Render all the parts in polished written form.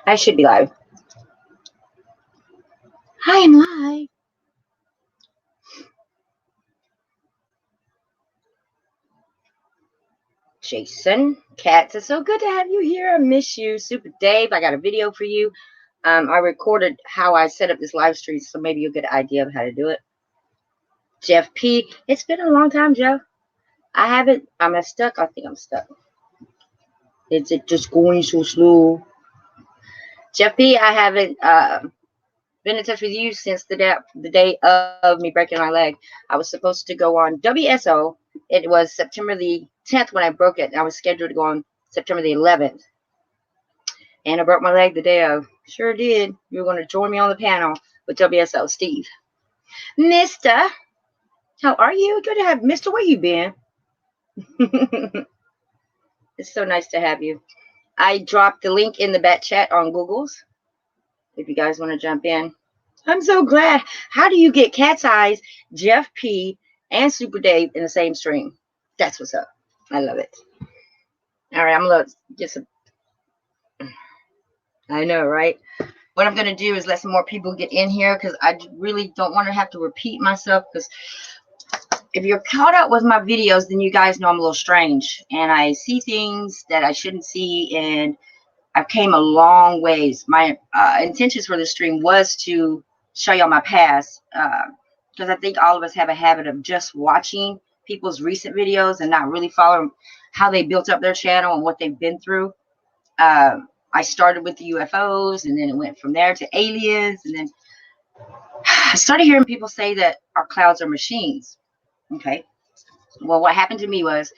I should be live. I am live. Jason, Katz, it's so good to have you here. I miss you. Super Dave, I got a video for you. I recorded how I set up this live stream, so maybe you'll get an idea of how to do it. Jeff P, it's been a long time, Jeff. I haven't, I'm stuck. I think I'm stuck. Is it just going so slow? Jeff P, I haven't been in touch with you since the day of me breaking my leg. I was supposed to go on WSO. It was September the 10th when I broke it. I was scheduled to go on September the 11th. And I broke my leg the day of. Sure did. You were going to join me on the panel with WSO. Steve. Mister, how are you? Good to have Mister. Where you been? It's so nice to have you. I dropped the link in the back chat on Google's. If you guys want to jump in. I'm so glad. How do you get Cat's Eyes, Jeff P, and Super Dave in the same stream? That's what's up. I love it. All right, I'm going to get some. I know, right? What I'm going to do is let some more people get in here because I really don't want to have to repeat myself, because if you're caught up with my videos, then you guys know I'm a little strange and I see things that I shouldn't see, and I've came a long ways. My intentions for the stream was to show y'all my past, because I think all of us have a habit of just watching people's recent videos and not really following how they built up their channel and what they've been through. I started with the UFOs, and then it went from there to aliens, and then I started hearing people say that our clouds are machines. Okay, well, what happened to me was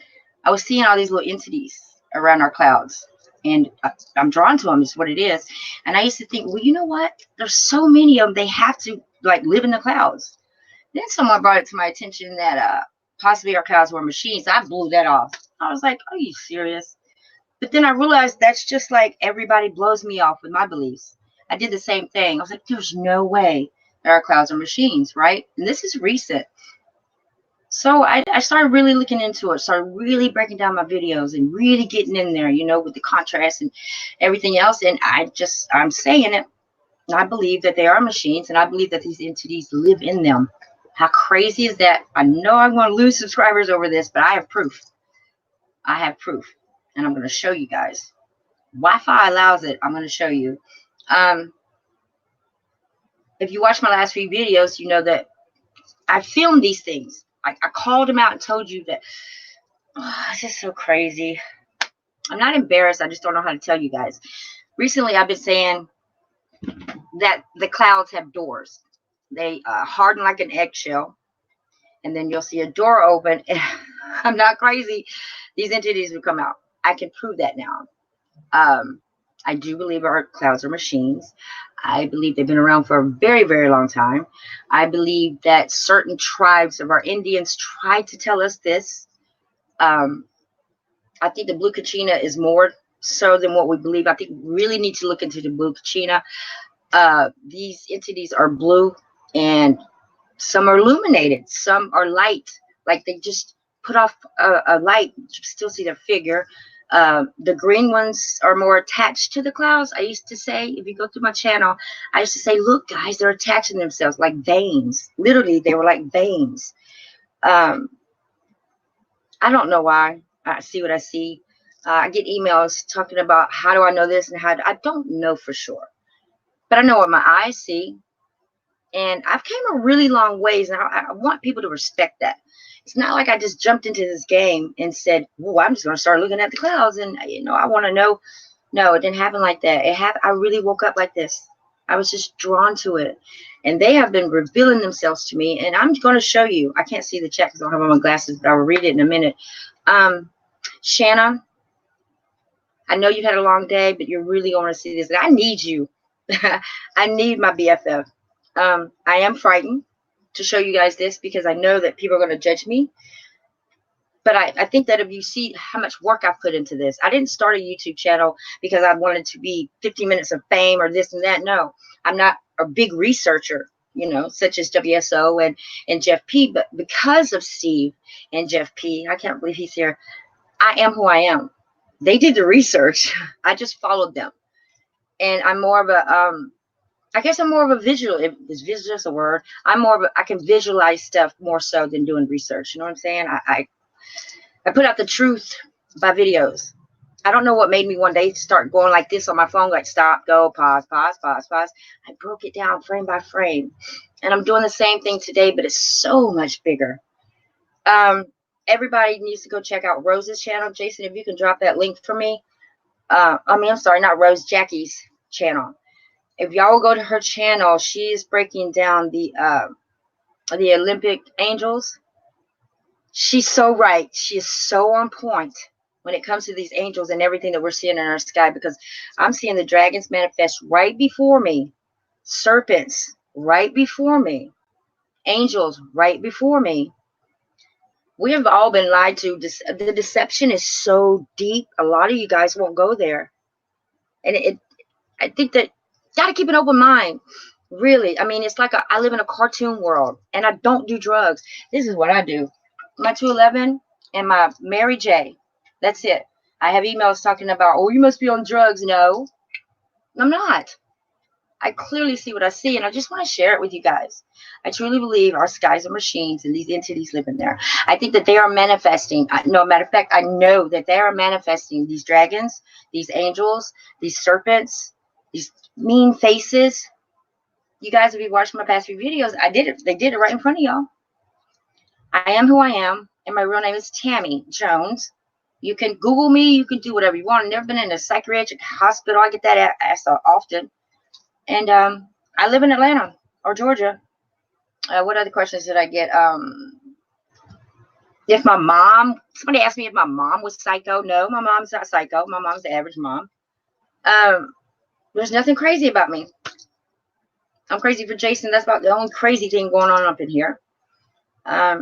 I was seeing all these little entities around our clouds, and I'm drawn to them. Is what it is. And I used to think, well, you know what? There's so many of them. They have to like live in the clouds. Then someone brought it to my attention that possibly our clouds were machines. I blew that off. I was like, are you serious? But then I realized that's just like everybody blows me off with my beliefs. I did the same thing. I was like, there's no way that our clouds are machines, right? And this is recent. So I started really looking into it, started really breaking down my videos and really getting in there, you know, with the contrast and everything else. And I'm saying it. I believe that they are machines, and I believe that these entities live in them. How crazy is that? I know I'm going to lose subscribers over this, but I have proof. I have proof, and I'm going to show you guys. Wi-Fi allows it. I'm going to show you. If you watch my last few videos, you know that I filmed these things. I called them out and told you that. Oh, it's just so crazy. I'm not embarrassed. I just don't know how to tell you guys. Recently, I've been saying that the clouds have doors. They harden like an eggshell, and then you'll see a door open. And I'm not crazy. These entities will come out. I can prove that now. I do believe our clouds are machines. I believe they've been around for a very, very long time. I believe that certain tribes of our Indians tried to tell us this. I think the blue kachina is more so than what we believe. I think we really need to look into the blue kachina. These entities are blue, and some are illuminated, some are light, like they just put off a light. You still see their figure. The green ones are more attached to the clouds. I used to say, if you go through my channel, I used to say, look guys, they're attaching themselves like veins. Literally, they were like veins. I don't know why. I see what I see. I get emails talking about how do I know this and I don't know for sure, but I know what my eyes see. And I've came a really long ways, and I want people to respect that. It's not like I just jumped into this game and said, "Well, I'm just going to start looking at the clouds," and I want to know. No, it didn't happen like that. I really woke up like this. I was just drawn to it, and they have been revealing themselves to me. And I'm going to show you. I can't see the chat because I don't have on my glasses, but I will read it in a minute. Shanna, I know you had a long day, but you're really going to see this. And I need you. I need my BFF. I am frightened to show you guys this because I know that people are going to judge me. But I think that if you see how much work I put into this, I didn't start a YouTube channel because I wanted to be 50 minutes of fame or this and that. No, I'm not a big researcher, such as WSO and Jeff P. But because of Steve and Jeff P, I can't believe he's here. I am who I am. They did the research. I just followed them. And I'm more of a I guess I'm more of a visual. If is visual just a word? I'm more of a, I can visualize stuff more so than doing research. You know what I'm saying? I put out the truth by videos. I don't know what made me one day start going like this on my phone, like stop, go, pause, pause, pause, pause. I broke it down frame by frame. And I'm doing the same thing today, but it's so much bigger. Everybody needs to go check out Rose's channel. Jason, if you can drop that link for me. I'm sorry, not Rose, Jackie's channel. If y'all will go to her channel, she is breaking down the Olympic angels. She's so right. She is so on point when it comes to these angels and everything that we're seeing in our sky, because I'm seeing the dragons manifest right before me, serpents right before me, angels right before me. We have all been lied to. The deception is so deep. A lot of you guys won't go there. And I think that got to keep an open mind. Really. I mean, it's like I live in a cartoon world, and I don't do drugs. This is what I do. My 211 and my Mary J. That's it. I have emails talking about, oh, you must be on drugs. No, I'm not. I clearly see what I see, and I just want to share it with you guys. I truly believe our skies are machines, and these entities live in there. I think that they are manifesting. No, matter of fact, I know that they are manifesting these dragons, these angels, these serpents, these mean faces. You guys, if you watched my past few videos, I did it. They did it right in front of y'all. I am who I am, and my real name is Tammy Jones. You can Google me. You can do whatever you want. I've never been in a psychiatric hospital. I get that asked often. And I live in Atlanta or Georgia. What other questions did I get? If my mom, somebody asked me if my mom was psycho. No, my mom's not psycho. My mom's the average mom. There's nothing crazy about me. I'm crazy for Jason. That's about the only crazy thing going on up in here. I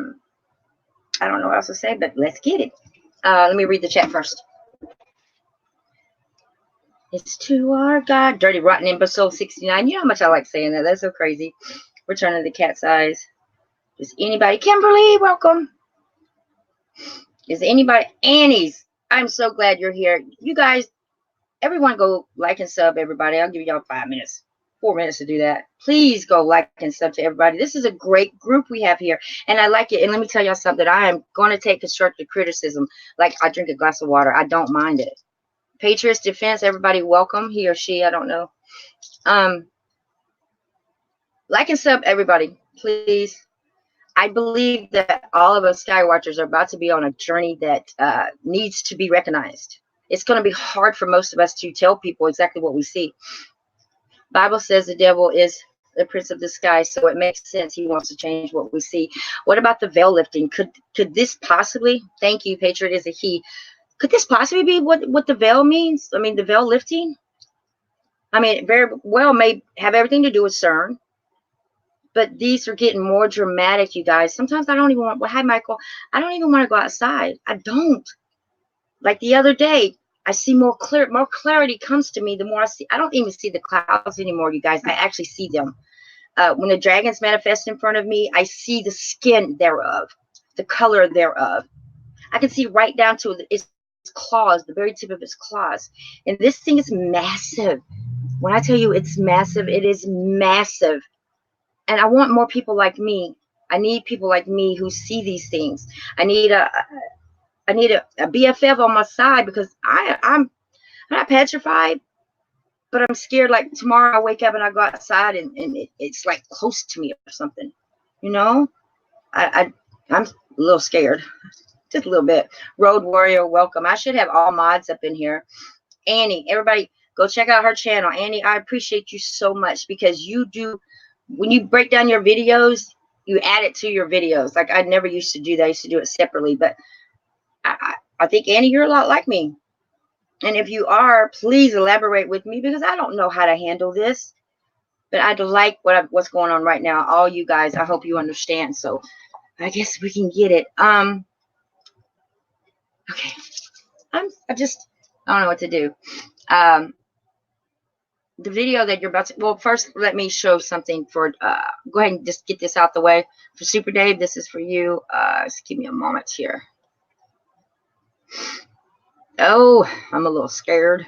don't know what else to say, but let's get it. Let me read the chat first. It's to our God. Dirty Rotten Imbecile 69. You know how much I like saying that. That's so crazy. Return of the Cat's Eyes. Is anybody? Kimberly, welcome. Is anybody? Annie's. I'm so glad you're here. You guys, everyone go like and sub everybody. I'll give y'all 5 minutes. 4 minutes to do that. Please go like and sub to everybody. This is a great group we have here, and I like it. And let me tell y'all something. I am going to take constructive criticism like I drink a glass of water. I don't mind it. Patriots Defense, everybody welcome. He or she, I don't know. Like and sub everybody, please. I believe that all of us Skywatchers are about to be on a journey that needs to be recognized. It's going to be hard for most of us to tell people exactly what we see. Bible says the devil is the prince of the sky, so it makes sense he wants to change what we see. What about the veil lifting? Could this possibly, thank you, Patriot is a he, could this possibly be what the veil means? I mean, the veil lifting? I mean, it very well may have everything to do with CERN, but these are getting more dramatic, you guys. Sometimes I don't even want, well, hi, Michael. I don't even want to go outside. I don't. Like the other day, I see more clarity comes to me the more I see. I don't even see the clouds anymore, you guys. I actually see them. When the dragons manifest in front of me, I see the skin thereof, the color thereof. I can see right down to its claws, the very tip of its claws. And this thing is massive. When I tell you it's massive, it is massive. And I want more people like me. I need people like me who see these things. I need a BFF on my side, because I'm not petrified, but I'm scared. Like tomorrow I wake up and I go outside and it's like close to me or something. You know, I'm a little scared. Just a little bit. Road Warrior, welcome. I should have all mods up in here. Annie, everybody go check out her channel. Annie, I appreciate you so much, because you do, when you break down your videos, you add it to your videos. Like I never used to do that. I used to do it separately, but I think, Annie, you're a lot like me. And if you are, please elaborate with me, because I don't know how to handle this. But I like what's going on right now. All you guys, I hope you understand. So I guess we can get it. Okay. I don't know what to do. The video that you're about to, well, first let me show something for, go ahead and just get this out the way. For Super Dave, this is for you. Just give me a moment here. Oh, I'm a little scared.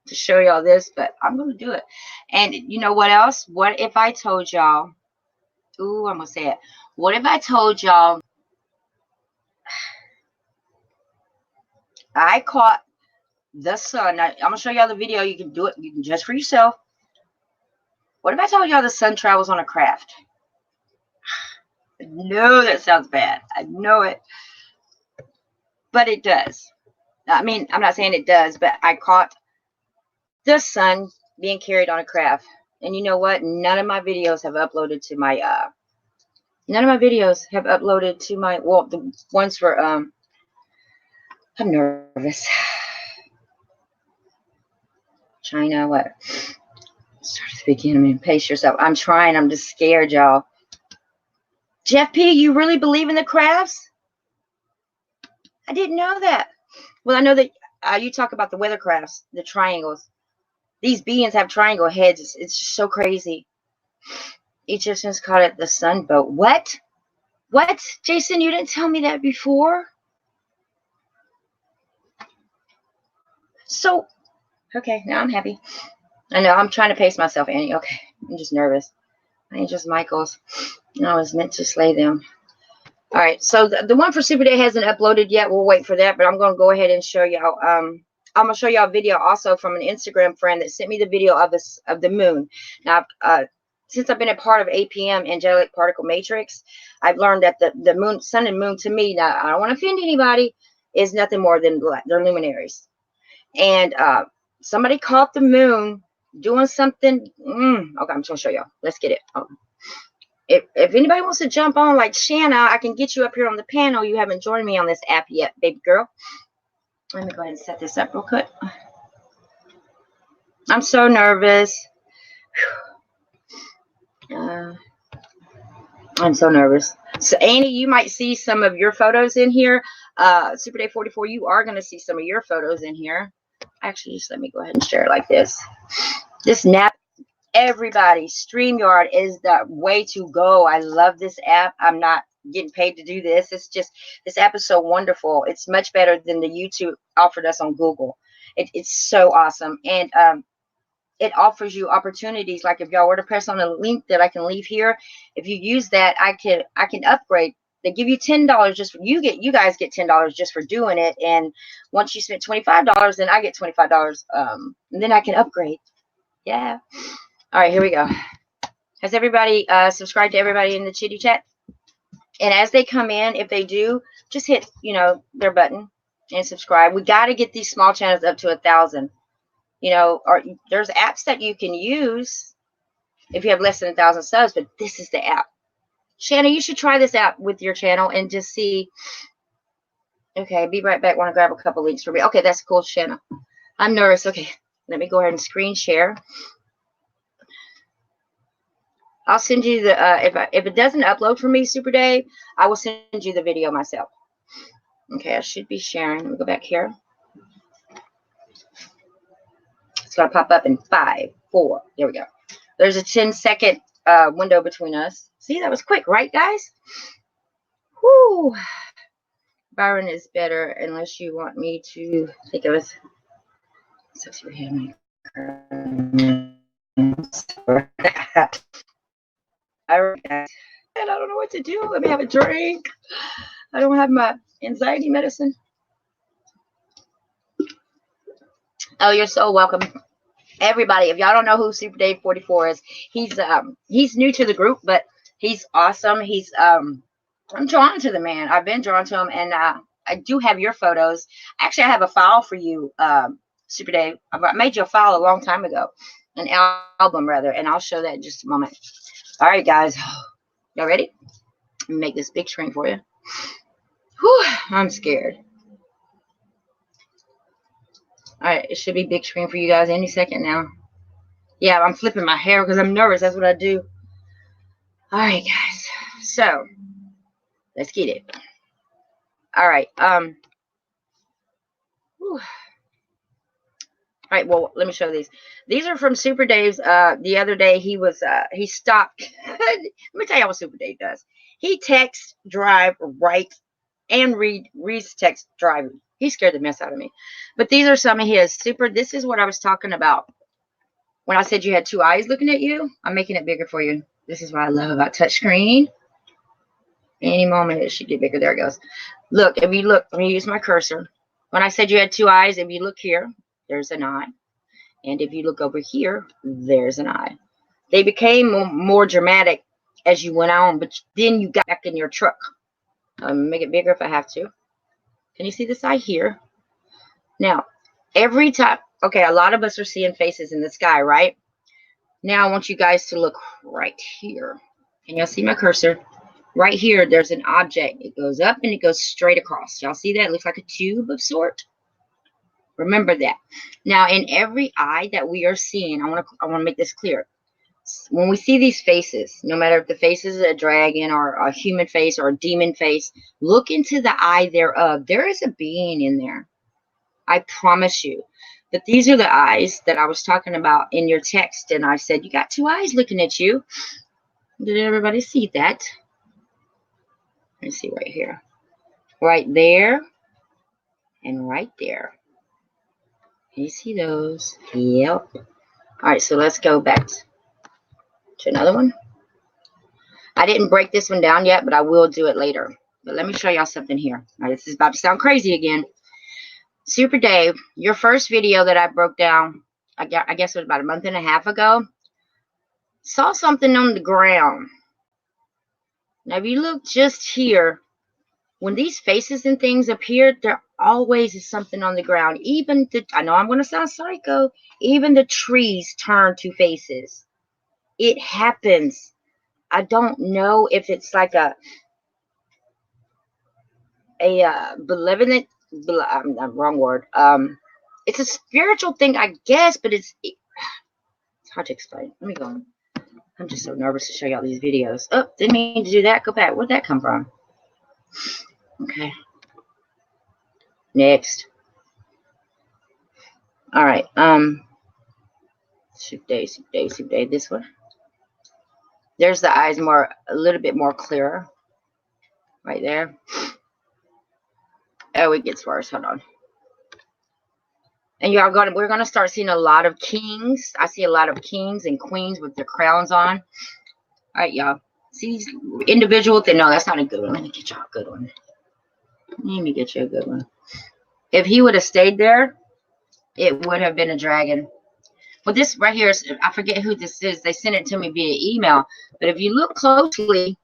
to show y'all this, but I'm going to do it. And you know what else? What if I told y'all, ooh, I'm going to say it. What if I told y'all I caught the sun? Now, I'm going to show y'all the video. You can do it. You can judge for yourself. What if I told y'all the sun travels on a craft? I know that sounds bad. I know it. But it does. I mean, I'm not saying it does, but I caught the sun being carried on a craft. And you know what? None of my videos have uploaded to my well, the ones for I'm nervous. China, what? Start at the beginning. I mean, pace yourself. I'm trying. I'm just scared, y'all. Jeff P, you really believe in the crafts? I didn't know that. Well, I know that you talk about the weather crafts, the triangles. These beings have triangle heads. It's just so crazy. Egyptians called it the sun boat. What? What? Jason, you didn't tell me that before. So, okay, now I'm happy. I know, I'm trying to pace myself, Annie. Okay, I'm just nervous. Angels, Michaels. I was meant to slay them. All right, so the one for Super Day hasn't uploaded yet. We'll wait for that, but I'm going to go ahead and show y'all. I'm going to show y'all a video also from an Instagram friend that sent me the video of the moon. Now, since I've been a part of APM, Angelic Particle Matrix, I've learned that the moon, sun and moon to me, now I don't want to offend anybody, is nothing more than they're luminaries. And somebody caught the moon doing something. Okay, I'm going to show y'all. Let's get it. If anybody wants to jump on like Shanna, I can get you up here on the panel. You haven't joined me on this app yet, baby girl. Let me go ahead and set this up real quick. I'm so nervous. I'm so nervous. So Annie, you might see some of your photos in here. Super Day 44, you are going to see some of your photos in here. Actually, just let me go ahead and share it like this. This nap. Everybody, StreamYard is the way to go. I love this app. I'm not getting paid to do this. It's just, this app is so wonderful. It's much better than the YouTube offered us on Google. It's so awesome. And it offers you opportunities. Like if y'all were to press on a link that I can leave here, if you use that, I can upgrade. They give you $10 just for, you guys get $10 just for doing it. And once you spend $25, then I get $25. And then I can upgrade. Yeah. All right, here we go. Has everybody subscribed to everybody in the chitty chat? And as they come in, if they do, just hit, their button and subscribe. We got to get these small channels up to 1,000. Or there's apps that you can use if you have less than 1,000 subs, but this is the app. Shanna, you should try this app with your channel and just see. Okay, be right back. Want to grab a couple links for me. Okay, that's cool, Shanna. I'm nervous. Okay, let me go ahead and screen share. I'll send you the, if it doesn't upload for me, Super Day, I will send you the video myself. Okay, I should be sharing. Let me go back here. It's going to pop up in 5, 4. There we go. There's a 10-second window between us. See, that was quick, right, guys? Whoo. Byron is better unless you want me to think of it. Sexy handmaker. I don't know what to do. Let me have a drink. I don't have my anxiety medicine. Oh, you're so welcome. Everybody, if y'all don't know who Super Day 44 is, he's new to the group, but he's awesome. I'm drawn to the man. I've been drawn to him, and I do have your photos. Actually, I have a file for you, Super Day. I made you a file a long time ago, an album rather, and I'll show that in just a moment. All right, guys. Y'all ready? Let me make this big screen for you. Whew, I'm scared. All right, it should be big screen for you guys any second now. Yeah, I'm flipping my hair because I'm nervous. That's what I do. All right, guys. So, let's get it. All right. All right, well, let me show these. These are from Super Dave's. The other day, he stopped. Let me tell you what Super Dave does. He texts, drive, write, and reads text driving. He scared the mess out of me. But these are some of his super. This is what I was talking about when I said you had two eyes looking at you. I'm making it bigger for you. This is what I love about touchscreen. Any moment it should get bigger. There it goes. Look, if you look, let me use my cursor. When I said you had two eyes, if you look here, there's an eye. And if you look over here, there's an eye. They became more dramatic as you went on, but then you got back in your truck. Make it bigger if I have to. Can you see this eye here? Now, every time, okay, a lot of us are seeing faces in the sky, right? Now I want you guys to look right here. Can y'all see my cursor? Right here, there's an object. It goes up and it goes straight across. Y'all see that? It looks like a tube of sort. Remember that. Now, in every eye that we are seeing, I want to make this clear. When we see these faces, no matter if the face is a dragon or a human face or a demon face, look into the eye thereof. There is a being in there. I promise you. But these are the eyes that I was talking about in your text. And I said, you got two eyes looking at you. Did everybody see that? Let me see right here. Right there. And right there. Can you see those? Yep. All right, so let's go back to another one. I didn't break this one down yet, but I will do it later. But let me show y'all something here. All right, this is about to sound crazy again. Super Dave, your first video that I broke down, I guess it was about a month and a half ago, saw something on the ground. Now, if you look just here, when these faces and things appear, there always is something on the ground. Even I know I'm going to sound psycho, even the trees turn to faces. It happens. I don't know if it's like a benevolent, wrong word. It's a spiritual thing, I guess, but it's hard to explain. Let me go. I'm just so nervous to show y'all these videos. Oh, didn't mean to do that. Go back. Where'd that come from? Okay. Next. All right. Soup day. This one. There's the eyes a little bit more clearer. Right there. Oh, it gets worse. Hold on. And we're gonna start seeing a lot of kings. I see a lot of kings and queens with their crowns on. All right, y'all. See these individual thing? No, that's not a good one. Let me get y'all a good one. Let me get you a good one. If he would have stayed there, it would have been a dragon. Well, this right here is, I forget who this is. They sent it to me via email. But if you look closely,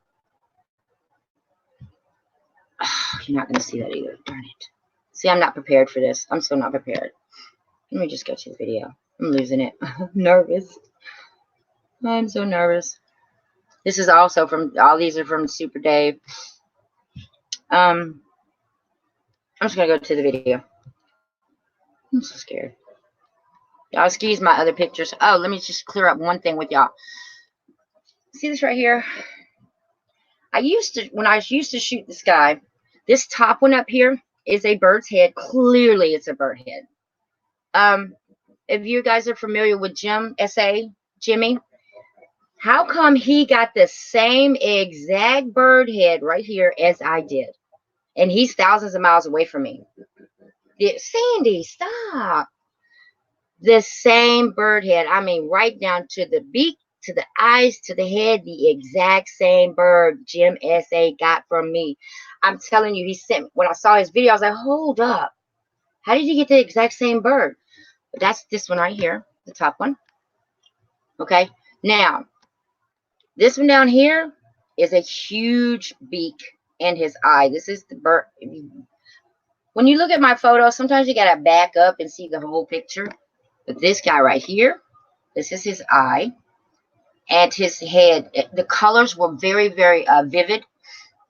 you're not going to see that either. Darn it. See, I'm not prepared for this. I'm still not prepared. Let me just go to the video. I'm losing it. I'm nervous. I'm so nervous. This is also from, all these are from Super Dave. I'm just going to go to the video. I'm so scared. Y'all excuse my other pictures. Oh, let me just clear up one thing with y'all. See this right here? When I used to shoot the sky, this top one up here is a bird's head. Clearly, it's a bird head. If you guys are familiar with Jimmy, how come he got the same exact bird head right here as I did? And he's thousands of miles away from me. Sandy, stop. The same bird head. I mean, right down to the beak, to the eyes, to the head, the exact same bird Jim S.A. got from me. I'm telling you, he sent me. When I saw his video, I was like, hold up. How did you get the exact same bird? But that's this one right here, the top one. Okay. Now, this one down here is a huge beak in his eye. This is the bird. When you look at my photo, sometimes you got to back up and see the whole picture. But this guy right here, this is his eye. And his head, the colors were very, very vivid.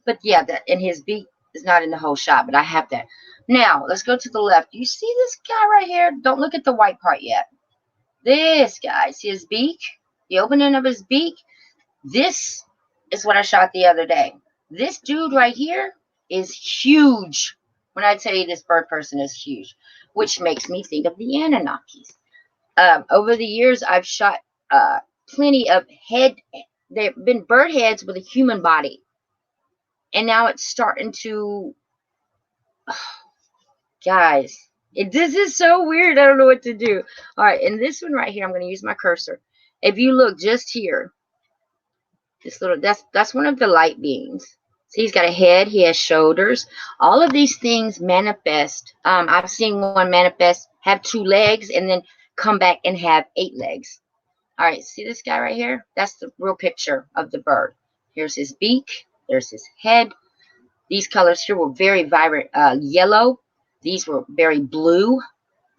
But yeah, and his beak is not in the whole shot, but I have that. Now, let's go to the left. You see this guy right here? Don't look at the white part yet. This guy, see his beak? The opening of his beak? This is what I shot the other day. This dude right here is huge. When I tell you this bird person is huge, which makes me think of the Anunnakis. Over the years, I've shot plenty of they've been bird heads with a human body. And now it's starting to, Guys, this is so weird. I don't know what to do. All right, and this one right here, I'm going to use my cursor. If you look just here, this little, that's one of the light beings. See, he's got a head, he has shoulders. All of these things manifest. I've seen one manifest, have 2 legs, and then come back and have 8 legs. All right, see this guy right here? That's the real picture of the bird. Here's his beak. There's his head. These colors here were very vibrant yellow. These were very blue.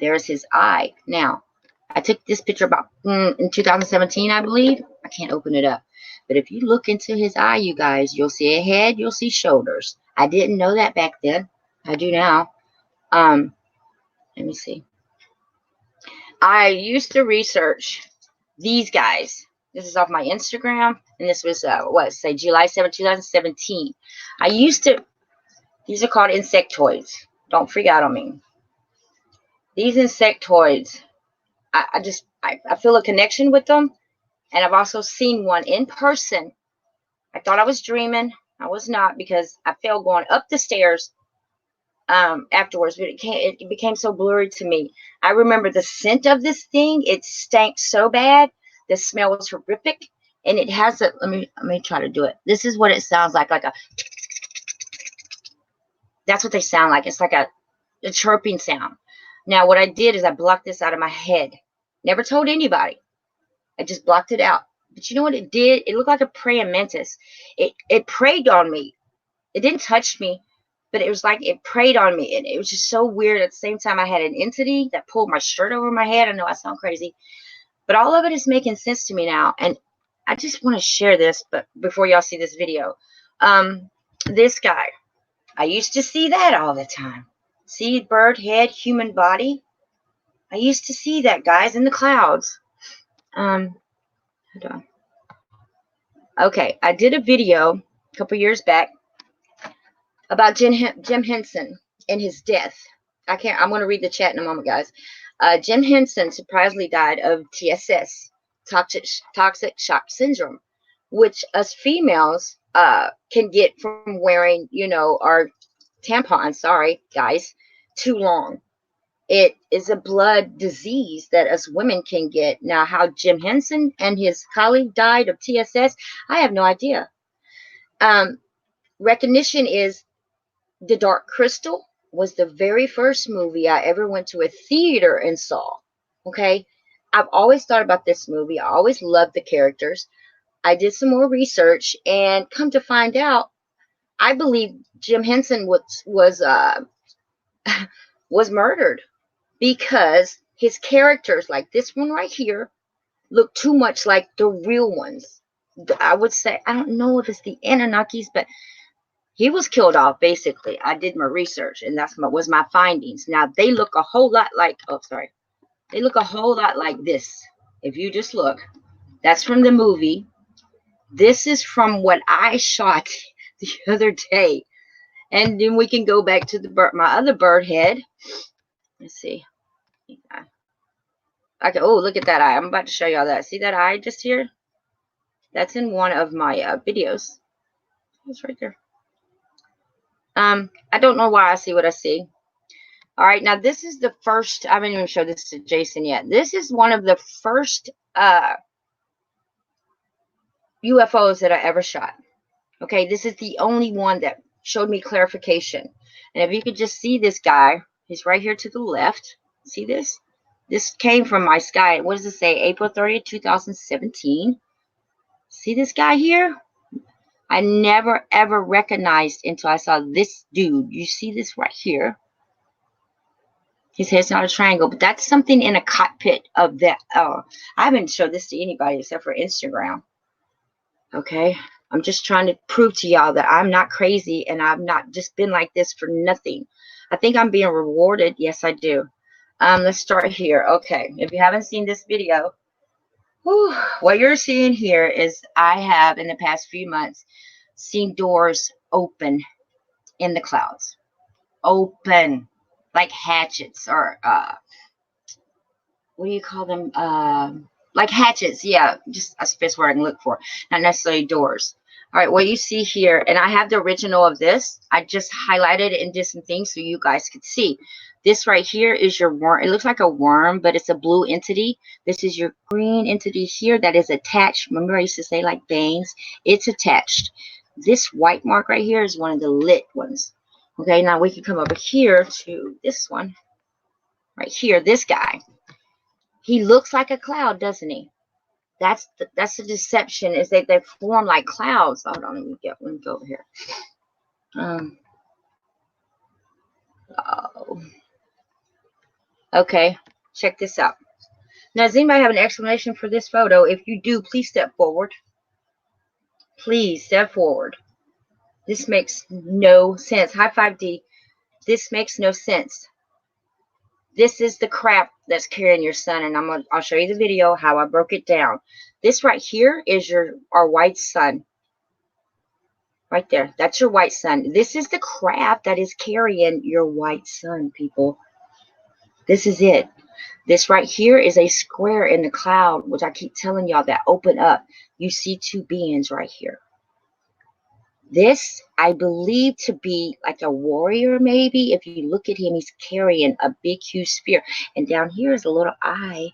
There's his eye. Now, I took this picture about in 2017, I believe. I can't open it up. But if you look into his eye, you guys, you'll see a head, you'll see shoulders. I didn't know that back then. I do now. Let me see. I used to research these guys. This is off my Instagram, and this was say July 7, 2017. I used to. These are called insectoids. Don't freak out on me. These insectoids, I feel a connection with them, and I've also seen one in person. I thought I was dreaming. I was not, because I fell going up the stairs afterwards, but it became so blurry to me. I remember the scent of this thing. It stank so bad. The smell was horrific, and it has a, let me try to do it. This is what it sounds like a, that's what they sound like. It's like a chirping sound. Now, what I did is I blocked this out of my head. Never told anybody. I just blocked it out. But you know what it did? It looked like a praying mantis. It preyed on me. It didn't touch me, but it was like it preyed on me. And it was just so weird. At the same time, I had an entity that pulled my shirt over my head. I know I sound crazy, but all of it is making sense to me now. And I just want to share this, but before y'all see this video, this guy, I used to see that all the time. See, bird head, human body. I used to see that, guys, in the clouds. Hold on. Okay, I did a video a couple years back about Jim Henson and his death. I'm going to read the chat in a moment, guys. Jim Henson surprisingly died of TSS, toxic shock syndrome, which us females can get from wearing, our tampons, sorry, guys, too long. It is a blood disease that us women can get. Now, how Jim Henson and his colleague died of TSS, I have no idea. Recognition is The Dark Crystal was the very first movie I ever went to a theater and saw. Okay? I've always thought about this movie. I always loved the characters. I did some more research, and come to find out, I believe Jim Henson was murdered, because his characters, like this one right here, look too much like the real ones. I would say, I don't know if it's the Anunnakis, but he was killed off, basically. I did my research, and was my findings. Now, they look a whole lot like, they look a whole lot like this. If you just look, that's from the movie. This is from what I shot the other day. And then we can go back to my other bird head. Let's see. Okay, oh, look at that eye. I'm about to show y'all that. See that eye just here? That's in one of my videos. It's right there. I don't know why I see what I see. All right, now this is the first. I haven't even showed this to Jason yet. This is one of the first UFOs that I ever shot. Okay, this is the only one that showed me clarification. And if you could just see this guy, he's right here to the left. See this? This came from my sky. What does it say? April 30th, 2017. See this guy here? I never, ever recognized until I saw this dude. You see this right here? His head's not a triangle, but that's something in a cockpit of that. Oh, I haven't showed this to anybody except for Instagram. Okay? I'm just trying to prove to y'all that I'm not crazy, and I've not just been like this for nothing. I think I'm being rewarded. Yes, I do. Let's start here. Okay, if you haven't seen this video, what you're seeing here is I have, in the past few months, seen doors open in the clouds. Open. Like hatchets, or what do you call them? Like hatchets, yeah. Just that's the best word I can look for. Not necessarily doors. All right, what you see here, and I have the original of this. I just highlighted and did some things so you guys could see. This right here is your worm. It looks like a worm, but it's a blue entity. This is your green entity here that is attached. Remember I used to say like veins? It's attached. This white mark right here is one of the lit ones. Okay, now we can come over here to this one. Right here, this guy. He looks like a cloud, doesn't he? That's the deception, is that they form like clouds. Hold on, let me go over here. Oh. Okay, check this out. Now, does anybody have an explanation for this photo? If you do, please step forward. Please step forward. This makes no sense. High 5D. This makes no sense. This is the crap that's carrying your sun, and I'll show you the video how I broke it down. This right here is our white sun. Right there. That's your white sun. This is the crap that is carrying your white sun, people. This is it. This right here is a square in the cloud, which I keep telling y'all that open up. You see two beings right here. This, I believe to be like a warrior, maybe. If you look at him, he's carrying a big, huge spear. And down here is a little eye.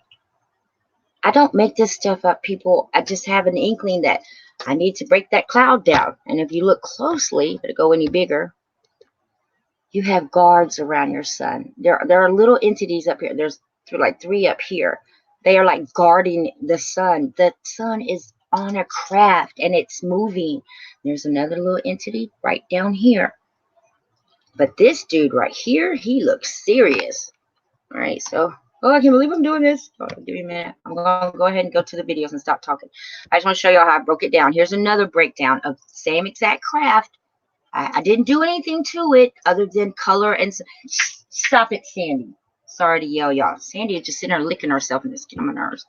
I don't make this stuff up, people. I just have an inkling that I need to break that cloud down. And if you look closely, if it go any bigger, you have guards around your sun. There are little entities up here. There's like 3 up here. They are like guarding the sun. The sun is on a craft and it's moving. There's another little entity right down here. But this dude right here, he looks serious. All right, so, oh, I can't believe I'm doing this. Oh, give me a minute. I'm going to go ahead and go to the videos and stop talking. I just want to show y'all how I broke it down. Here's another breakdown of the same exact craft. I didn't do anything to it other than color and... Stop it, Sandy. Sorry to yell, y'all. Sandy is just sitting there licking herself and it's getting on my nerves.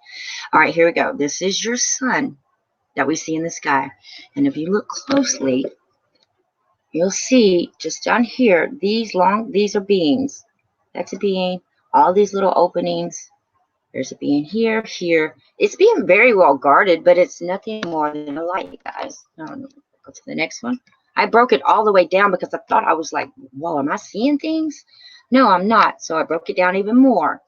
All right, here we go. This is your sun that we see in the sky. And if you look closely, you'll see just down here, these are beings. That's a being. All these little openings. There's a being here, here. It's being very well guarded, but it's nothing more than a light, guys. Go to the next one. I broke it all the way down because I thought I was like, whoa, am I seeing things? No, I'm not. So I broke it down even more.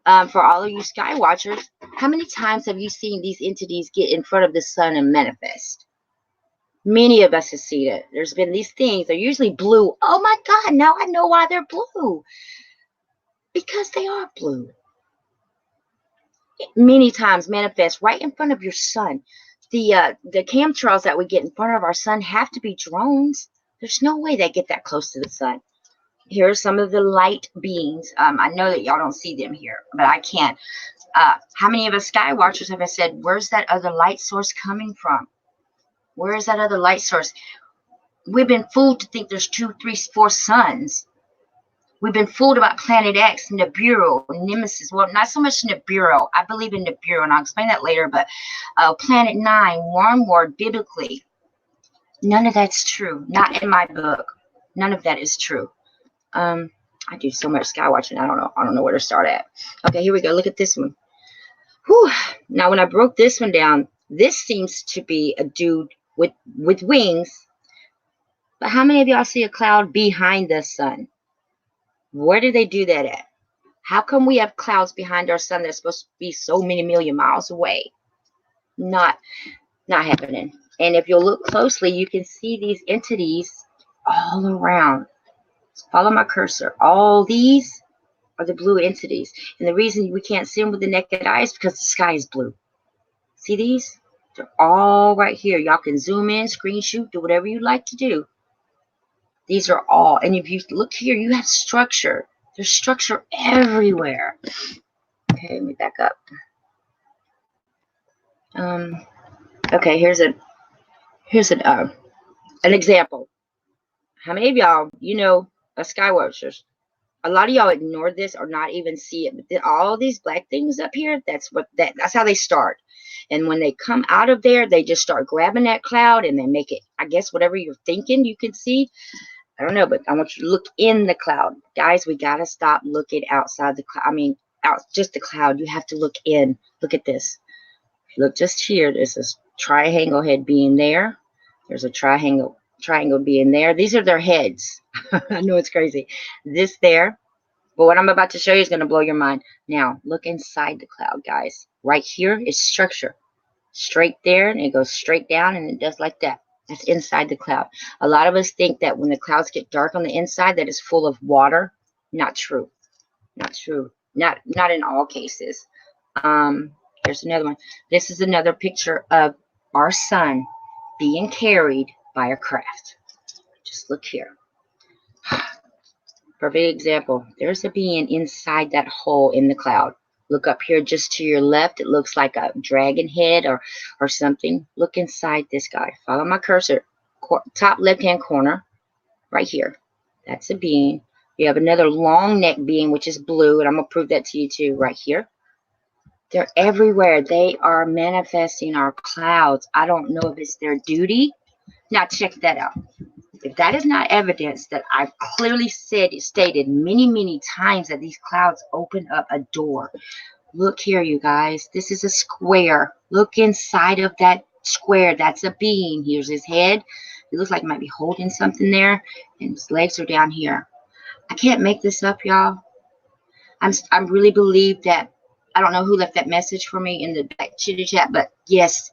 For all of you sky watchers, how many times have you seen these entities get in front of the sun and manifest? Many of us have seen it. There's been these things. They're usually blue. Oh my God, now I know why they're blue. Because they are blue. Many times manifest right in front of your sun. The chemtrails that we get in front of our sun have to be drones. There's no way they get that close to the sun. Here are some of the light beings. I know that y'all don't see them here, but I can. How many of us sky watchers have I said, where's that other light source coming from? Where is that other light source? We've been fooled to think there's 2, 3, 4 suns. We've been fooled about Planet X, Nibiru, Nemesis. Well, not so much Nibiru. I believe in Nibiru, and I'll explain that later. But Planet 9, Wormwood, biblically, none of that's true. Not in my book. None of that is true. I do so much sky watching. I don't know where to start at. Okay, here we go. Look at this one. Whew. Now, when I broke this one down, this seems to be a dude with wings. But how many of y'all see a cloud behind the sun? Where do they do that at? How come we have clouds behind our sun that's supposed to be so many million miles away? Not happening. And if you'll look closely, you can see these entities all around. Follow my cursor. All these are the blue entities. And the reason we can't see them with the naked eye is because the sky is blue. See these? They're all right here. Y'all can zoom in, screen shoot, do whatever you like to do. These are all. And if you look here, you have structure. There's structure everywhere. Okay, let me back up. Okay, here's an example. How many of y'all, sky watchers, a lot of y'all ignore this or not even see it. But all these black things up here, that's how they start. And when they come out of there, they just start grabbing that cloud and they make it, I guess, whatever you're thinking you can see. I don't know, but I want you to look in the cloud. Guys, we got to stop looking outside the cloud. I mean, just the cloud. You have to look in. Look at this. Look just here. There's this triangle head being there. There's a triangle being there. These are their heads. I know it's crazy. This there. But what I'm about to show you is going to blow your mind. Now, look inside the cloud, guys. Right here is structure. Straight there, and it goes straight down, and it does like that. That's inside the cloud. A lot of us think that when the clouds get dark on the inside, that it's full of water. Not true. Not true. Not in all cases. Here's another one. This is another picture of our sun being carried by a craft. Just look here. Perfect example. There's a being inside that hole in the cloud. Look up here just to your left. It looks like a dragon head or something. Look inside this guy. Follow my cursor. Top left-hand corner. Right here. That's a being. You have another long neck being, which is blue. And I'm going to prove that to you too right here. They're everywhere. They are manifesting our clouds. I don't know if it's their duty. Now check that out. If that is not evidence that I've clearly stated many times that these clouds open up a door. Look here, you guys. This is a square. Look inside of that square. That's a being. Here's his head. It looks like he might be holding something there. And his legs are down here. I can't make this up, y'all. I really believe that. I don't know who left that message for me in the back chitty chat, but yes.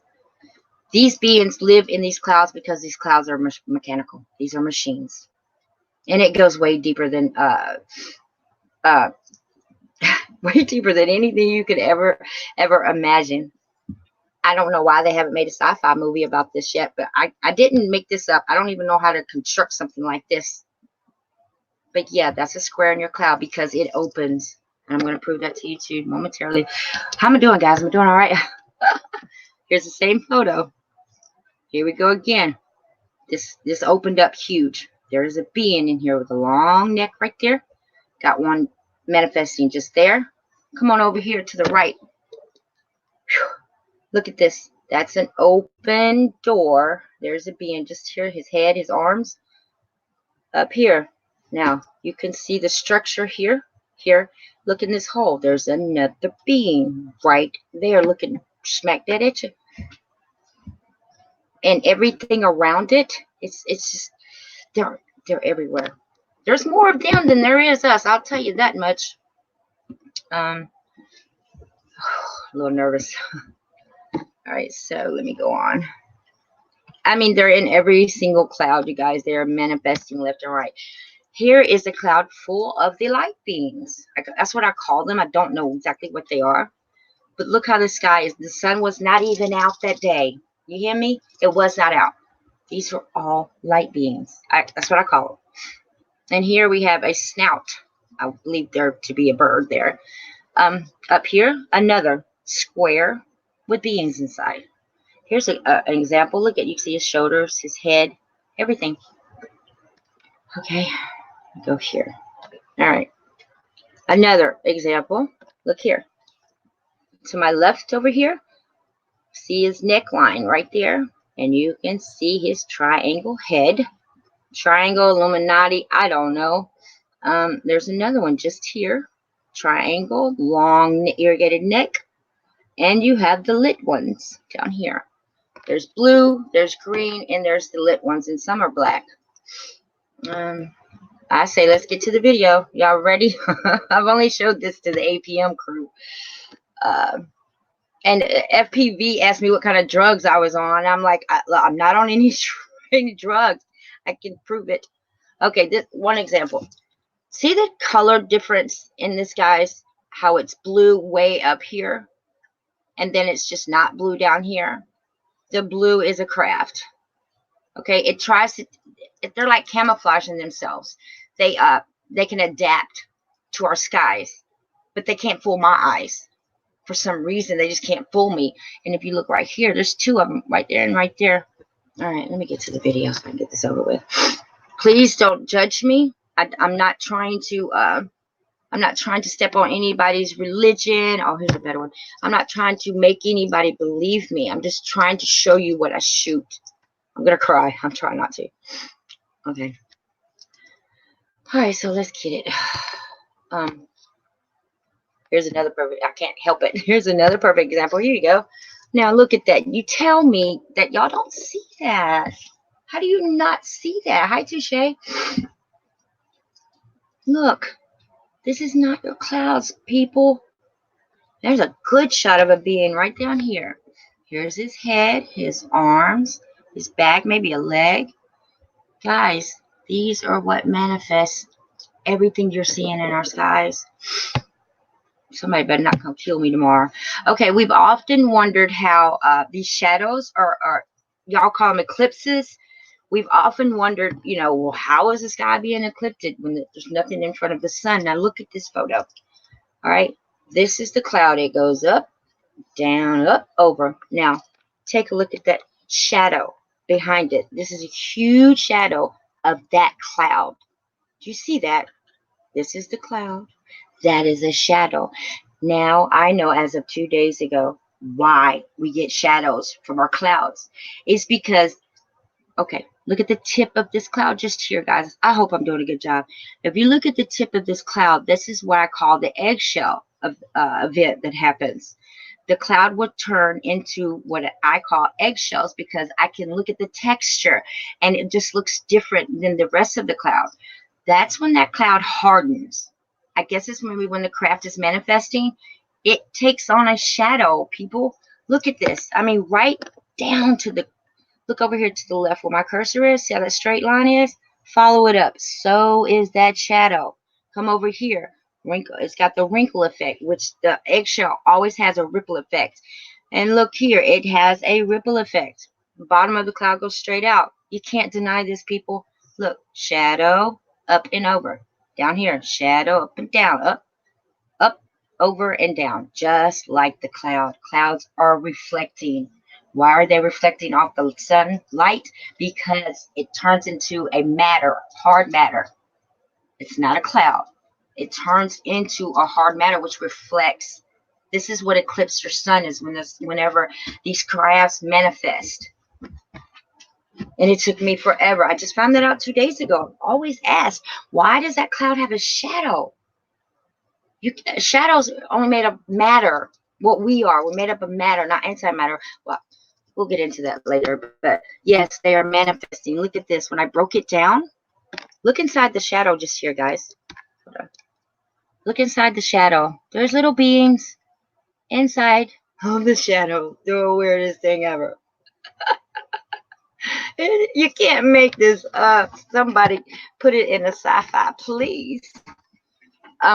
These beings live in these clouds because these clouds are mechanical. These are machines. And it goes way deeper than way deeper than anything you could ever imagine. I don't know why they haven't made a sci-fi movie about this yet, but I didn't make this up. I don't even know how to construct something like this. But yeah, that's a square in your cloud because it opens. And I'm going to prove that to you too momentarily. How am I doing, guys? Am I doing all right? Here's the same photo. Here we go again. This opened up huge. There's a being in here with a long neck right there. Got one manifesting just there. Come on over here to the right. Whew. Look at this. That's an open door. There's a being just here. His head, his arms. Up here. Now, you can see the structure here. Here. Look in this hole. There's another being right there. Looking smack dead at you. And everything around it, it's just they're everywhere. There's more of them than there is us. I'll tell you that much. A little nervous. All right, so let me go on. I mean, they're in every single cloud, you guys. They're manifesting left and right. Here is a cloud full of the light beings. That's what I call them. I don't know exactly what they are. But look how the sky is. The sun was not even out that day. You hear me? It was not out. These are all light beings. That's what I call them. And here we have a snout. I believe there to be a bird there. Up here, another square with beings inside. Here's an example. Look at, you can see his shoulders, his head, everything. Okay, go here. All right. Another example. Look here. To my left over here, see his neckline right there. And you can see his triangle head. Triangle, Illuminati, I don't know. There's another one just here. Triangle, long irrigated neck. And you have the lit ones down here. There's blue, there's green, and there's the lit ones. And some are black. I say let's get to the video. Y'all ready? I've only showed this to the APM crew. And FPV asked me what kind of drugs I was on. I'm like, I'm not on any drugs. I can prove it. Okay, this one example. See the color difference in this, guys? How it's blue way up here, and then it's just not blue down here. The blue is a craft. Okay, it tries to. They're like camouflaging themselves. They can adapt to our skies, but they can't fool my eyes. For some reason, they just can't fool me. And if you look right here, there's two of them right there and right there. All right, let me get to the video so I can get this over with. Please don't judge me. I'm not trying to step on anybody's religion. Oh, here's a better one. I'm not trying to make anybody believe me. I'm just trying to show you what I shoot. I'm gonna cry. I'm trying not to. Okay. All right, so let's get it. Here's another perfect. I can't help it. Here's another perfect example. Here you go. Now look at that. You tell me that y'all don't see that. How do you not see that? Hi, Touche. Look, this is not your clouds, people. There's a good shot of a being right down here. Here's his head, his arms, his back, maybe a leg. Guys, these are what manifests everything you're seeing in our skies. Somebody better not come kill me tomorrow. Okay, we've often wondered how these shadows are, y'all call them eclipses. We've often wondered, you know, well, how is the sky being eclipsed when there's nothing in front of the sun? Now look at this photo. All right, this is the cloud. It goes up, down, up, over. Now, take a look at that shadow behind it. This is a huge shadow of that cloud. Do you see that? This is the cloud. That is a shadow. Now, I know as of 2 days ago why we get shadows from our clouds. It's because, okay, look at the tip of this cloud just here, guys. I hope I'm doing a good job. If you look at the tip of this cloud, this is what I call the eggshell of event that happens. The cloud will turn into what I call eggshells because I can look at the texture and it just looks different than the rest of the cloud. That's when that cloud hardens. I guess it's maybe when the craft is manifesting. It takes on a shadow, people. Look at this. I mean, right down to the, look over here to the left where my cursor is. See how that straight line is? Follow it up. So is that shadow. Come over here. Wrinkle. It's got the wrinkle effect, which the eggshell always has a ripple effect. And look here, it has a ripple effect. The bottom of the cloud goes straight out. You can't deny this, people. Look, shadow, up and over. Down here, shadow, up and down, up, over and down, just like the cloud. Clouds are reflecting. Why are they reflecting off the sunlight? Because it turns into a matter, hard matter. It's not a cloud. It turns into a hard matter which reflects. This is what eclipse your sun is whenever these crafts manifest. And it took me forever. I just found that out 2 days ago. Always ask, why does that cloud have a shadow? Shadows only made of matter. What we are, we're made up of matter, not antimatter. Well, we'll get into that later. But yes, they are manifesting. Look at this. When I broke it down, look inside the shadow just here, guys. Hold on. Look inside the shadow. There's little beings inside of the shadow. The weirdest thing ever. You can't make this up. Somebody put it in a sci-fi, please.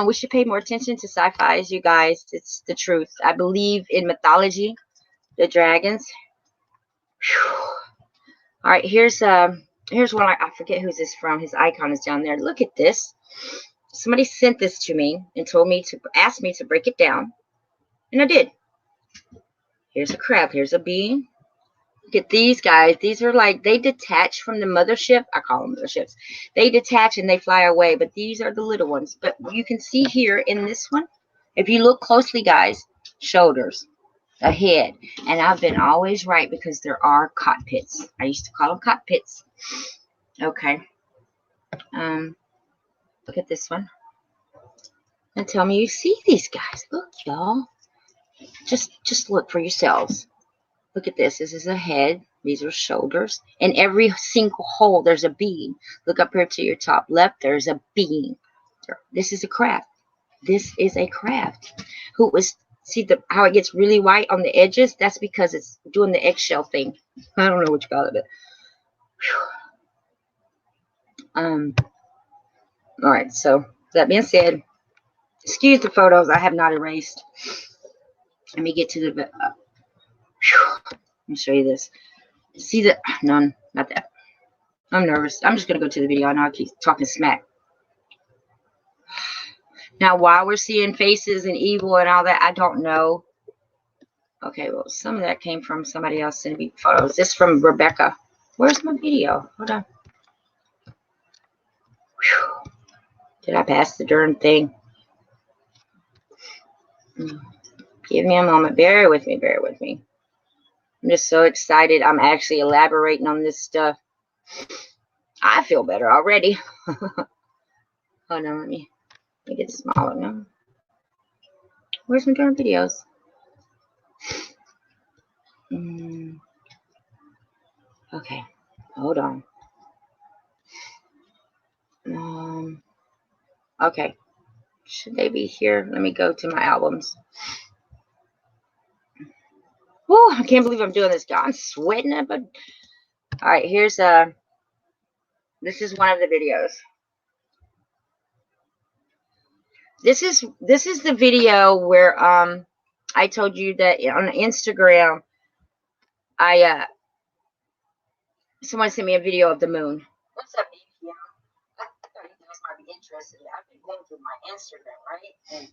We should pay more attention to sci-fi, you guys. It's the truth. I believe in mythology, the dragons. Whew. All right, here's one. I forget who's this from. His icon is down there. Look at this. Somebody sent this to me and told me to ask me to break it down, and I did. Here's a crab. Here's a being. Look at these guys. These are like, they detach from the mothership. I call them motherships. They detach and they fly away, but these are the little ones. But you can see here in this one, if you look closely, guys, shoulders, a head. And I've been always right because there are cockpits. I used to call them cockpits. Okay. Look at this one. And tell me you see these guys. Look, y'all. Just look for yourselves. Look at this. This is a head. These are shoulders. In every single hole, there's a being. Look up here to your top left. There's a being. This is a craft. This is a craft. Who was, see how it gets really white on the edges? That's because it's doing the eggshell thing. I don't know what you call it. All right. So that being said, excuse the photos I have not erased. Let me get to the. Let me show you this. See the, no, not that. I'm nervous. I'm just going to go to the video. I know I keep talking smack. Now, why we're seeing faces and evil and all that, I don't know. Okay, well, some of that came from somebody else sending me photos. This from Rebecca. Where's my video? Hold on. Whew. Did I pass the darn thing? Give me a moment. Bear with me. Bear with me. I'm just so excited. I'm actually elaborating on this stuff. I feel better already. Hold on. Let me get smaller now. Where's my darn videos? Okay. Hold on. Okay. Should they be here? Let me go to my albums. Woo, I can't believe I'm doing this, guys. I'm sweating it, but all right, here's this is one of the videos. This is the video where I told you that on Instagram someone sent me a video of the moon. What's up, baby? I thought you guys might be interested. I've been going through my Instagram, right? And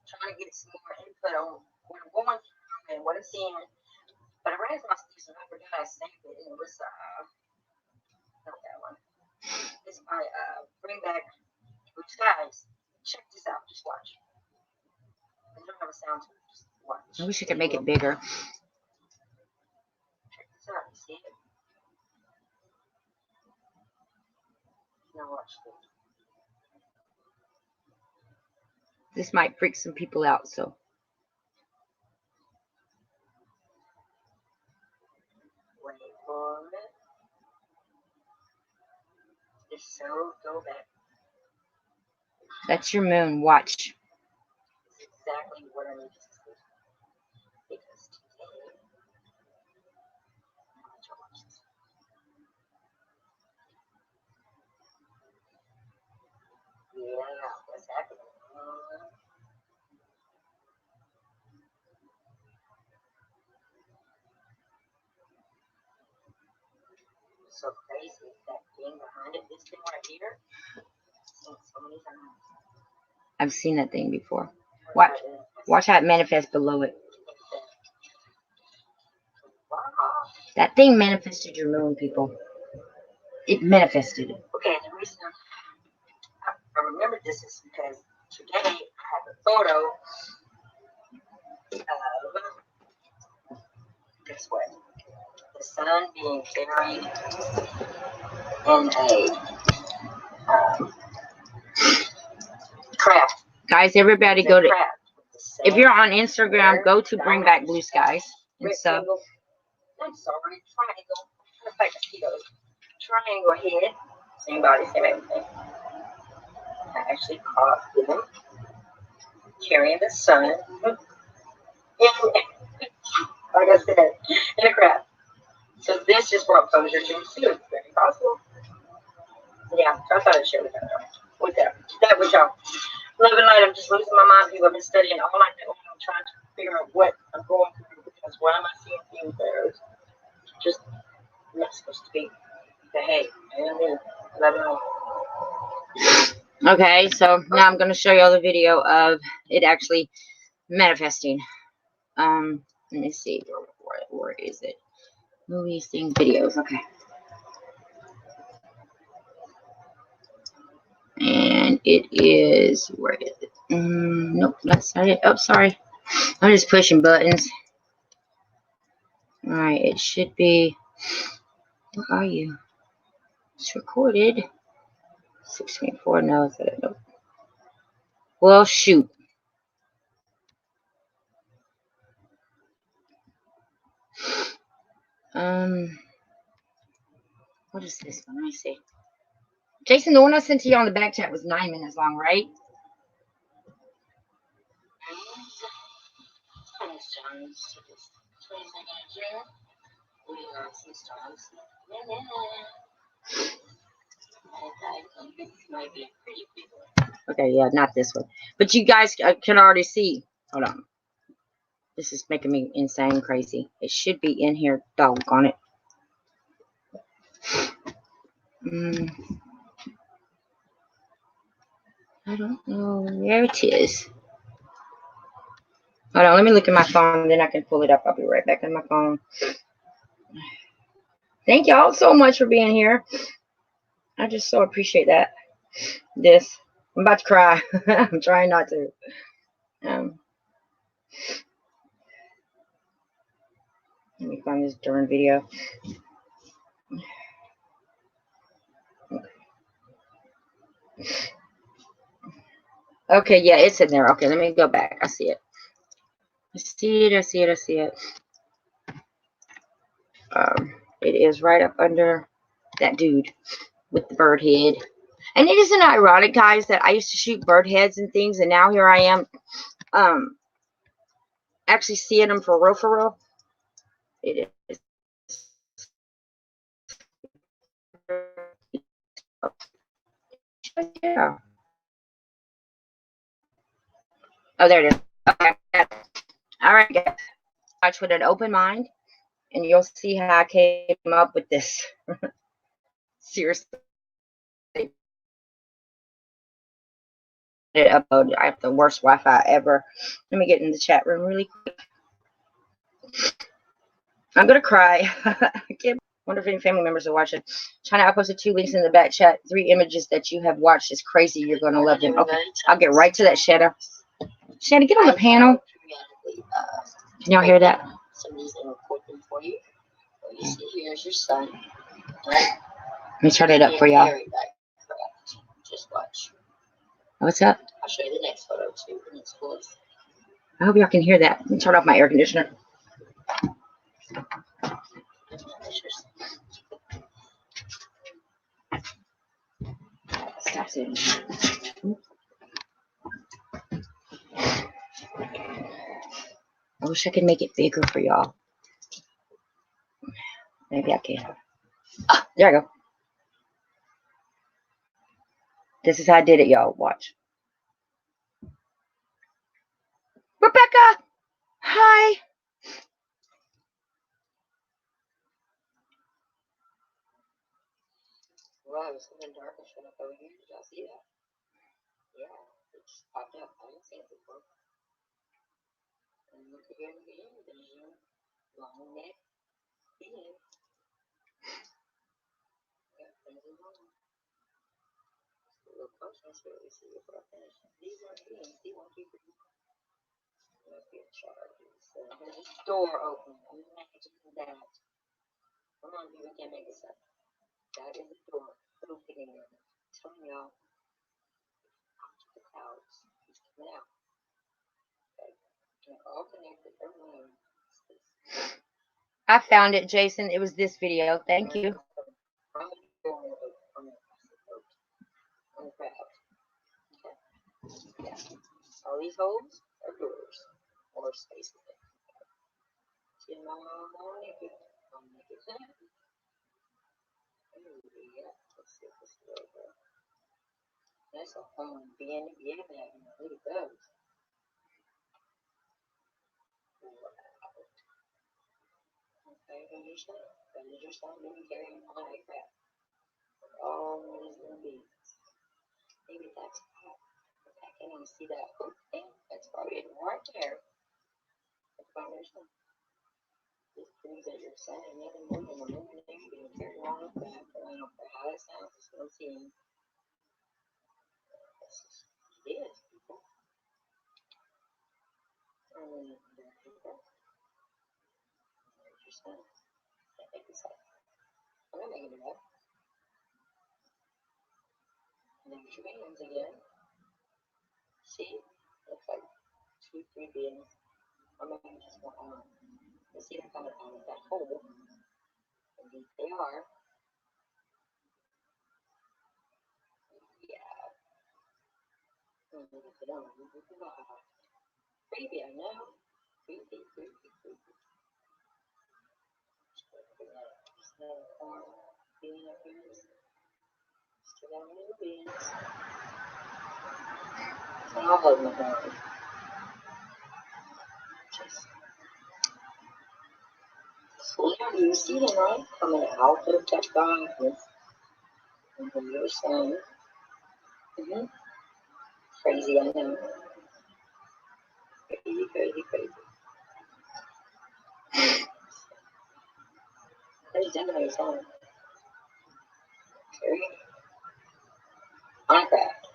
trying to get some more input on what I'm going through and what I'm seeing. But I ran across this and I forgot I saved it, and it was not that one. It's by Bring Back Blue Skies. Check this out. Just watch. I don't have a sound to it. Just watch. I wish I could make it bigger. Check this out. You see it? Now watch this. This might freak some people out, so. Wait for it. It's so back. That's your moon. Watch. That's exactly what I need to see. Because today, yeah, what's happening? So crazy. That thing behind it, this thing right here. I've seen it so many times. I've seen that thing before. Watch how it manifests below it. Wow. That thing manifested your moon, people. It manifested it. Okay, the reason I remember this is because today I have a photo of, guess what? The sun being buried in a craft. Guys, everybody go to, if you're on Instagram, go to Bring Back Blue Skies and sub. I'm sorry, triangle. Like mosquitoes. Triangle head. Same body, same everything. I actually caught with them carrying the sun. And like I said, in a craft. So this just brought closure to the suit. Very possible. Yeah, so I thought I'd share with that. That with y'all. Love and light, I'm just losing my mind. People have been studying all night long. I'm trying to figure out what I'm going through because why am I seeing things that are just not supposed to be? But hey, love and light. Okay, so now I'm going to show you all the video of it actually manifesting. Let me see, where is it? Movies, things, videos. Okay. And it is, where is it? Nope, that's not it. Oh, sorry. I'm just pushing buttons. All right, it should be. Where are you? It's recorded. 6.4. No, it's not. Nope. Well, shoot. What is this one? Let me see. Jason, the one I sent to you on the back chat was 9 minutes long, right? Okay, yeah, not this one. But you guys can already see. Hold on. This is making me insane crazy. It should be in here. Doggone it. I don't know. There it is. Hold on. Let me look at my phone. Then I can pull it up. I'll be right back on my phone. Thank y'all so much for being here. I just so appreciate that. I'm about to cry. I'm trying not to. Let me find this darn video. Okay, yeah, it's in there. Okay, let me go back. I see it. I see it. It is right up under that dude with the bird head. And it isn't ironic, guys, that I used to shoot bird heads and things, and now here I am actually seeing them for real, for real. It is. Yeah. Oh, there it is. Okay. All right, guys. Watch with an open mind, and you'll see how I came up with this. Seriously. Upload. I have the worst Wi-Fi ever. Let me get in the chat room really quick. I'm gonna cry. I can't wonder if any family members are watching. China, I posted 2 links in the back chat. 3 images that you have watched. Is crazy. You're gonna love them. Okay, I'll get right to that, Shanna. Shanna, get on the panel. Can y'all hear that? Somebody's gonna record them for you. You see, here's your son. Right? Let me turn it up for y'all. Just watch. What's up? I'll show you the next photo too. And it's full. I hope y'all can hear that. Let me turn off my air conditioner. Stop sitting. I wish I could make it bigger for y'all. Maybe I can. Ah, there I go. This is how I did it, y'all. Watch. Rebecca! Hi! Wow, it was something dark and showing up over here. Did y'all see that? Yeah, it just popped up. I didn't see it before. And look at here, there's your long neck. Yeah. There's a long. A little closer, so we see it before I finish. These are beans. See one, two, three. Must be a charge. So there's a door open. I'm imagining that. Come on, we can't make this up. That is a door opening. Telling y'all, out to the clouds. He's coming out. Okay. They're all connected. They're one. I found it, Jason. It was this video. Thank you. On the crowd. Okay. Yeah. All these holes are doors or spaces. See my mom naked. I'm naked. Yeah. Let's see if this is over. That's a phone. Being that. Look at those. Okay, understand. That is your son being carrying on like that. All these little beads. Maybe that's how. I can't even see that hook thing. That's probably right there. That's probably your son. This proves that your son and nothing more than a living thing being carried on like that. But I don't know how that sounds. It's no seeing. It is, people. And there you go. There's your son. I think it's like, I'm not making it up. And there's your hands again. See? Looks like 2, 3 beings. Or maybe just one arm. You see them coming out of that hole. Indeed they are. Yeah. Creepy, I know. Creepy, creepy, creepy. Being up here. Still got little beans. I'll hold my horn. Clearly, you see them, right? Coming out of that darkness. And then your son. Crazy, I know. Crazy, crazy, crazy. There's definitely a son. On craft.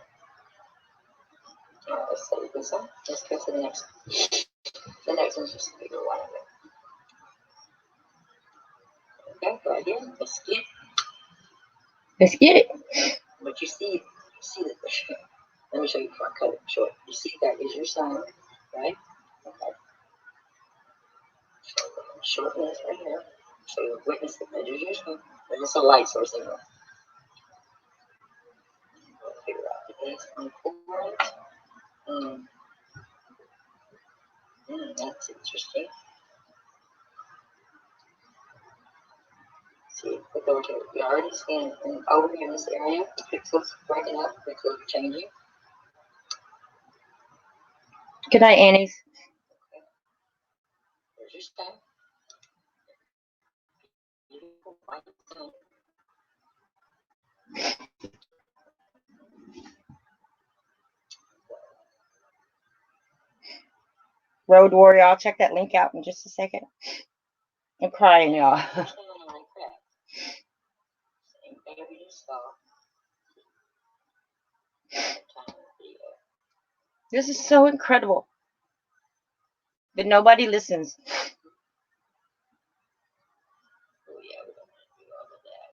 Let's save this one. Let's go to the next one. The next one's just a bigger one of it. Okay, go again. Let's get it. Let's get it. But you see that. Let me show you before I cut it short. You see that is your son, right? Okay. Shortness right here. So you witness that is your son. There's a light source in there. We'll figure out the days from for it. That's interesting. See, we go to, we already seen over here in this area, the pixels breaking up, pixels changing. Good night, Annie's. Okay. There's your stem. Beautiful white stone. Road Warrior, I'll check that link out in just a second. I'm crying, y'all. This is so incredible. But nobody listens. Oh, yeah, we're going to do all of that.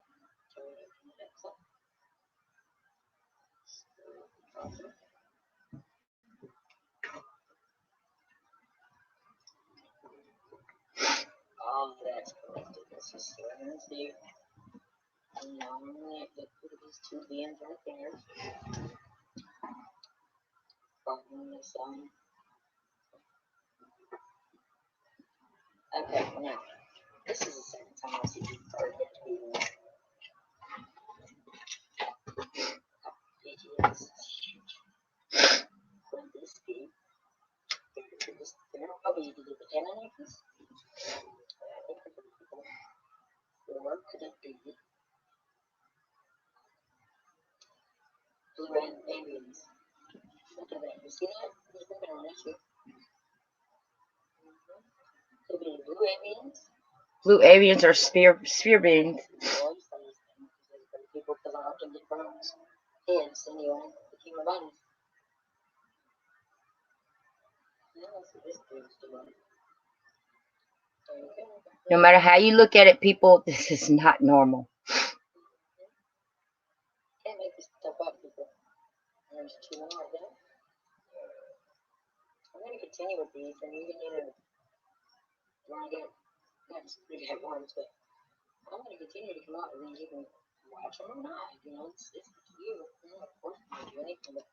All of that's connected. Let's just go ahead and see. And now I'm going to get rid of these two bands right there. Button this on. Okay, now, this is the second time I see you start getting BTS. Could this be? There probably did the antenna like this. Or could it be blue red aliens? Look at that. You see that? He's moving on this way. Could be blue aliens. Blue avians are sphere beings. People fill out and get burns. Heads, anyway, the human bodies. No matter how you look at it, people, this is not normal. Can't make this stuff up, people. There's two more of them. I'm going to continue with these, and you need to want to get next. We have ones, but I'm going to continue to come out and then you can watch them or not. You know, it's up to you. You know, of course, you can do anything, but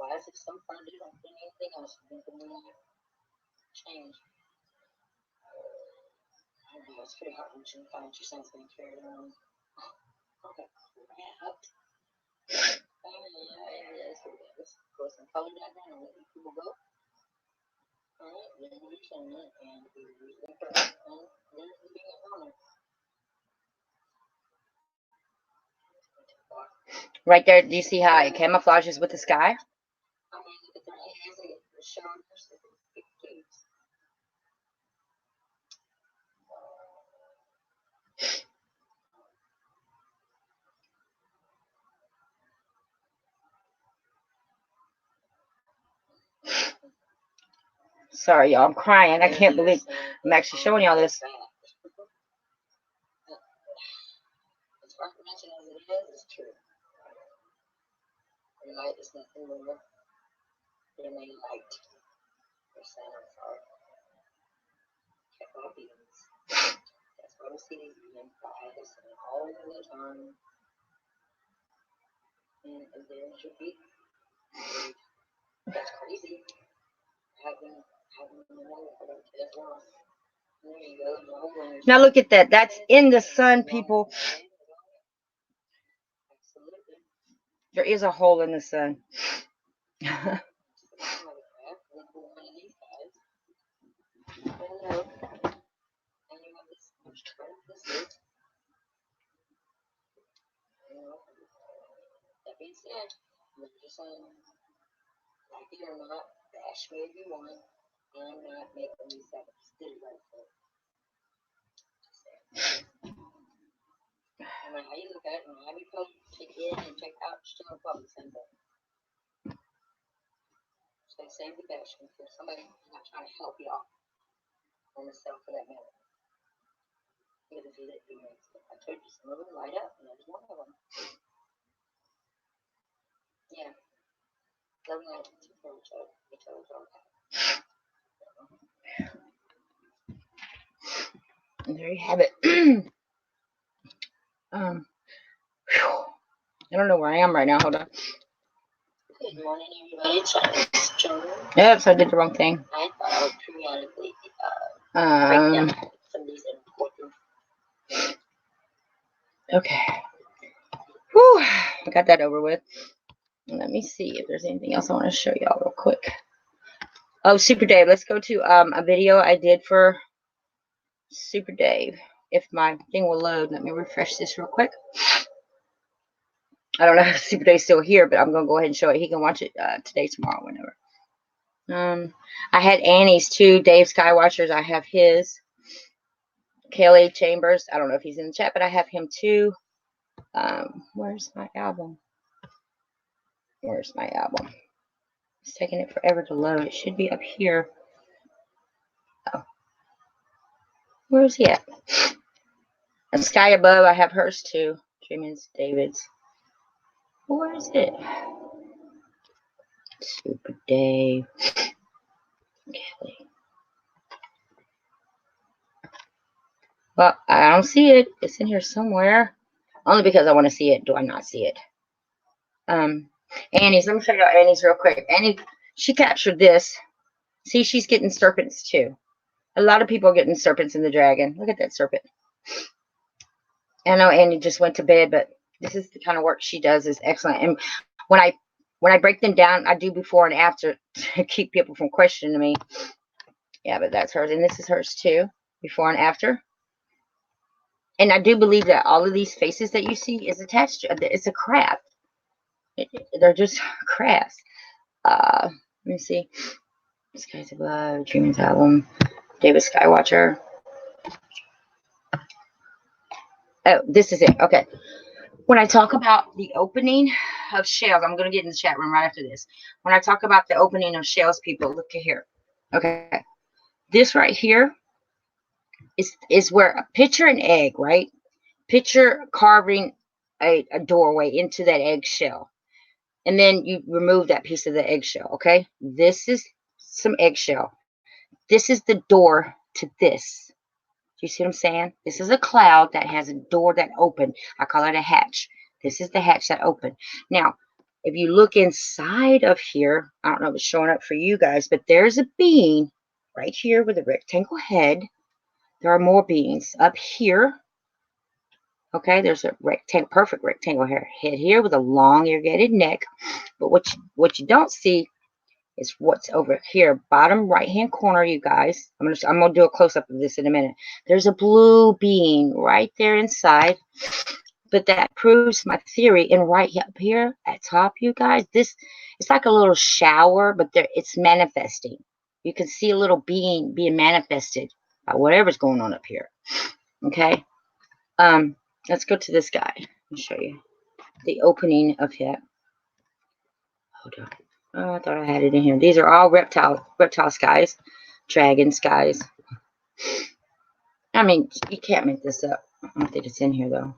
why is it so fun to do anything else? You can change. I don't know, it's pretty hard when you find yourself being carried around. Okay, wrapped. Let's go some color background and let people go. Alright, then we turn it and we look at it and then we bring it on there. Right there, do you see how it camouflages with the sky? I mean, look at their hands and the shoulders and the big gates. Sorry, y'all. I'm crying. I can't believe I'm actually showing y'all this. As far as mention as it is, it's true. Your light is nothing more than a light. Your silence are kept beings. That's why we see these beings guys all the time. And there's your feet. That's crazy. Now look at that. That's in the sun, people. There is a hole in the sun. That being said, I'm just saying, like it or not, bash me if you want. I'm not making these up. Still right for it. No matter how you look at it, no matter how you come, check in and check out, still probably the same thing. So save the bashing for somebody who's not trying to help you out. Or myself for that matter. You gotta do that thing. I told you some of them light up, and that's one of them. Yeah. Love that. And there you have it. Whew. I don't know where I am right now. Hold on. Good morning, everybody. It's Jordan. Yep, so I did the wrong thing. I thought I would periodically break down some of these important. Okay. Whew. I got that over with. Let me see if there's anything else I want to show y'all real quick. Oh, Super Dave. Let's go to a video I did for Super Dave. If my thing will load, let me refresh this real quick. I don't know if Super Dave's still here, but I'm going to go ahead and show it. He can watch it today, tomorrow, whenever. I had Annie's too. Dave Skywatchers. I have his. Kelly Chambers. I don't know if he's in the chat, but I have him too. Where's my album? Where's my album? It's taking it forever to load. It should be up here. Oh. Where's he at? The Sky Above. I have hers too. Dreaming's David's. Where is it? Super Dave. Kelly. Well, I don't see it. It's in here somewhere. Only because I want to see it. Do I not see it? Annie's. Let me show you Annie's real quick. Annie, she captured this. See, she's getting serpents too. A lot of people are getting serpents in the dragon. Look at that serpent. I know Annie just went to bed, but this is the kind of work she does is excellent. And when I break them down, I do before and after to keep people from questioning me. Yeah, but that's hers. And this is hers too, before and after. And I do believe that all of these faces that you see is attached to, it's a craft. They're just crafts. Let me see. Skies Above, Dreaming's Album, David Skywatcher. Oh, this is it. Okay. When I talk about the opening of shells, I'm going to get in the chat room right after this. When I talk about the opening of shells, people, look at here. Okay. This right here is where, picture an egg, right? Picture carving a doorway into that eggshell. And then you remove that piece of the eggshell, okay? This is some eggshell. This is the door to this. Do you see what I'm saying? This is a cloud that has a door that opened. I call it a hatch. This is the hatch that opened. Now, if you look inside of here, I don't know if it's showing up for you guys, but there's a being right here with a rectangle head. There are more beings up here. Okay, there's a perfect rectangle head here with a long elongated neck. But what you don't see is what's over here, bottom right hand corner, you guys. I'm gonna do a close-up of this in a minute. There's a blue being right there inside, but that proves my theory. And right up here at top, you guys, this it's like a little shower, but it's manifesting. You can see a little being being manifested by whatever's going on up here. Okay, let's go to this guy and show you the opening of him. Hold on. Oh, I thought I had it in here. These are all reptile skies, dragon skies. I mean, you can't make this up. I don't think it's in here though.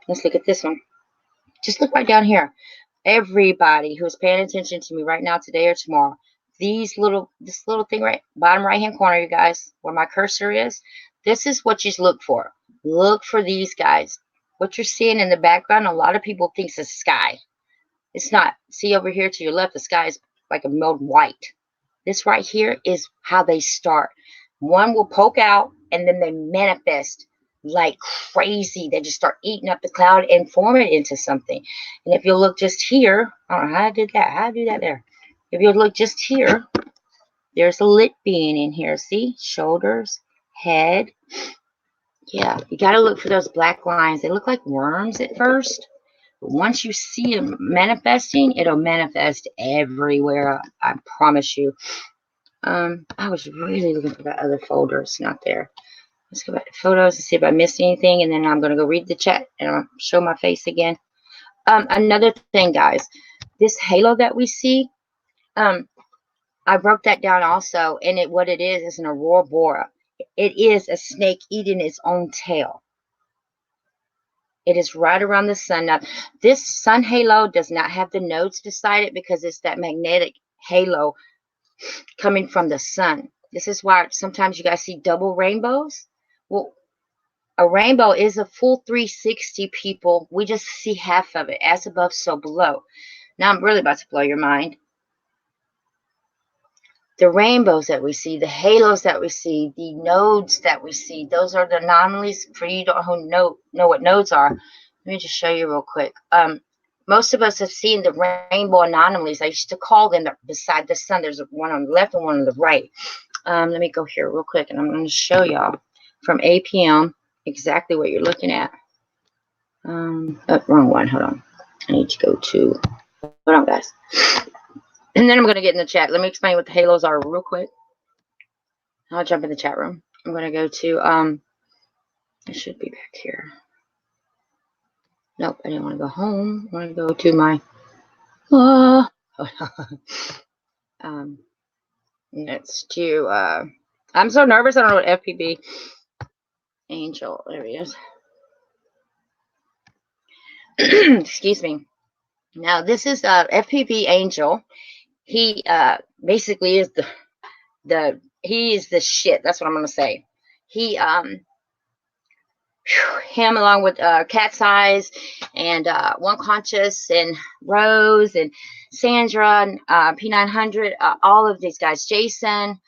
Let's look at this one. Just look right down here. Everybody who's paying attention to me right now, today or tomorrow, this little thing right bottom right hand corner, you guys, where my cursor is, this is what you look for. Look for these guys. What you're seeing in the background, a lot of people think it's sky. It's not. See over here to your left, the sky is like a milled white. This right here is how they start. One will poke out and then they manifest like crazy. They just start eating up the cloud and form it into something. And if you look just here, I don't know how I did that. How I do that there? If you look just here, there's a lit being in here. See? Shoulders, head. Yeah, you got to look for those black lines. They look like worms at first. But once you see them manifesting, it'll manifest everywhere. I promise you. I was really looking for that other folder. It's not there. Let's go back to photos and see if I missed anything. And then I'm going to go read the chat and I'll show my face again. Another thing, guys. This halo that we see, I broke that down also. And what it is an aurora bora. It is a snake eating its own tail. It is right around the sun. Now, this sun halo does not have the nodes beside it because it's that magnetic halo coming from the sun. This is why sometimes you guys see double rainbows. Well, A rainbow is a full 360, people. We just see half of it. As above, so below. Now I'm really about to blow your mind. The rainbows that we see, the halos that we see, the nodes that we see, those are the anomalies. For you who know what nodes are, let me just show you real quick. Most of us have seen the rainbow anomalies. I used to call them beside the sun. There's one on the left and one on the right. Let me go here real quick, and I'm going to show y'all from APM exactly what you're looking at. Oh, wrong one. Hold on. I need to go to. Hold on, guys. And then I'm going to get in the chat. Let me explain what the halos are real quick. I'll jump in the chat room. I'm going to go to, it should be back here. Nope, I didn't want to go home. I want to go to my, let's do, I'm so nervous. I don't know what FPV angel, there he is. Excuse me. Now, this is FPV angel. He basically is he is the shit. That's what I'm gonna say. He him along with Cat's Eyes and One Conscious and Rose and Sandra and P900, all of these guys, Jason,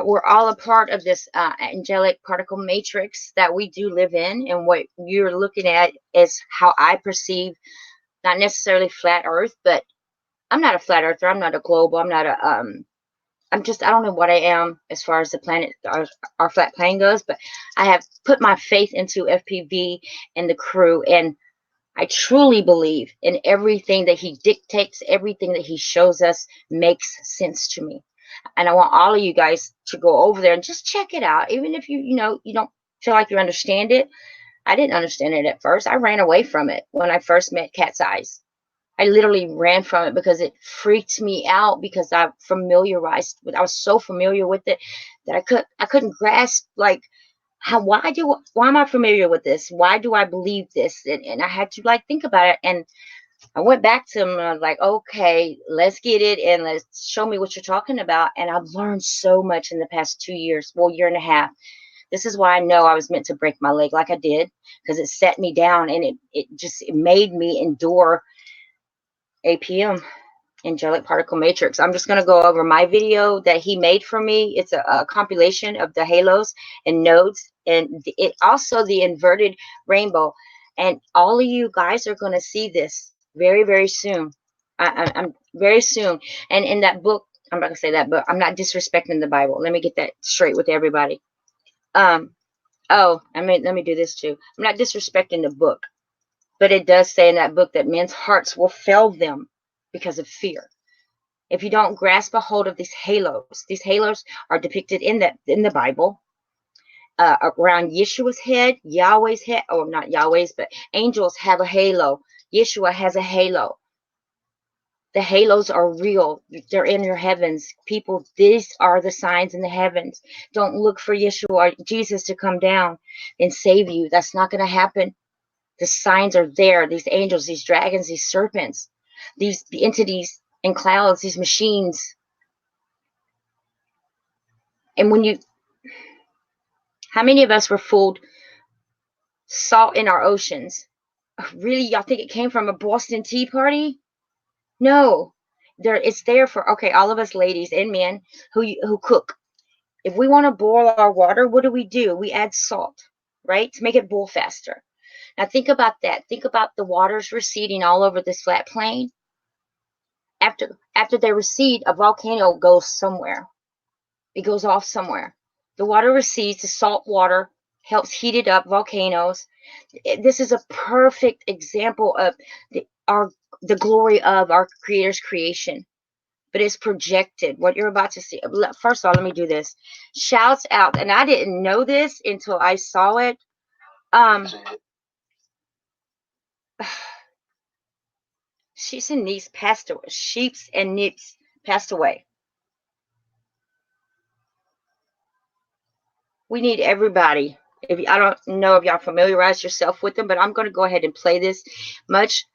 we're all a part of this angelic particle matrix that we do live in. And what you're looking at is how I perceive, not necessarily flat earth, but I'm not a flat earther. I'm not a global. I'm not a I don't know what I am as far as the planet, our flat plane goes, but I have put my faith into FPV and the crew, and I truly believe in everything that he dictates, everything that he shows us makes sense to me. And I want all of you guys to go over there and just check it out. Even if you don't feel like you understand it. I didn't understand it at first. I ran away from it when I first met Cat's Eyes. I literally ran from it because it freaked me out, because I was so familiar with it that I couldn't grasp, like, why am I familiar with this? Why do I believe this? And I had to like think about it. And I went back to him and I was like, okay, let's get it and let's show me what you're talking about. And I've learned so much in the past 2 years, year and a half. This is why I know I was meant to break my leg like I did, because it set me down and it made me endure APM, angelic particle matrix. I'm just going to go over my video that he made for me. It's a compilation of the halos and nodes, and it also the inverted rainbow. And all of you guys are going to see this very, very soon. I'm very soon. And in that book, I'm not going to say that, but I'm not disrespecting the Bible. Let me get that straight with everybody. Let me do this too. I'm not disrespecting the book. But it does say in that book that men's hearts will fail them because of fear. If you don't grasp a hold of these halos are depicted in the Bible, around Yeshua's head, Yahweh's head, or not Yahweh's, but angels have a halo. Yeshua has a halo. The halos are real. They're in your heavens. People, these are the signs in the heavens. Don't look for Yeshua or Jesus to come down and save you. That's not going to happen. The signs are there. These angels, these dragons, these serpents, the entities in clouds, these machines. And how many of us were fooled? Salt in our oceans. Really, y'all think it came from a Boston Tea Party? No. It's there for, okay, all of us ladies and men who cook. If we want to boil our water, what do? We add salt, right? To make it boil faster. Now think about that. Think about the waters receding all over this flat plain. After they recede, a volcano goes somewhere. It goes off somewhere. The water recedes. The salt water helps heat it up. Volcanoes. This is a perfect example of the glory of our Creator's creation. But it's projected. What you're about to see. First of all, let me do this. Shouts out, and I didn't know this until I saw it. Sheeps and Neeps passed away. Sheeps and Neeps passed away. We need everybody. I don't know if y'all familiarize yourself with them, but I'm going to go ahead and play this. Much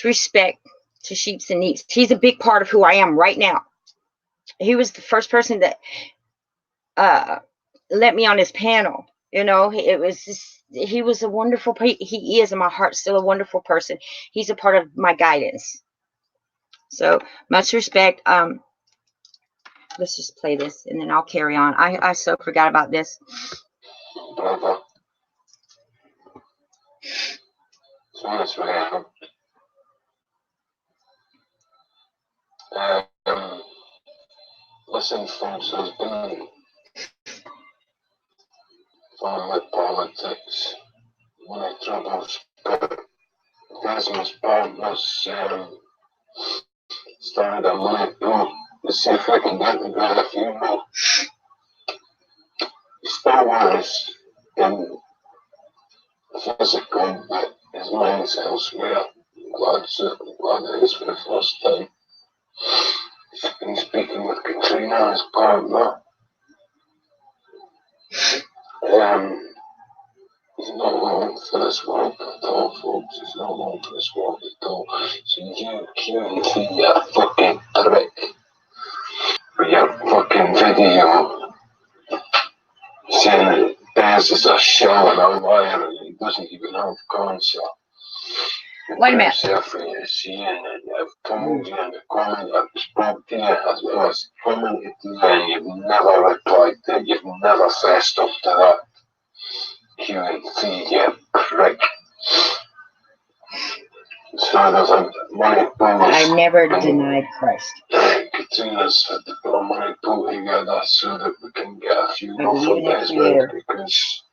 respect to Sheeps and Neeps. He's a big part of who I am right now. He was the first person that let me on his panel. You know, it was just he was a wonderful, he is in my heart still a wonderful person. He's a part of my guidance. So much respect. Let's just play this and then I'll carry on. I so forgot about this. Brother. So that's what happened. Listen, folks, there's been family politics, money troubles, but Desmond's partners started a money pool to see if we can get together a few more. Star Wars in physical, but his mind's elsewhere. Glad it is for the first time. He's been speaking with Katrina, his partner. He's not long for this world at all, folks. He's not long for this world at all. So you QT, you fucking prick, for your fucking video saying that Daz is a shell and a liar and he doesn't even have cancer. Wait a minute. For you seeing it, I've told you in the comment, I've spoke to you as well as commented to you, and you've never replied to it, you've never fessed up to that. QT, you prick. So there's a money pool. I never denied Christ. Katrina's had to put a money pool together so that we can get a few more for Desmond because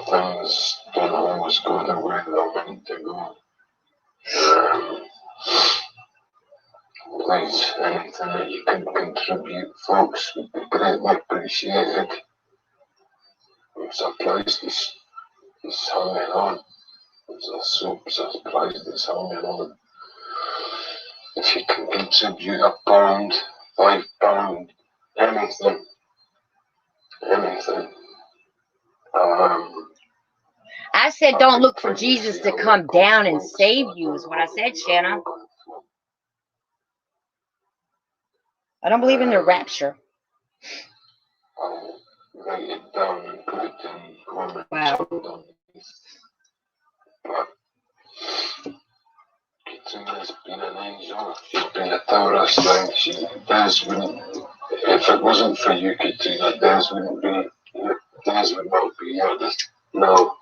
things don't always go the way they're meant to go. Please, anything that you can contribute, folks, would be greatly appreciated. I'm surprised he's hanging on. I'm so surprised he's hanging on. If you can contribute £1, £5, anything. I said don't look for Jesus to come down and save you is what I said, Shanna. I don't believe in the rapture. I'll write it down and put it in comments. Wow. But Katrina's been an angel. She's been a Taurus thing. Daz wouldn't, if it wasn't for you, Katrina, Daz would not be here. No.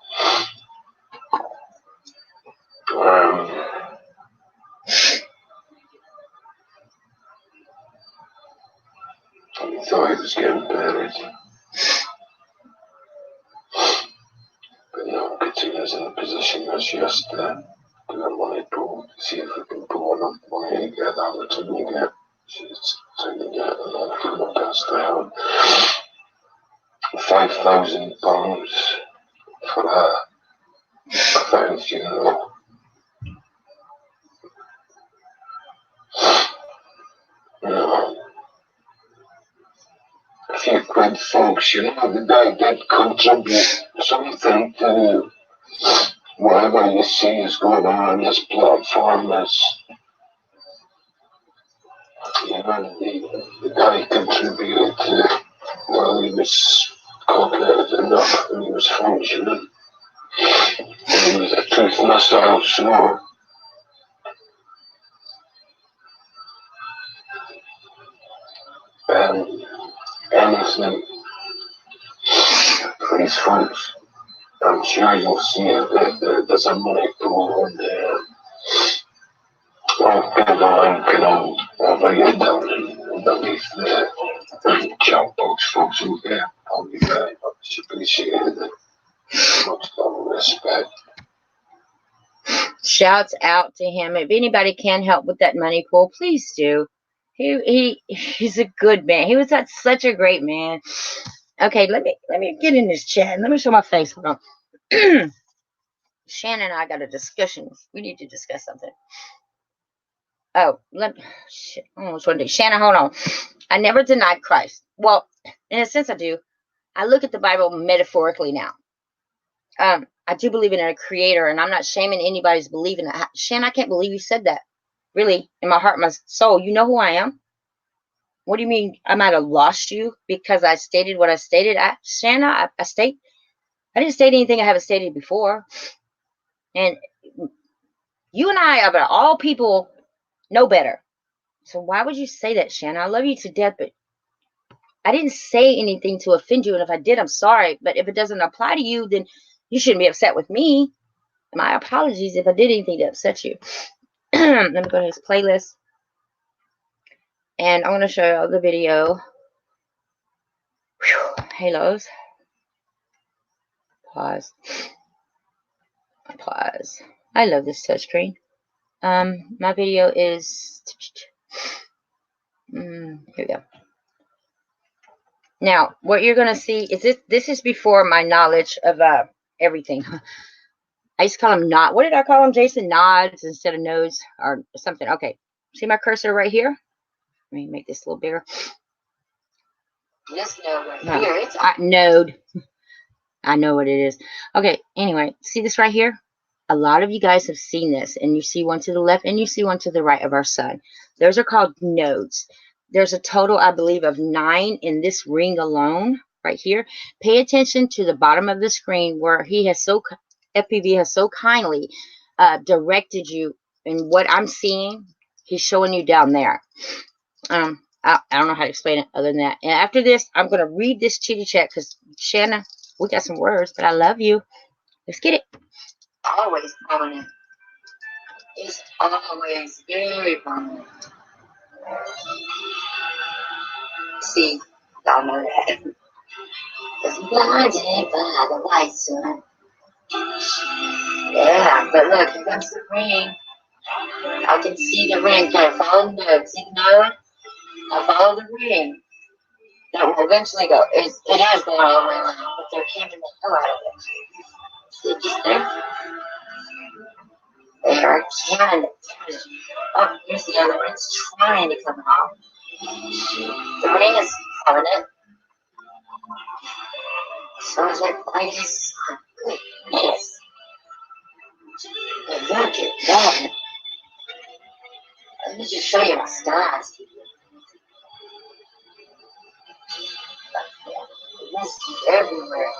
I thought he was getting buried. But no, Katrina's in a position where she has to do a money pool to see if we can pull enough money together to get. She's trying to get enough to pass down £5,000 for her fine funeral. A few quid, folks, the guy did contribute something to whatever you see is going on this platform. The guy contributed to, well, he was cooperative enough and he was functioning. And he was a truth missile, so anything, please, folks. I'm sure you'll see it. There's a money pool on there. I'll get the link and I'll write it down underneath the chat box, folks. Okay, I'll be very much appreciated. Much love and respect. Shouts out to him. If anybody can help with that money pool, please do. He's a good man. He was such a great man. Okay, let me get in this chat. Let me show my face. Hold on. Shannon and I got a discussion. We need to discuss something. Oh, shit. I almost want to do. Shannon, hold on. I never denied Christ. Well, in a sense, I do. I look at the Bible metaphorically now. I do believe in a creator, and I'm not shaming anybody's belief in that. Shannon, I can't believe you said that. Really, in my heart, my soul, you know who I am. What do you mean I might have lost you because I stated what I stated? Shanna, I didn't state anything I haven't stated before. And you and I, about all people, know better. So why would you say that, Shanna? I love you to death, but I didn't say anything to offend you. And if I did, I'm sorry. But if it doesn't apply to you, then you shouldn't be upset with me. My apologies if I did anything to upset you. Let me go to his playlist. And I'm going to show you the video. Whew. Halos. Pause. Pause. I love this touchscreen. My video is... here we go. Now, what you're going to see is this is before my knowledge of everything. I used to call them not. What did I call them, Jason? Nods instead of nodes or something. Okay. See my cursor right here? Let me make this a little bigger. This node right here, it's node. I know what it is. Okay. Anyway, see this right here? A lot of you guys have seen this, and you see one to the left and you see one to the right of our sun. Those are called nodes. There's a total, I believe, of 9 in this ring alone right here. Pay attention to the bottom of the screen where FPV has so kindly directed you in what I'm seeing. He's showing you down there. I don't know how to explain it other than that. And after this, I'm going to read this chitty chat because, Shanna, we got some words, but I love you. Let's get it. always prominent. It's always very prominent. See, y'all know that. It's blinded by the light, son. Yeah, but look, here comes the ring. I can see the ring kind of follow the node. See the node? I follow the ring. That will eventually go. It has gone all the way around, but they're camping the hell out of it. See, just there. They are cannon. Oh, here's the other one. It's trying to come off. The ring is permanent. So is it like this? Goodness. Look at that. Let me just show you my stars. This is everywhere.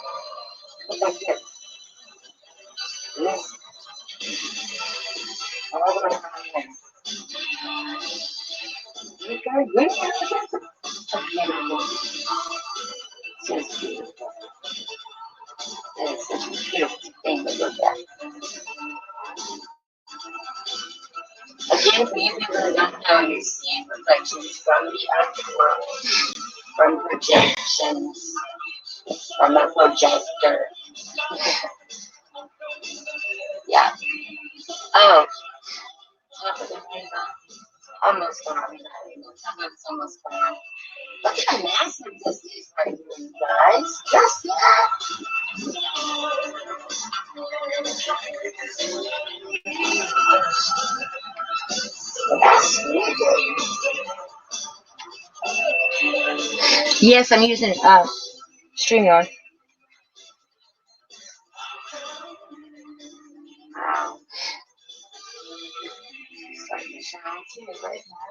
Look like this. This. All the way around this. You got it. It's beautiful. It's such a beautiful thing to look at. Again, for you people who don't know, you're seeing reflections from the outer world, from projections, from a projector. Yeah. Oh, top of the rainbow. Almost gone. Top of it's almost gone. Look at how massive this is right here, you guys. Just that. Yes, I'm using StreamYard. Wow. It's starting to shine too right now.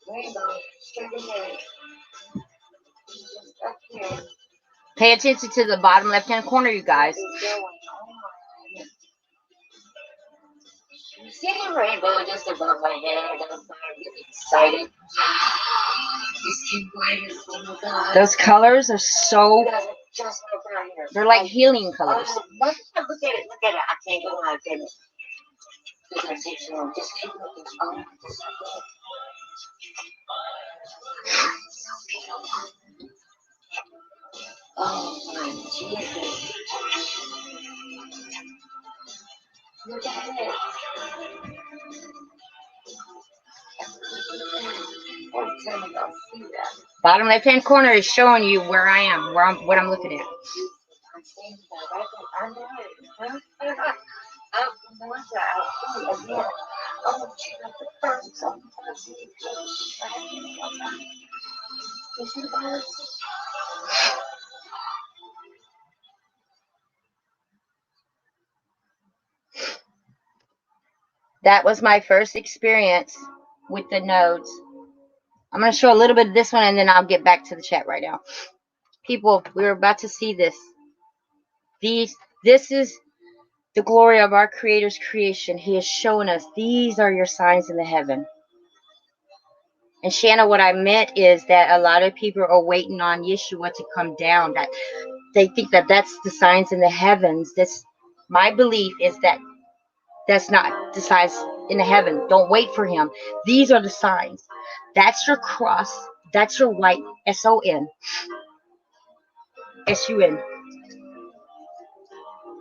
Rainbow, straight ahead. Just up here. Pay attention to the bottom left-hand corner, you guys. You see the rainbow just above my head? I'm really excited. This is brightest, oh my God. Those colors are so, Just right here. they're like healing colors. Look at it, look at it. I can't go on, can it? Just gonna take some more. Just keep looking. Oh, just oh my Jesus. Look at it. Oh, tell me I'll see that. Bottom left-hand corner is showing you where I am, what I'm looking at. I'm standing by right there. I know it. Huh? Oh, no one's out. That was my first experience with the nodes. I'm going to show a little bit of this one, and then I'll get back to the chat right now. People, we're about to see this. This is the glory of our Creator's creation. He has shown us these are your signs in the heaven. And Shanna, what I meant is that a lot of people are waiting on Yeshua to come down. That they think that that's the signs in the heavens. My belief is that that's not the signs in the heaven. Don't wait for him. These are the signs. That's your cross. That's your white S-O-N. S-U-N.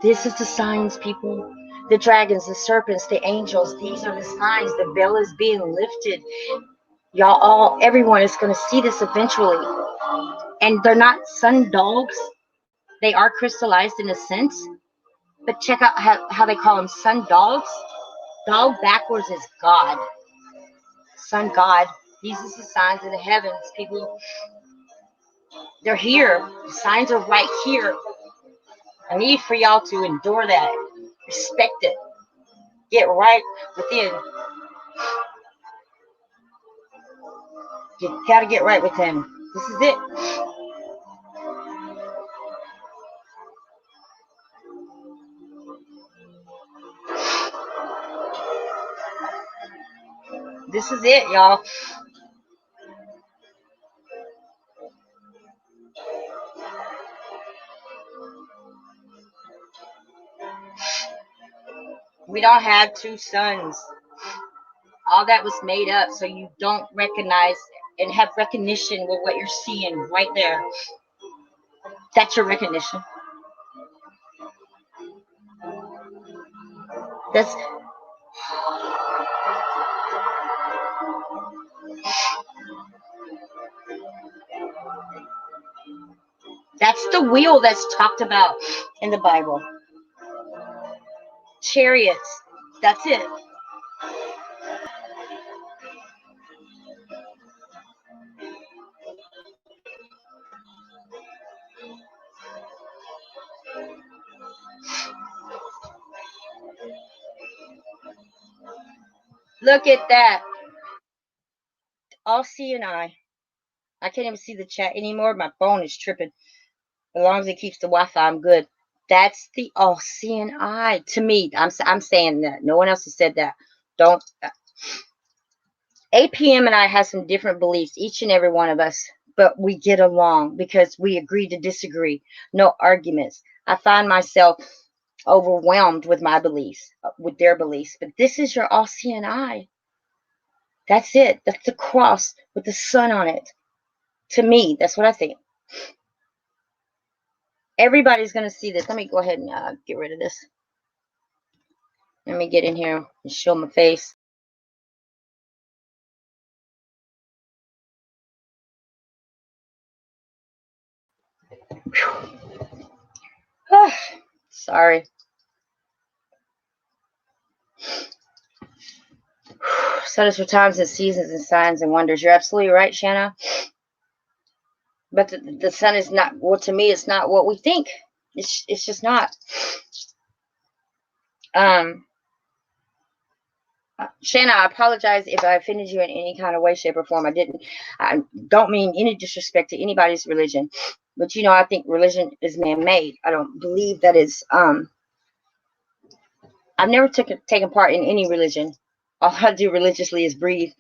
This is the signs, people. The dragons, the serpents, the angels. These are the signs. The veil is being lifted. Y'all, everyone is going to see this eventually. And they're not sun dogs. They are crystallized in a sense. But check out how they call them sun dogs. Dog backwards is God. Sun God. These are the signs of the heavens, people. They're here. The signs are right here. I need for y'all to endure that. Respect it. Get right within. You gotta get right with him. This is it. This is it, y'all. We don't have two suns. All that was made up so you don't recognize and have recognition with what you're seeing right there. That's your recognition. That's the wheel that's talked about in the Bible. Chariots. That's it. Look at that. All seeing eye. I can't even see the chat anymore. My phone is tripping. As long as it keeps the Wi-Fi, I'm good. That's the all-seeing eye. To me, I'm saying that. No one else has said that. Don't. APM and I have some different beliefs, each and every one of us, but we get along because we agree to disagree. No arguments. I find myself overwhelmed with my beliefs, with their beliefs. But this is your all-seeing eye. That's it. That's the cross with the sun on it. To me, that's what I think. Everybody's going to see this. Let me go ahead and get rid of this. Let me get in here and show my face. Sorry. Set us for times and seasons and signs and wonders. You're absolutely right, Shanna. But the sun is not, well, to me, it's not what we think. It's just not. Shanna, I apologize if I offended you in any kind of way, shape, or form. I don't mean any disrespect to anybody's religion. But, you know, I think religion is man-made. I don't believe that is, I've never taken part in any religion. All I do religiously is breathe.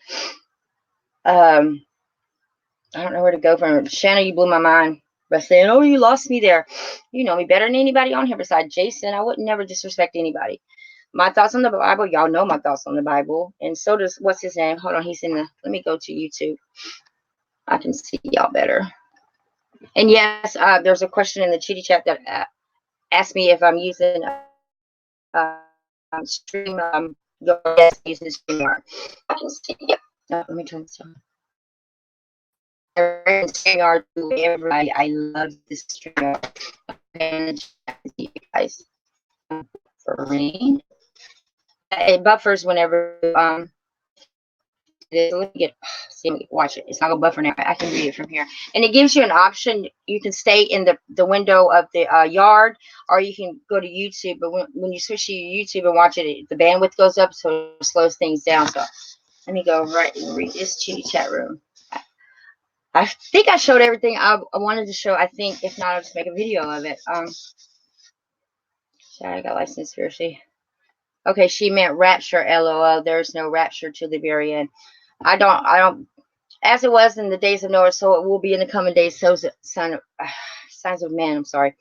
I don't know where to go from. Shanna, you blew my mind by saying, oh, you lost me there. You know me better than anybody on here besides Jason. I would never disrespect anybody. My thoughts on the Bible, y'all know my thoughts on the Bible. And so does, what's his name? Hold on, he's in the, let me go to YouTube. I can see y'all better. And yes, there's a question in the chitty chat that asked me if I'm using stream. Yes, using StreamYard. I can see. Yep. Let me turn this on. StreamYard to everybody. I love this StreamYard. And you guys for rain. it buffers whenever let me get see, watch it. It's not gonna buffer now. I can read it from here, and it gives you an option. You can stay in the window of the yard, or you can go to YouTube. But when you switch to YouTube and watch it, the bandwidth goes up, so it slows things down. So let me go right and read this chitty chat room. I think I showed everything I wanted to show. I think if not, I'll just make a video of it. Sorry, I got licensed here. Okay, she meant rapture. LOL. There's no rapture to the very end. I don't. As it was in the days of Noah, so it will be in the coming days. So, sons of man. I'm sorry.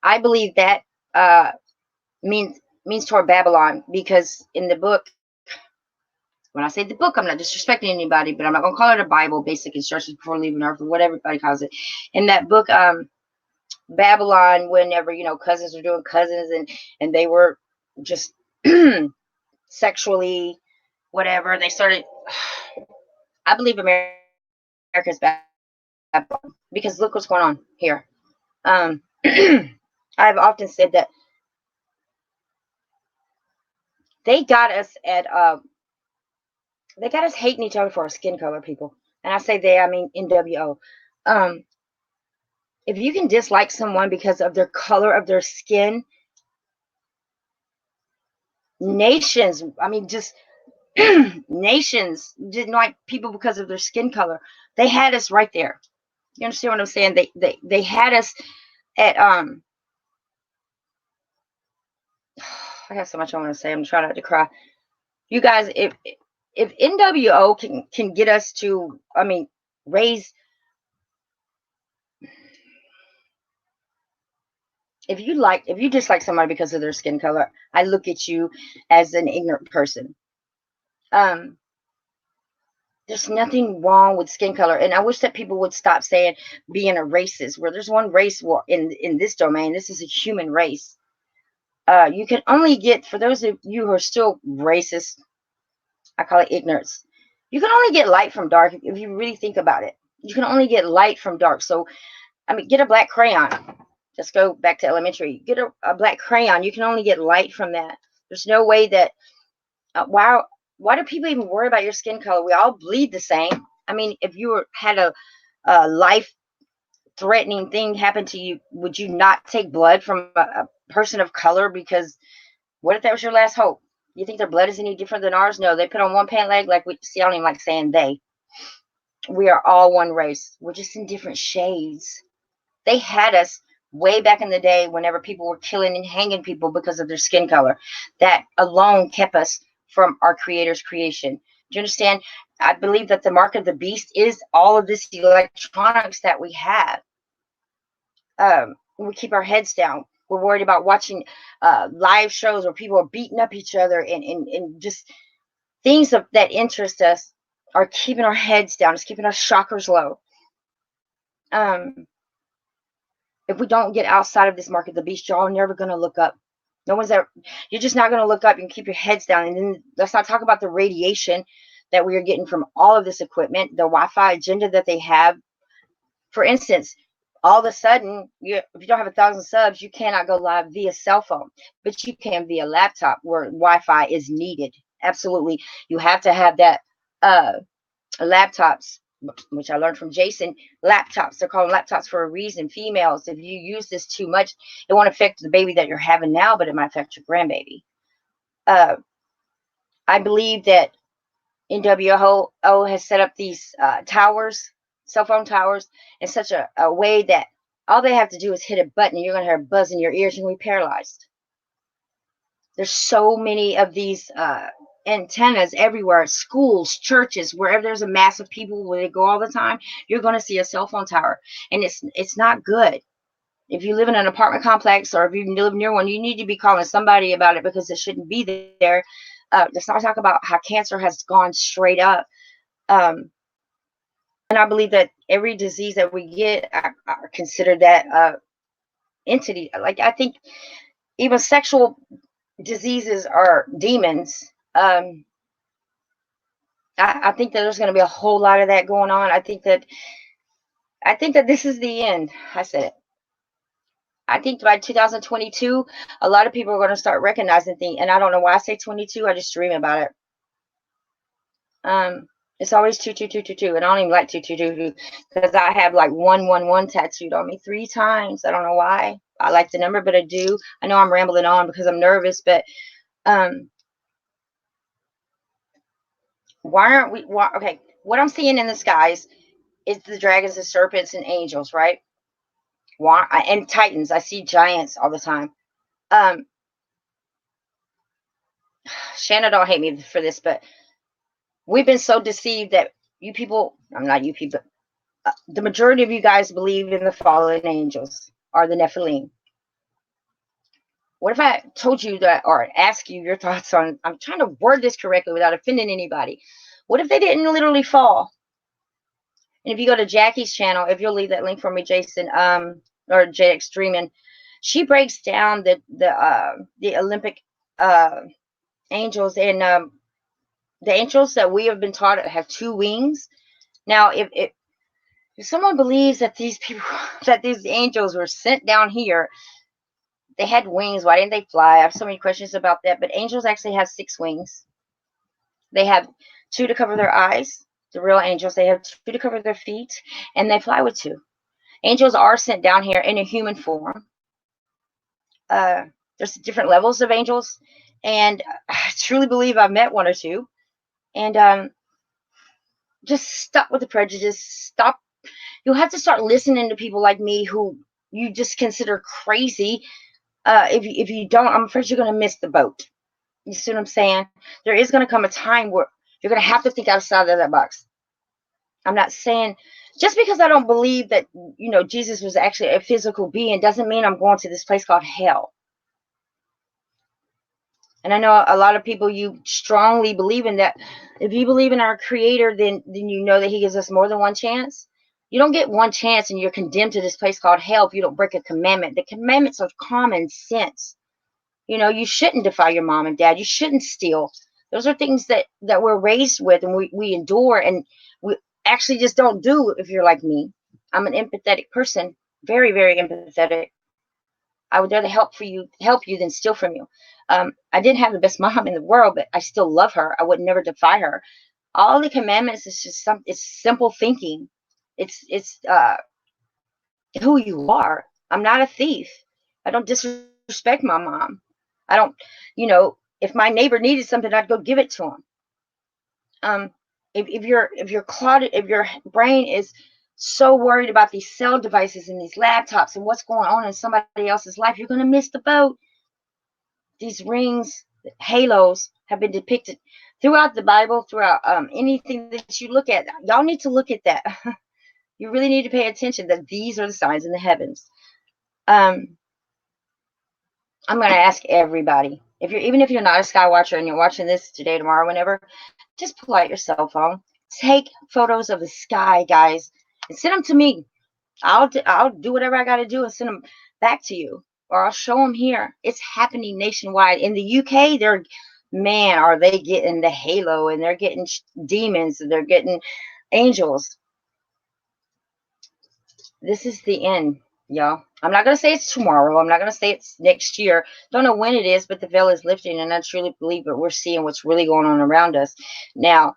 I believe that means toward Babylon, because in the book, when I say the book, I'm not disrespecting anybody, but I'm not gonna call it a Bible, basic instructions before leaving Earth, or whatever everybody calls it. In that book, Babylon, whenever cousins were doing cousins, and they were just sexually whatever, they started. I believe America's Babylon, because look what's going on here. I've often said that they got us hating each other for our skin color, people. And I say they, I mean NWO. If you can dislike someone because of their color of their skin, nations, I mean, just nations didn't like people because of their skin color. They had us right there. You understand what I'm saying? They had us at I have so much I want to say. I'm trying not to cry. You guys, if NWO can get us to, I mean, raise, if you dislike somebody because of their skin color, I look at you as an ignorant person. There's nothing wrong with skin color, and I wish that people would stop saying being a racist. Where there's one race in this domain, this is a human race. You can only get, for those of you who are still racist, I call it ignorance. You can only get light from dark if you really think about it. You can only get light from dark. So, I mean, get a black crayon. Just go back to elementary. Get a black crayon. You can only get light from that. There's no way that, why do people even worry about your skin color? We all bleed the same. I mean, if you had a life-threatening thing happen to you, would you not take blood from a person of color? Because what if that was your last hope? You think their blood is any different than ours? No, they put on one pant leg. Like, see, I don't even like saying they. We are all one race. We're just in different shades. They had us way back in the day whenever people were killing and hanging people because of their skin color. That alone kept us from our Creator's creation. Do you understand? I believe that the mark of the beast is all of this electronics that we have. We keep our heads down. We're worried about watching live shows where people are beating up each other, and just things that interest us are keeping our heads down. It's keeping our chakras low. If we don't get outside of this mark of the beast, y'all are never going to look up. No one's ever. You're just not going to look up. And keep your heads down. And then let's not talk about the radiation that we are getting from all of this equipment, the Wi-Fi agenda that they have. For instance, all of a sudden, if you don't have 1,000 subs, you cannot go live via cell phone, but you can via laptop where Wi-Fi is needed. Absolutely. You have to have that laptops, which I learned from Jason. Laptops, they're called laptops for a reason. Females, if you use this too much, it won't affect the baby that you're having now, but it might affect your grandbaby. I believe that NWO has set up these towers, cell phone towers, in such a way that all they have to do is hit a button and you're going to hear a buzz in your ears and you'll be paralyzed. There's so many of these antennas everywhere, schools, churches, wherever there's a mass of people where they go all the time, you're going to see a cell phone tower. And it's not good. If you live in an apartment complex, or if you live near one, you need to be calling somebody about it, because it shouldn't be there. Let's not talk about how cancer has gone straight up. And I believe that every disease that we get, I consider that entity. Like, I think even sexual diseases are demons. I think that there's going to be a whole lot of that going on. I think that this is the end. I said it. I think by 2022, a lot of people are going to start recognizing things. And I don't know why I say 22. I just dream about it. It's always 22222, and I don't even like 2222 because I have like 111 tattooed on me 3 times. I don't know why. I like the number, but I do. I know I'm rambling on because I'm nervous, but why aren't we? Why, okay, what I'm seeing in the skies is the dragons and serpents and angels, right? Why and titans? I see giants all the time. Shanna, don't hate me for this, but we've been so deceived that you people, I'm not you people, the majority of you guys believe in the fallen angels or the Nephilim. What if I told you that, or ask you your thoughts on, I'm trying to word this correctly without offending anybody. What if they didn't literally fall? And if you go to Jackie's channel, if you'll leave that link for me, Jason, or JX Dreamin', she breaks down the Olympic angels, and the angels that we have been taught have 2 wings. Now, if someone believes that these people, that these angels were sent down here, they had wings, why didn't they fly? I have so many questions about that. But angels actually have 6 wings. They have 2 to cover their eyes. The real angels, they have 2 to cover their feet, and they fly with 2. Angels are sent down here in a human form. There's different levels of angels, and I truly believe I've met 1 or 2. And just stop with the prejudice. Stop. You'll have to start listening to people like me who you just consider crazy. If you don't, I'm afraid you're going to miss the boat. You see what I'm saying? There is going to come a time where you're going to have to think outside of that box. I'm not saying, just because I don't believe that, Jesus was actually a physical being doesn't mean I'm going to this place called hell. And I know a lot of people, you strongly believe in that. If you believe in our creator, then you know that he gives us more than 1 chance. You don't get 1 chance and you're condemned to this place called hell if you don't break a commandment. The commandments are common sense. You shouldn't defy your mom and dad. You shouldn't steal. Those are things that we're raised with, and we endure, and we actually just don't do if you're like me. I'm an empathetic person, very, very empathetic. I would rather help you than steal from you. I didn't have the best mom in the world, but I still love her. I would never defy her. All the commandments is just it's simple thinking. It's who you are. I'm not a thief. I don't disrespect my mom. I don't, if my neighbor needed something, I'd go give it to him. If you're clouded, if your brain is so worried about these cell devices and these laptops and what's going on in somebody else's life, you're going to miss the boat. These rings, halos, have been depicted throughout the Bible, throughout anything that you look at. Y'all need to look at that. You really need to pay attention that these are the signs in the heavens. I'm going to ask everybody, even if you're not a sky watcher and you're watching this today, tomorrow, whenever, just pull out your cell phone, take photos of the sky, guys, and send them to me. I'll do whatever I got to do and send them back to you, or I'll show them here. It's happening nationwide. In the UK, are they getting the halo, and they're getting demons, and they're getting angels. This is the end, y'all. I'm not going to say it's tomorrow. I'm not going to say it's next year. Don't know when it is, but the veil is lifting, and I truly believe that we're seeing what's really going on around us. Now,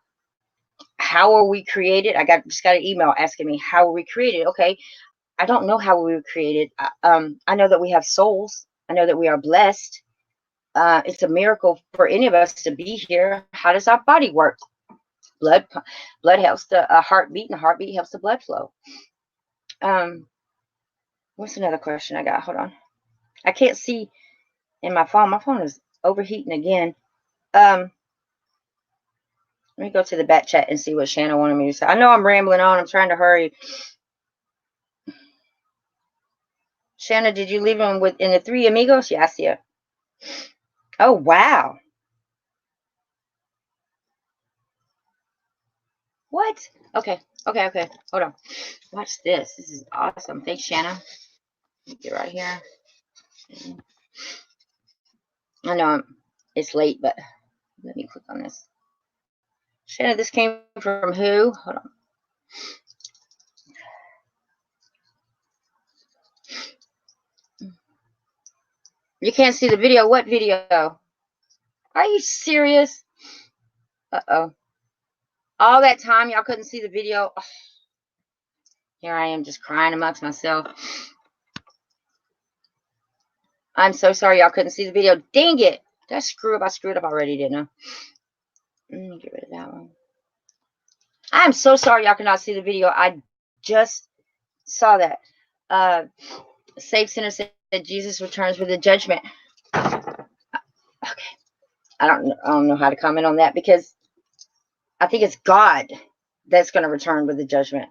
how are we created? Just got an email asking me, how are we created? Okay, I don't know how we were created. I know that we have souls. I know that we are blessed. It's a miracle for any of us to be here. How does our body work? Blood helps the heartbeat, and the heartbeat helps the blood flow. What's another question I got? Hold on. I can't see in my phone. My phone is overheating again. Let me go to the back chat and see what Shanna wanted me to say. I know I'm rambling on. I'm trying to hurry. Shanna, did you leave him in the 3 amigos? Yeah, I see it. Oh, wow. What? Okay. Hold on. Watch this. This is awesome. Thanks, Shanna. Get right here. I know it's late, but let me click on this. Shanna, this came from who? Hold on. You can't see the video. What video? Are you serious? Uh-oh. All that time y'all couldn't see the video. Oh, here I am just crying amongst myself. I'm so sorry y'all couldn't see the video. Dang it. Did I screw up? I screwed up already, didn't I? Let me get rid of that one. I'm so sorry y'all could not see the video. I just saw that. Safe Sinner said Jesus returns with a judgment. Okay. I don't know how to comment on that, because I think it's God that's going to return with the judgment.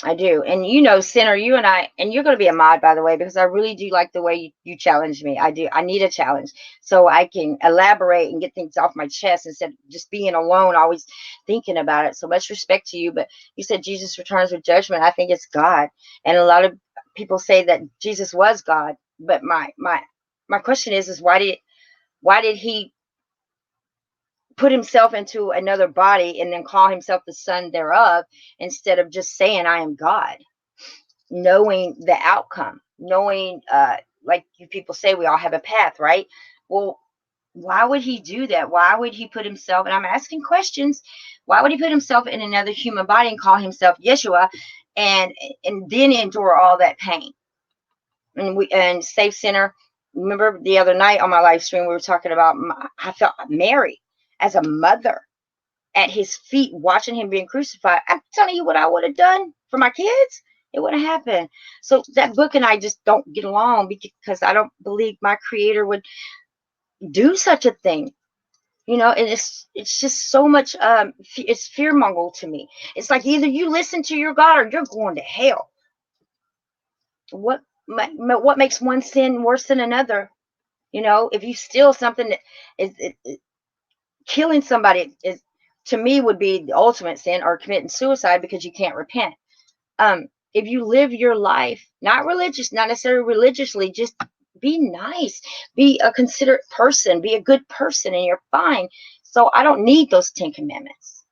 I do. And you know, Sinner, you and I, and you're going to be a mod, by the way, because I really do like the way you challenge me. I do. I need a challenge so I can elaborate and get things off my chest instead of just being alone, always thinking about it. So much respect to you. But you said Jesus returns with judgment. I think it's God. And a lot of people say that Jesus was God. But my question is why did he put himself into another body and then call himself the son thereof, instead of just saying, I am God, knowing the outcome, knowing, like you people say, we all have a path, right? Well, why would he do that? Why would he put himself, and I'm asking questions, why would he put himself in another human body and call himself Yeshua, and then endure all that pain? And Safe Center, remember the other night on my live stream, we were talking about, I felt Mary as a mother at his feet, watching him being crucified. I'm telling you what I would have done for my kids. It would have happened. So that book and I just don't get along, because I don't believe my creator would do such a thing. You know, and it's just so much, it's fear-mongering to me. It's like, either you listen to your God or you're going to hell. What makes one sin worse than another? You know, if you steal something that is killing somebody, is, to me, would be the ultimate sin, or committing suicide because you can't repent. If you live your life, not necessarily religiously, just be nice, be a considerate person, be a good person, and you're fine. So I don't need those 10 commandments,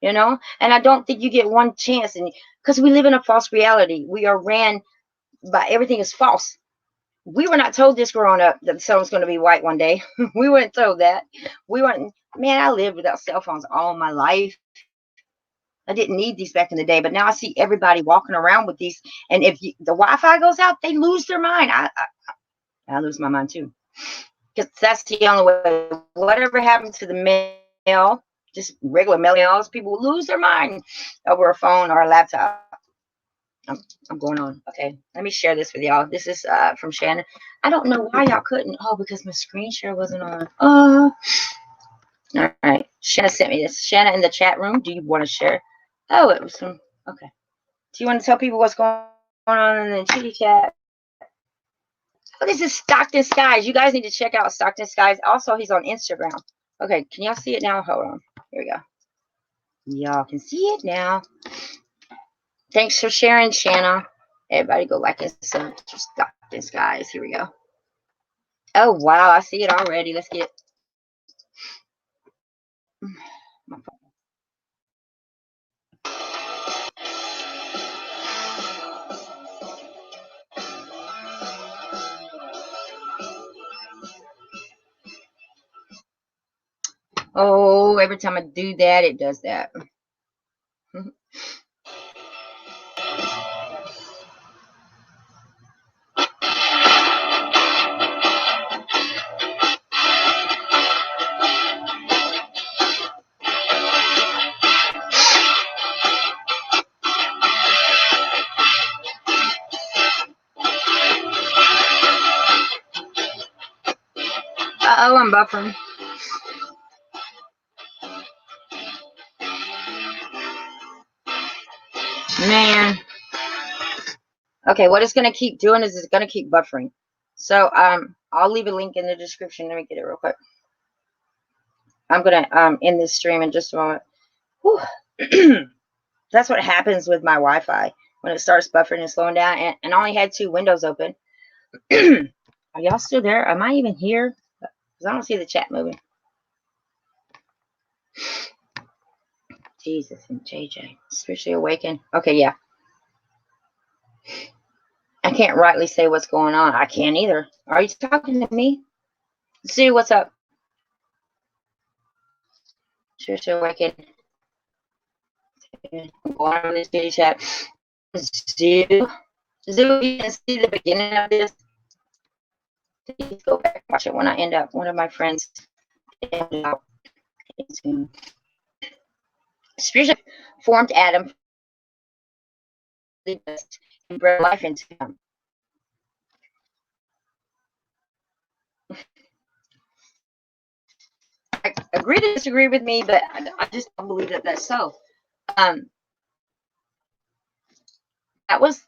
you know. And I don't think you get one chance, and because we live in a false reality, we are ran by, everything is false. We were not told this growing up, that the sun was going to be white one day. We weren't told that. We weren't. Man, I lived without cell phones all my life. I didn't need these back in the day, but now I see everybody walking around with these. And if the Wi-Fi goes out, they lose their mind. I lose my mind too, because that's the only way. Whatever happens to the mail, just regular mails, people lose their mind over a phone or a laptop. I'm going on. Okay, let me share this with y'all. This is from Shannon. I don't know why y'all couldn't. Oh, because my screen share wasn't on. All right. Shannon sent me this. Shannon, in the chat room, do you want to share? Oh, it was from. Okay. Do you want to tell people what's going on in the chitty chat? Oh, this is Stockton Skies. You guys need to check out Stockton Skies. Also, he's on Instagram. Okay, can y'all see it now? Hold on. Here we go. Y'all can see it now. Thanks for sharing, Shanna. Everybody go like and sub to Stockton Skies. Here we go. Oh, wow. I see it already. Let's get my phone. Oh, every time I do that, it does that. Uh-oh, I'm buffering. Man. Okay, what it's going to keep doing is it's going to keep buffering. So I'll leave a link in the description. Let me get it real quick. I'm going to end this stream in just a moment. That's what happens with my Wi-Fi when it starts buffering and slowing down. And I only had 2 windows open. Are y'all still there? Am I even here? Because I don't see the chat moving. Jesus and JJ. Spiritually awakened. Okay, yeah. I can't rightly say what's going on. I can't either. Are you talking to me? Sue, what's up? Sure, wicked. Going over this video chat. Zoo, you can see the beginning of this. Please go back and watch it when I end up. One of my friends ended up. Spiritual formed Adam and brought life into him. I agree to disagree with me, but I just don't believe that that's so. That was,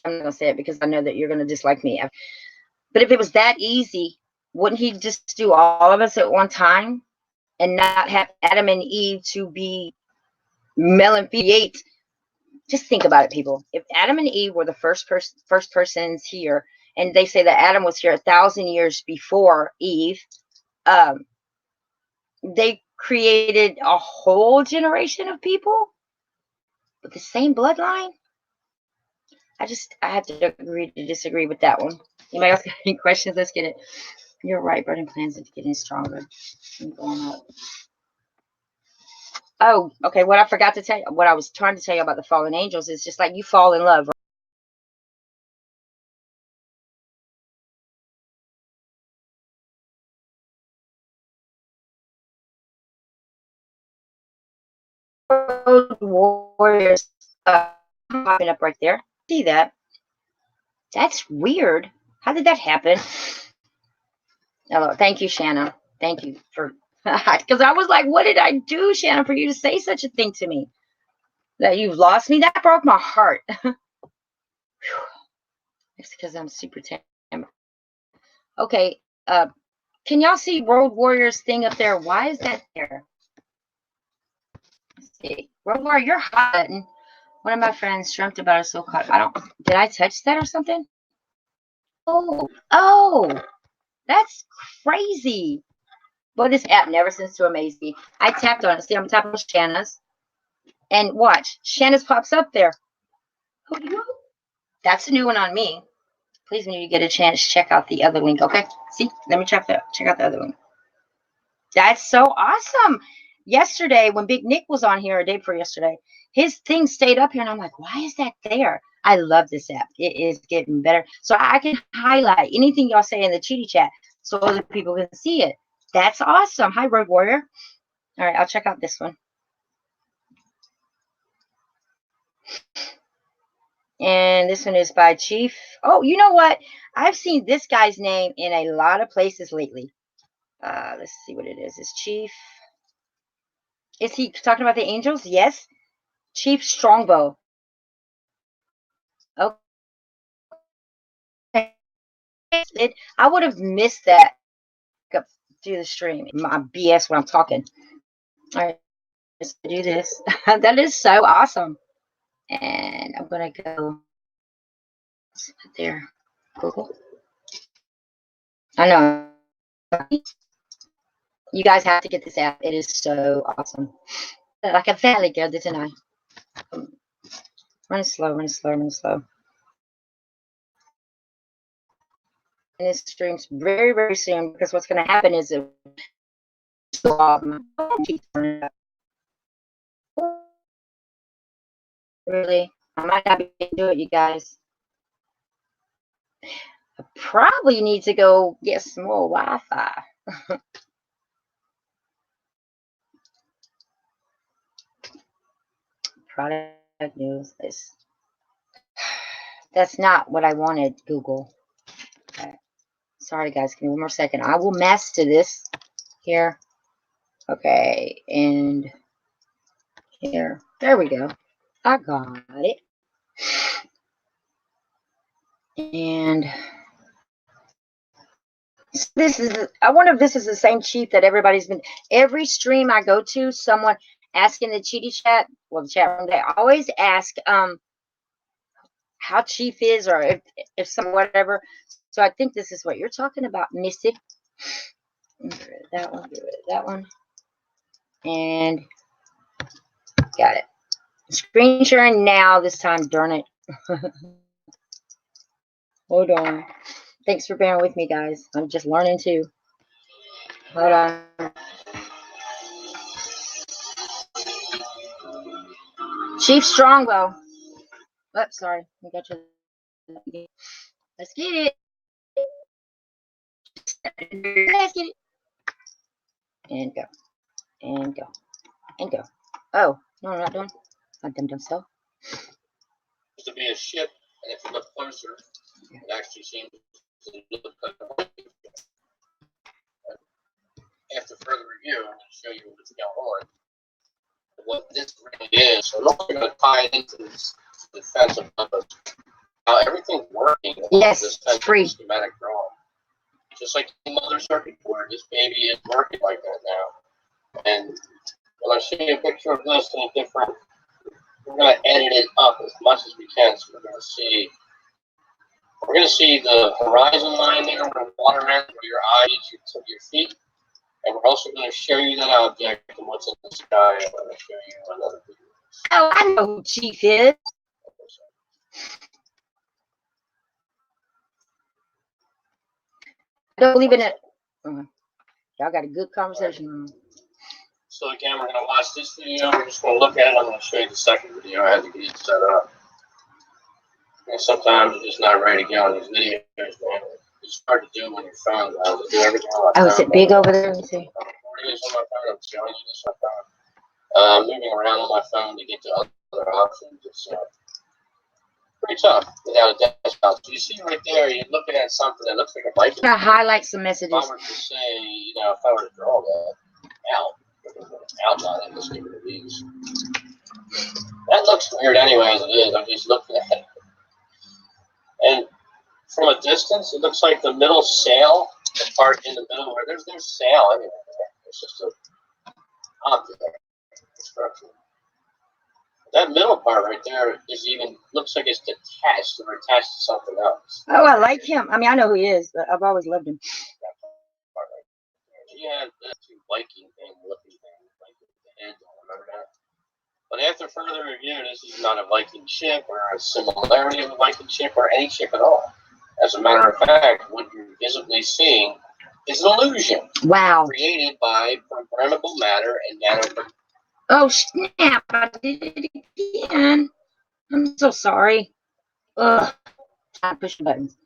I'm not going to say it because I know that you're going to dislike me. But if it was that easy, wouldn't he just do all of us at one time and not have Adam and Eve to be male and female? Just think about it, people. If Adam and Eve were the first persons here, and they say that Adam was here 1,000 years before Eve, they created a whole generation of people with the same bloodline. I have to agree to disagree with that one. Anybody else got any questions? Let's get it. You're right. Burning plans are getting stronger and going up. Oh, okay. What I forgot to tell you, what I was trying to tell you about the fallen angels is just like you fall in love. Warriors popping up right there. See that? That's weird. How did that happen? Hello. Thank you, Shanna. Thank you for, because I was like, what did I do, Shanna, for you to say such a thing to me? That you've lost me? That broke my heart. It's because I'm super tame. Okay. Can y'all see Road Warriors thing up there? Why is that there? Let's see. Road Warrior, you're hot. One of my friends dreamt about it so hot. Did I touch that or something? Oh, that's crazy. Boy, this app never seems to amaze me. I tapped on it. See, I'm tapping on Shanna's. And watch, Shanna's pops up there. That's a new one on me. Please, when you get a chance, check out the other link. Okay, see, let me check out the other link. That's so awesome. Yesterday, when Big Nick was on here, a day before yesterday, his thing stayed up here, and I'm like, why is that there? I love this app. It is getting better. So I can highlight anything y'all say in the Chitty Chat so other people can see it. That's awesome. Hi, Road Warrior. All right, I'll check out this one. And this one is by Chief. Oh, you know what? I've seen this guy's name in a lot of places lately. Let's see what it is. Is Chief? Is he talking about the angels? Yes. Chief Strongbow. Okay. I would have missed that through the stream. My BS when I'm talking. All right, let's do this. That is so awesome. And I'm gonna go there. Google. I know. You guys have to get this app. It is so awesome. Like a valley girl, didn't I? Run slow, run slow, run slow. And this streams very, very soon because what's going to happen is it really, I might not be able to do it, you guys. I probably need to go get some more Wi-Fi. Product news. That's not what I wanted, Google. Okay. Sorry, guys. Give me one more second. I will master this here. Okay, and here. There we go. I got it. And this is, I wonder if this is the same Chief that everybody's been, every stream I go to, someone asking the Chitty Chat, well, the chat room, they always ask how Chief is, or if some whatever. So I think this is what you're talking about, Missy. That one, that one, and got it. Screen sharing now this time, darn it. Hold on. Thanks for bearing with me, guys. I'm just learning too. Hold on. Chief Strongbow. Oh, sorry. We got you. Let's get it. Let's get it. And go. And go. And go. Oh, no, I'm not doing. My dumb self. To be a ship, and if you look closer, it actually seems to look like after further review, I'm going to show you what's going on. What this really is. So I'm not going to tie it into this defensive purpose. How everything's working. Yes, this it's free. Schematic drawing. Just like the mother circuit board, this baby is working like that now. And when I show you a picture of this in a different, we're going to edit it up as much as we can. So we're going to see the horizon line there where the water ends, where your eye is, your feet. And we're also going to show you that object and what's in the sky. I'm going to show you another video. Oh, I know who Chief is. I don't believe in it. Y'all got a good conversation. So again, we're going to watch this video. We're just going to look at it. I'm going to show you the second video. I had to get it set up. And sometimes you're just not ready to get on these videos, man. It's hard to do when your phone does. Do everything on my phone. Oh, is it big over there? Let me see. I'm recording this on my phone. I'm showing you this on my phone. Moving around on my phone to get to other options. It's pretty tough without a desktop. So you see right there, you're looking at something that looks like a bike. I highlight some messages. If I were to say, if I were to draw that outline of this given of these, that looks weird anyway as it is. I'm just looking at it. And from a distance, it looks like the middle sail, the part in the middle where there's no sail anywhere. It's just a object structure. That middle part right there looks like it's detached or attached to something else. Oh, I like him. I mean, I know who he is, but I've always loved him. Yeah, that Viking thing, looking thing, like the head, remember that? But after further review, this is not a Viking ship or a similarity of a Viking ship or any ship at all. As a matter of fact, what you're visibly seeing is an illusion. Wow. Created by programmable matter and nanoparticles. Oh, snap. I did it again. I'm so sorry. Ugh. I push the buttons.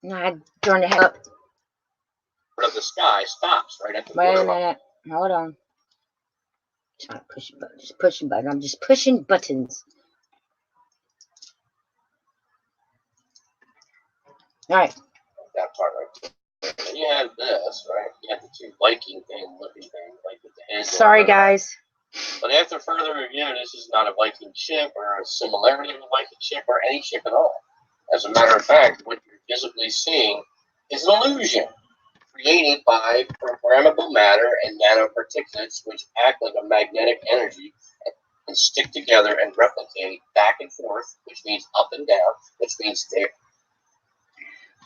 No, I turned the head up. Of the sky stops right at the Wait a border. minute. Hold on. Trying to push buttons. Just pushing buttons. I'm just pushing buttons. All right. That part right there. And you have this, right? You have the two Viking thing, looking thing, like with the head. Sorry, guys. But after further review, this is not a Viking ship or a similarity of a Viking ship or any ship at all. As a matter of fact, what you're visibly seeing is an illusion created by programmable matter and nanoparticulates, which act like a magnetic energy and stick together and replicate back and forth, which means up and down, which means there.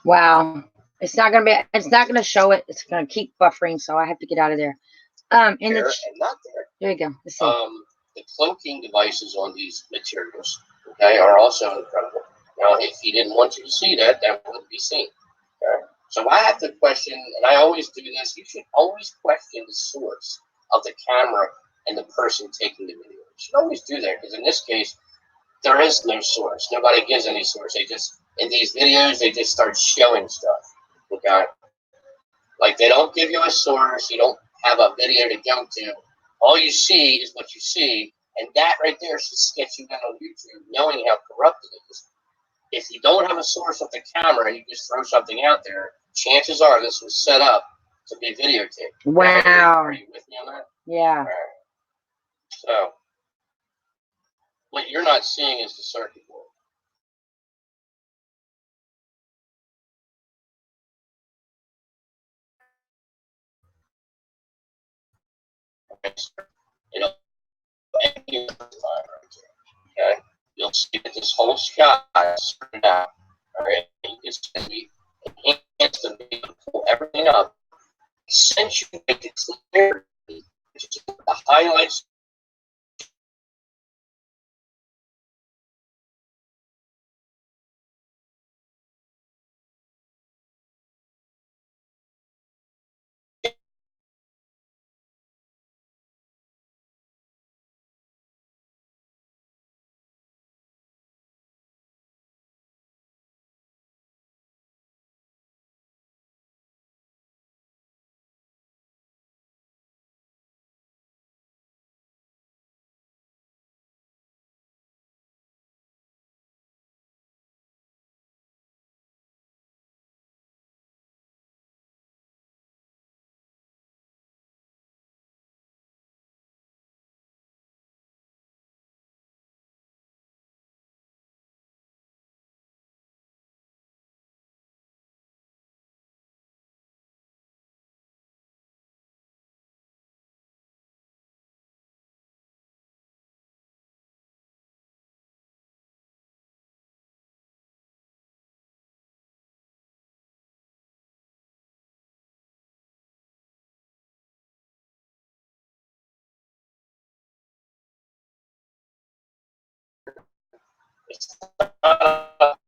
Wow. It's not gonna show it. It's gonna keep buffering, so I have to get out of there. And not there. There you go. Let's see. The cloaking devices on these materials, okay, are also incredible. Now, if you didn't want you to see that, that wouldn't be seen. Okay? So I have to question, and I always do this, you should always question the source of the camera and the person taking the video. You should always do that, because in this case, there is no source. Nobody gives any source. They just, in these videos, they just start showing stuff. Okay? Like, they don't give you a source. You don't have a video to go to. All you see is what you see, and that right there should sketch you down on YouTube, knowing how corrupt it is. If you don't have a source of the camera and you just throw something out there, chances are this was set up to be videotaped. Wow. Are you with me on that? Yeah. Right. So, what you're not seeing is the circuit board. Okay, you'll see that this whole sky is spread out. All right, you can see enhance the video, pull everything up, accentuate the clarity, which is the highlights It's not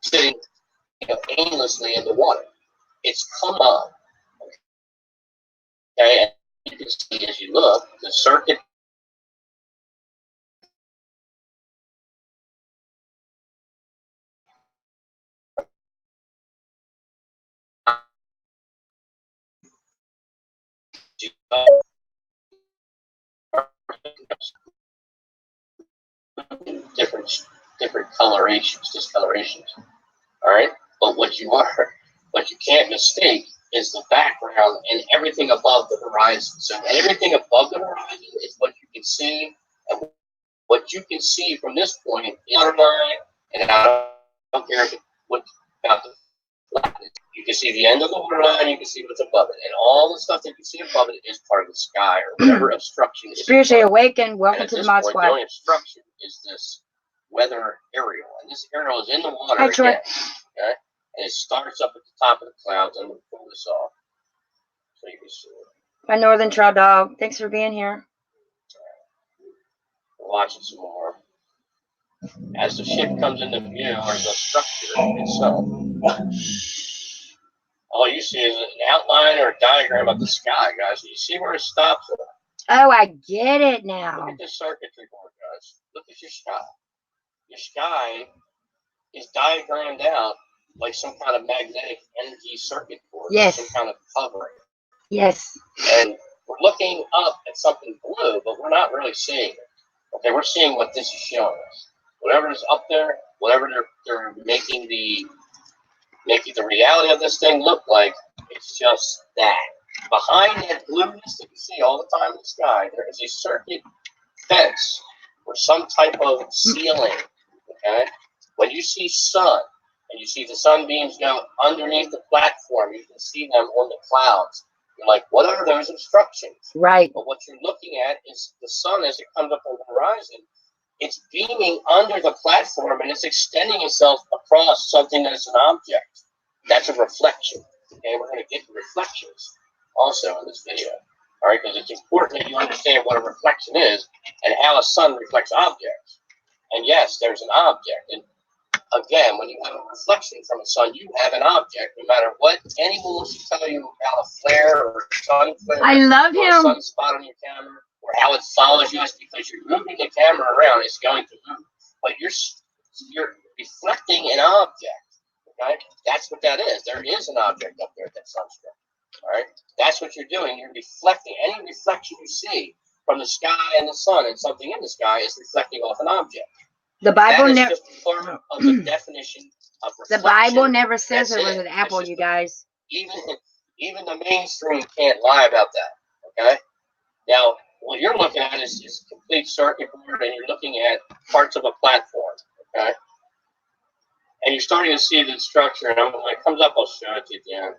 sitting, aimlessly in the water. It's come up. Okay, and you can see as you look, the circuit different colorations, discolorations. All right, but what you can't mistake is the background and everything above the horizon. So everything above the horizon is what you can see, and what you can see from this point is waterline, and I don't care what about the flat. You can see the end of the waterline, you can see what's above it, and all the stuff that you see above it is part of the sky or whatever obstruction is. Spiritually awakened. Welcome and to the Mod point, Squad. the only obstruction is this weather aerial, and this aerial is in the water Hi, Troy. again. Okay, and it starts up at the top of the clouds. I'm going to pull this off so you can see it. My Northern Trout Dog. Thanks for being here. Watch it some more. As the ship comes into view, or the structure itself, all you see is an outline or a diagram of the sky, guys. You see where it stops? Oh, I get it Look now. at this circuitry board, guys. Look at your sky. Your sky is diagrammed out like some kind of magnetic energy circuit board. Yes. Some kind of covering. Yes. And we're looking up at something blue, but we're not really seeing it. Okay, we're seeing what this is showing us. Whatever is up there, whatever they're making the reality of this thing look like, it's just that. Behind that blueness that you see all the time in the sky, there is a circuit fence or some type of ceiling. Okay? When you see sun, and you see the sunbeams go underneath the platform, you can see them on the clouds. You're like, what are those obstructions? Right. But what you're looking at is the sun as it comes up on the horizon. It's beaming under the platform and it's extending itself across something that's an object. That's a reflection. Okay, we're going to get the reflections also in this video. All right, because it's important that you understand what a reflection is and how a sun reflects objects. And yes, there's an object. And again, when you have a reflection from a sun, you have an object. No matter what anyone wants to tell you about a flare or a sun flare, I love or him. a sunspot on your camera, or how it follows you, it's because you're moving the camera around. It's going to move, but you're reflecting an object. Okay, that's what that is. There is an object up there at that sunspot. All right, that's what you're doing. You're reflecting. Any reflection you see from the sky and the sun and something in the sky is reflecting off an object. The Bible That is never. just part of the definition of The reflection. Bible never says That's it was it. an apple, That's you just guys. even the mainstream can't lie about that. Okay. Now, what you're looking at is complete circuit board, and you're looking at parts of a platform. Okay. And you're starting to see the structure, and when it comes up, I'll show it to you at the end.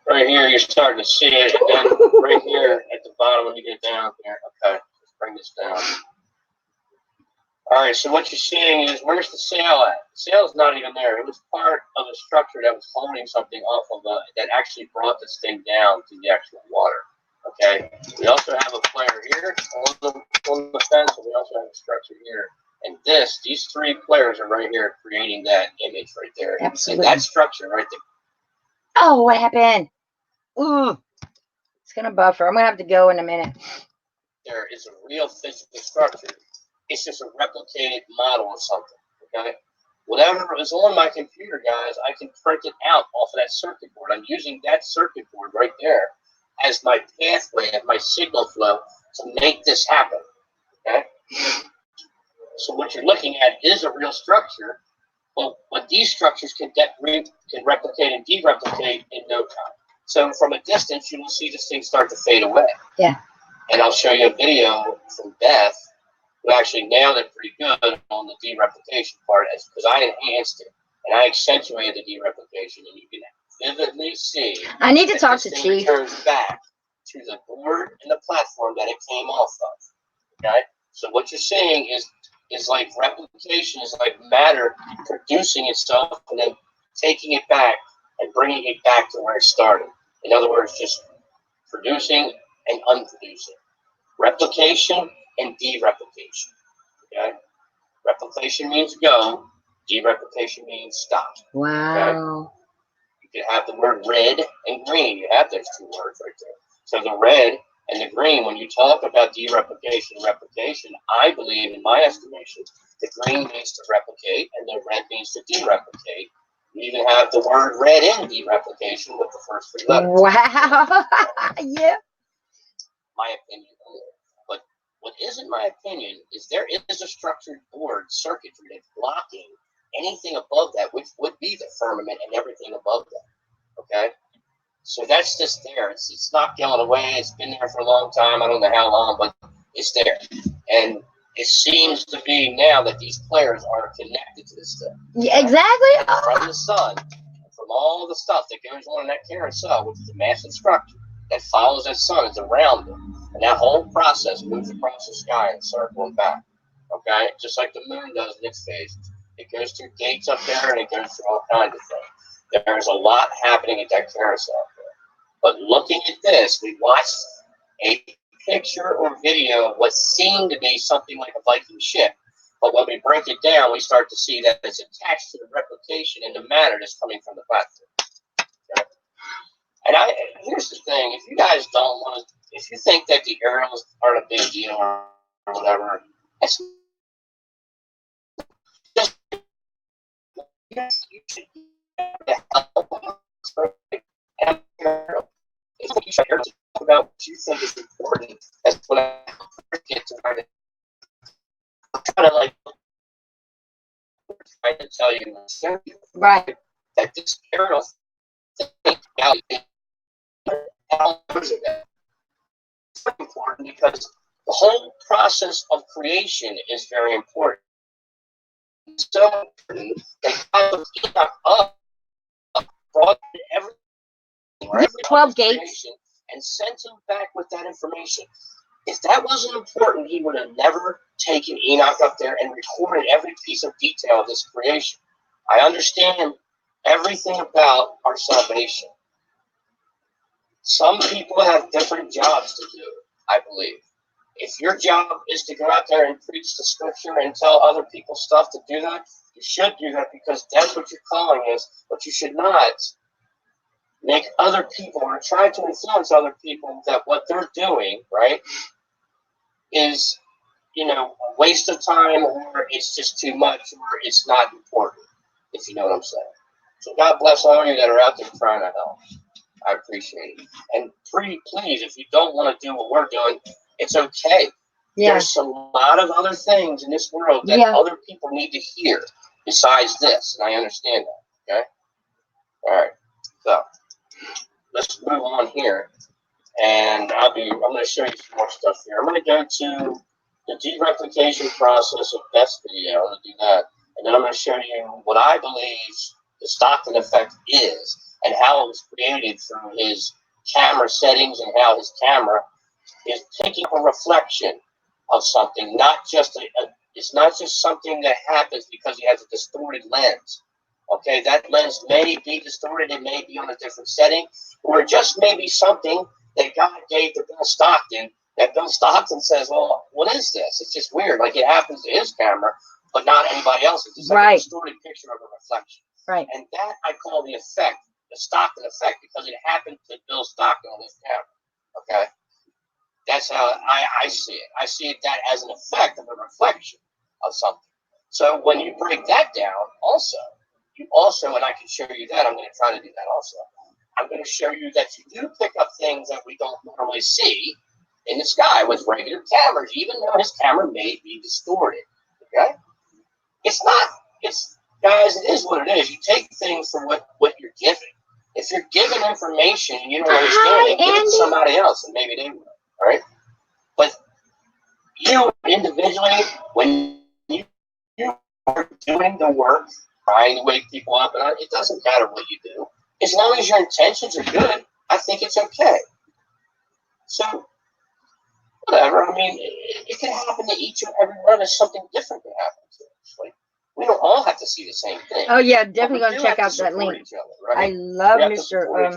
Right here, you're starting to see it, and then right here at the bottom, when you get down here, okay, let's bring this down. All right, so what you're seeing is, where's the sail at? The sail's not even there. It was part of a structure that was holding something off of that actually brought this thing down to the actual water. Okay, we also have a flare here on the fence, and we also have a structure here. And these three flares are right here creating that image right there. Absolutely. And that structure right there. Oh, what happened? Ooh, it's gonna buffer. I'm gonna have to go in a minute. There is a real physical structure. It's just a replicated model of something. Okay, whatever is on my computer, guys, I can print it out off of that circuit board. I'm using that circuit board right there as my pathway and my signal flow to make this happen. Okay, so what you're looking at is a real structure, but these structures can replicate and de-replicate in no time. So from a distance, you will see this thing start to fade away. Yeah. And I'll show you a video from Beth who actually nailed it pretty good on the de-replication part, because I enhanced it and I accentuated the de-replication, and you can vividly see. I need to talk to this Chief. thing returns back to the board and the platform that it came off of. Okay, so what you're seeing is like replication, is like matter producing itself and then taking it back and bringing it back to where it started. In other words, just producing and unproducing. Replication and de-replication. Okay? Replication means go. Dereplication means stop. Wow. You can have the word red and green. You have those two words right there. So the red and the green, when you talk about dereplication and replication, I believe, in my estimation, the green means to replicate and the red means to dereplicate. You even have the word red in dereplication with the first three letters. Wow. Yeah. My opinion. But what isn't my opinion is there is a structured board circuitry that's blocking anything above that, which would be the firmament and everything above that. Okay? So that's just there. It's not going away. It's been there for a long time. I don't know how long, but it's there. And it seems to be now that these players are connected to this stuff. Yeah, exactly. From the sun, from all the stuff that goes on in that carousel, which is a massive structure that follows that sun, it's around it. And that whole process moves across the sky and circling back. Okay? Just like the moon does in its phases. It goes through gates up there and it goes through all kinds of things. There's a lot happening at that carousel. But looking at this, we watched a picture or video of what seemed to be something like a Viking ship. But when we break it down, we start to see that it's attached to the replication and the matter that's coming from the platform. Okay? And here's the thing: if you guys don't want to, if you think that the aerials aren't a big deal or whatever, that's just you should you should talk about what you think is important. That's what I get to try to like try to tell you Right. that this aerial thing it's important because the whole process of creation is very important. It's so important that God up brought everything, right? 12 gates. And sent him back with that information. If that wasn't important, he would have never taken Enoch up there and recorded every piece of detail of this creation. I understand everything about our salvation. Some people have different jobs to do, I believe. If your job is to go out there and preach the scripture and tell other people stuff to do that, you should do that because that's what your calling is, but you should not make other people or try to influence other people that what they're doing, right, is, a waste of time or it's just too much or it's not important, if you know what I'm saying. So God bless all of you that are out there trying to help. I appreciate it. And please, if you don't want to do what we're doing, it's okay. Yeah. There's a lot of other things in this world that other people need to hear besides this, and I understand that, okay? All right, so let's move on here, and I'm going to show you some more stuff here. I'm going to go to the dereplication process of best video. I'm going to do that, and then I'm going to show you what I believe the Stockton effect is and how it was created through his camera settings and how his camera is taking a reflection of something, not just it's not just something that happens because he has a distorted lens. Okay, that lens may be distorted, it may be on a different setting, or it just may be something that God gave to Bill Stockton, that Bill Stockton says, well, what is this? It's just weird, like it happens to his camera, but not anybody else's. It's like a distorted picture of a reflection. Right. And that I call the effect, the Stockton effect, because it happened to Bill Stockton on his camera. Okay? That's how I see it. I see that as an effect of a reflection of something. So when you break that down, and I can show you that, I'm going to try to do that also. I'm going to show you that you do pick up things that we don't normally see in the sky with regular cameras, even though his camera may be distorted. Okay? Guys, it is what it is. You take things for what you're given. If you're given information and you don't understand it, give it to somebody else and maybe they will. All right? But you individually, when you are doing the work, trying to wake people up, and it doesn't matter what you do. As long as your intentions are good, I think it's okay. So, whatever. I mean, it can happen to each and every one of us. Something different can happen to us. Like, we don't all have to see the same thing. Oh, yeah, definitely going to check out that link. Other, right? I love Mr. Bud.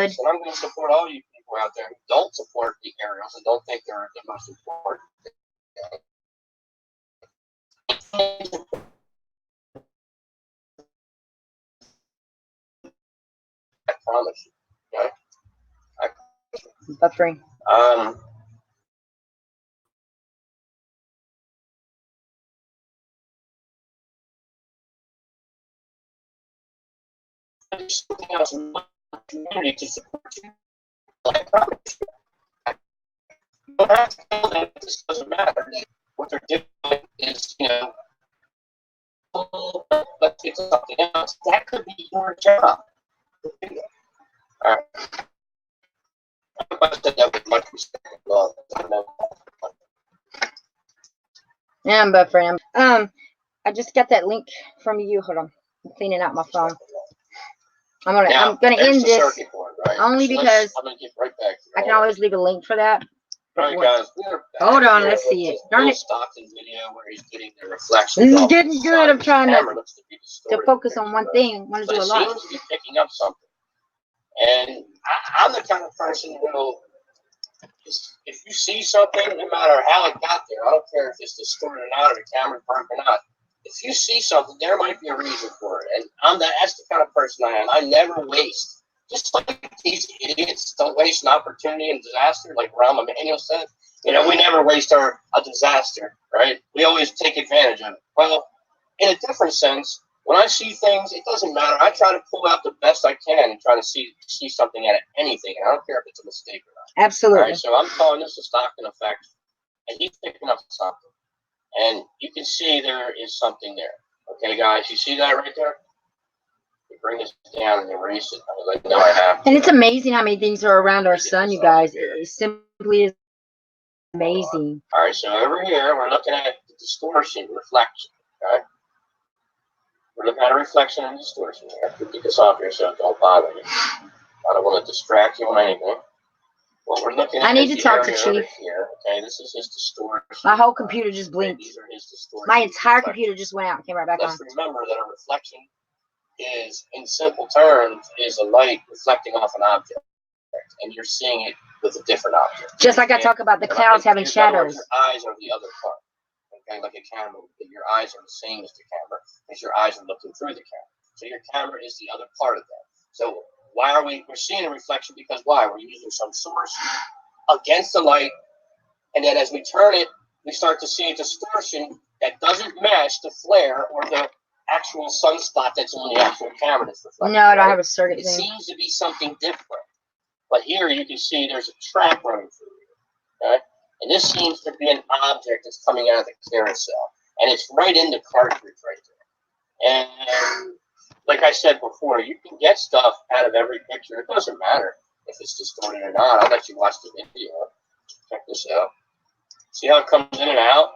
And I'm going to support all you people out there who don't support the aerials and don't think they're the most important thing. promise you. Okay? Buffering. Something else in the community to support you. I promise you. You don't have to tell them this doesn't matter. What they're doing is, let's get something else. That could be your job. All right. I said that with much respect. Well, Yeah, I'm buffering. I just got that link from you. Hold on. I'm cleaning out my phone. I'm gonna end this board, right? only because I'm gonna get right back to I can always leave a link for that. All right, guys. Hold on, let's see it. Darn it. Stockton video where he's getting the reflection. This is getting good. I'm trying to focus on one thing. I want to do a lot. It seems to be picking up something. And I'm the kind of person who, if you see something, no matter how it got there, I don't care if it's distorted or not, or the camera's broken or not. If you see something, there might be a reason for it. And that's the kind of person I am. I never waste. Just like these idiots don't waste an opportunity and disaster, like Rahm Emanuel said. We never waste a disaster, right? We always take advantage of it. Well, in a different sense, when I see things, it doesn't matter. I try to pull out the best I can and try to see something out of anything. And I don't care if it's a mistake or not. Absolutely. Right? So I'm calling this a Stockton effect, and he's picking up something. And you can see there is something there. Okay, guys, you see that right there? You bring this down and erase it. I was like, no, I have to. And it's amazing how many things are around our sun, you guys. It simply is amazing. All right, so over here, we're looking at the distortion, reflection. Okay? We're looking at a reflection and distortion here. Keep this off here so it don't bother you. I don't want to distract you on anything. What we're looking at I need to talk to Chief. Here. Okay, this is his distortion. My whole computer just blinked. These are his distortion. My entire computer just went out and came right back on. Let's remember that a reflection is, in simple terms, is a light reflecting off an object. And you're seeing it with a different object. Just like I talk about the clouds having shadows. Your eyes are the other part. Okay, like a camera, your eyes are the same as the camera because your eyes are looking through the camera. So your camera is the other part of that. So why are we're seeing a reflection? Because why? We're using some source against the light, and then as we turn it, we start to see a distortion that doesn't match the flare or the actual sunspot that's on the actual camera that's reflecting. No, I don't have a circuit It thing. seems to be something different. But here you can see there's a track running through here. Okay? And this seems to be an object that's coming out of the carousel. And it's right in the cartridge right there. And like I said before, you can get stuff out of every picture. It doesn't matter if it's distorted or not. I'll let you watch the video. Check this out. See how it comes in and out?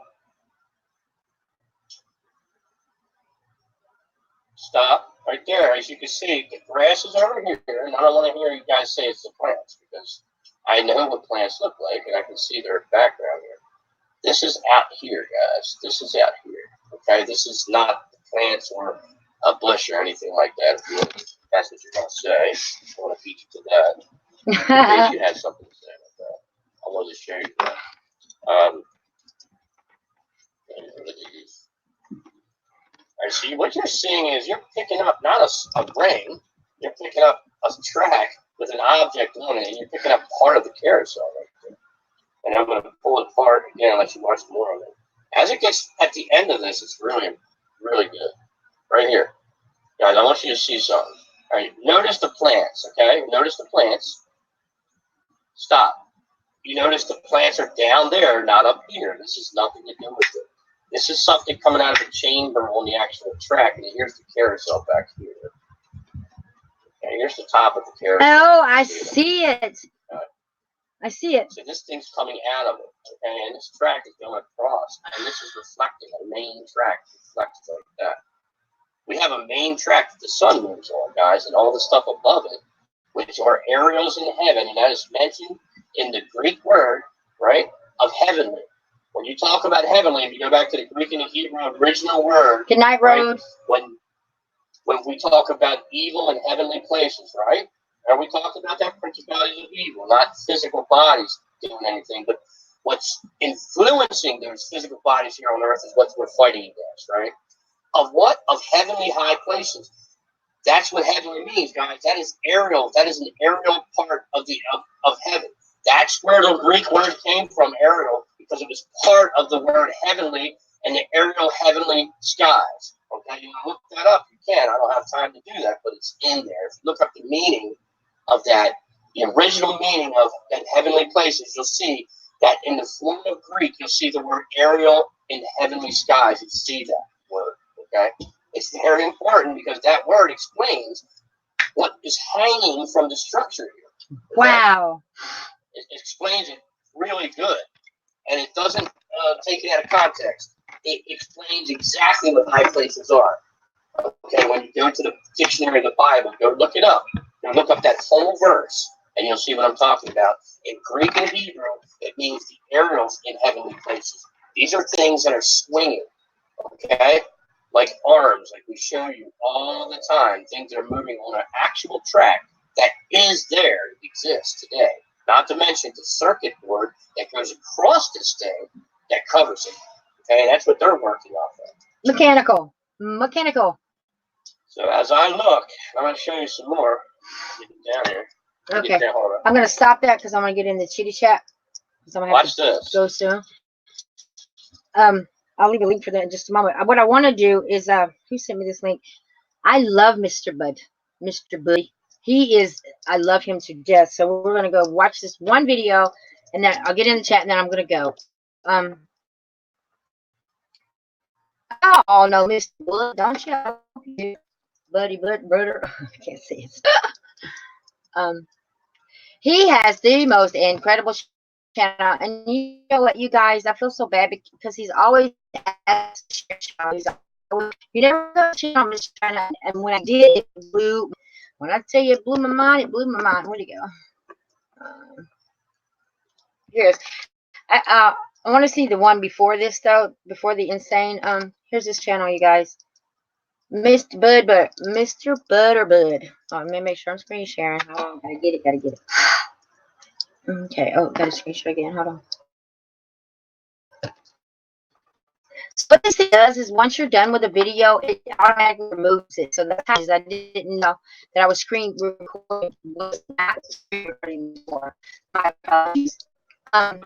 Stop. Right there, as you can see, the grass is over here. And I don't want to hear you guys say it's the plants because I know what plants look like and I can see their background here. This is out here, guys. This is out here. Okay, this is not the plants or a bush or anything like that. If that's what you're going to say, I want to beat you to that. In case you had something to say about that. I wanted to show you that. All right, see, what you're seeing is you're picking up not a ring, you're picking up a track with an object on it, and you're picking up part of the carousel right there. And I'm going to pull it apart again and let you watch more of it. As it gets at the end of this, it's really, really good. Right here. Guys, I want you to see something. All right, notice the plants, okay? Notice the plants. Stop. You notice the plants are down there, not up here. This has nothing to do with it. This is something coming out of the chamber on the actual track, and here's the carousel back here. Okay, here's the top of the carousel. Oh, I see it. I see it. So this thing's coming out of it, okay, and this track is going across, and this is reflecting a main track reflects like that. We have a main track that the sun moves on, guys, and all the stuff above it, which are aerials in heaven, and that is mentioned in the Greek word, right, of heavenly. When you talk about heavenly, if you go back to the Greek and the Hebrew original word, Good night, Road. Right, when we talk about evil and heavenly places, right? And we talk about that principalities of evil, not physical bodies doing anything, but What's influencing those physical bodies here on earth is what we're fighting against, right? Of what? Of heavenly high places. That's what heavenly means, guys. That is aerial. That is an aerial part of heaven. That's where the Greek word came from, aerial, because it was part of the word heavenly and the aerial heavenly skies. Okay, you can look that up. You can. I don't have time to do that, but it's in there. If you look up the meaning of that, the original meaning of that heavenly places, you'll see that in the form of Greek, you'll see the word aerial in heavenly skies. You see that word. Okay, it's very important because that word explains what is hanging from the structure here. Okay? Wow. It explains it really good, and it doesn't take it out of context. It explains exactly what high places are. Okay, when you go to the dictionary of the Bible, go look it up. Go look up that whole verse, and you'll see what I'm talking about. In Greek and Hebrew, it means the aerials in heavenly places. These are things that are swinging, okay? Like arms, like we show you all the time. Things that are moving on an actual track that is there, exists today. Not to mention the circuit board that goes across this thing that covers it. Okay, that's what they're working off of. Mechanical. Mechanical. So as I look, I'm going to show you some more. Get down here. Okay. Get down, hold on. I'm going to stop that because I'm going to get in the chitty chat. I'm gonna have Watch to this. go soon. I'll leave a link for that in just a moment. What I want to do is, who sent me this link? I love Mr. Bud. Mr. Buddy. He is, I love him to death. So we're going to go watch this one video, and then I'll get in the chat, and then I'm going to go. Oh, no, Mr. Bud, don't you? Buddy, brother. I can't see it. He has the most incredible channel, and you know what, you guys, I feel so bad because he's always asked to share channel. You never go to channel, Mr. China, and when I did, it blew. When I tell you it blew my mind, it blew my mind. Where'd he go? Here's. I want to see the one before this though, before the insane. Here's this channel, you guys. Mr. Bud or Bud. Oh, let me make sure I'm screen sharing. Hold on, gotta get it. Okay. Oh, gotta screen share again. Hold on. So what this does is once you're done with a video, it automatically removes it. So that's how I didn't know that I was screen recording, was not screen recording before. My apologies. I'm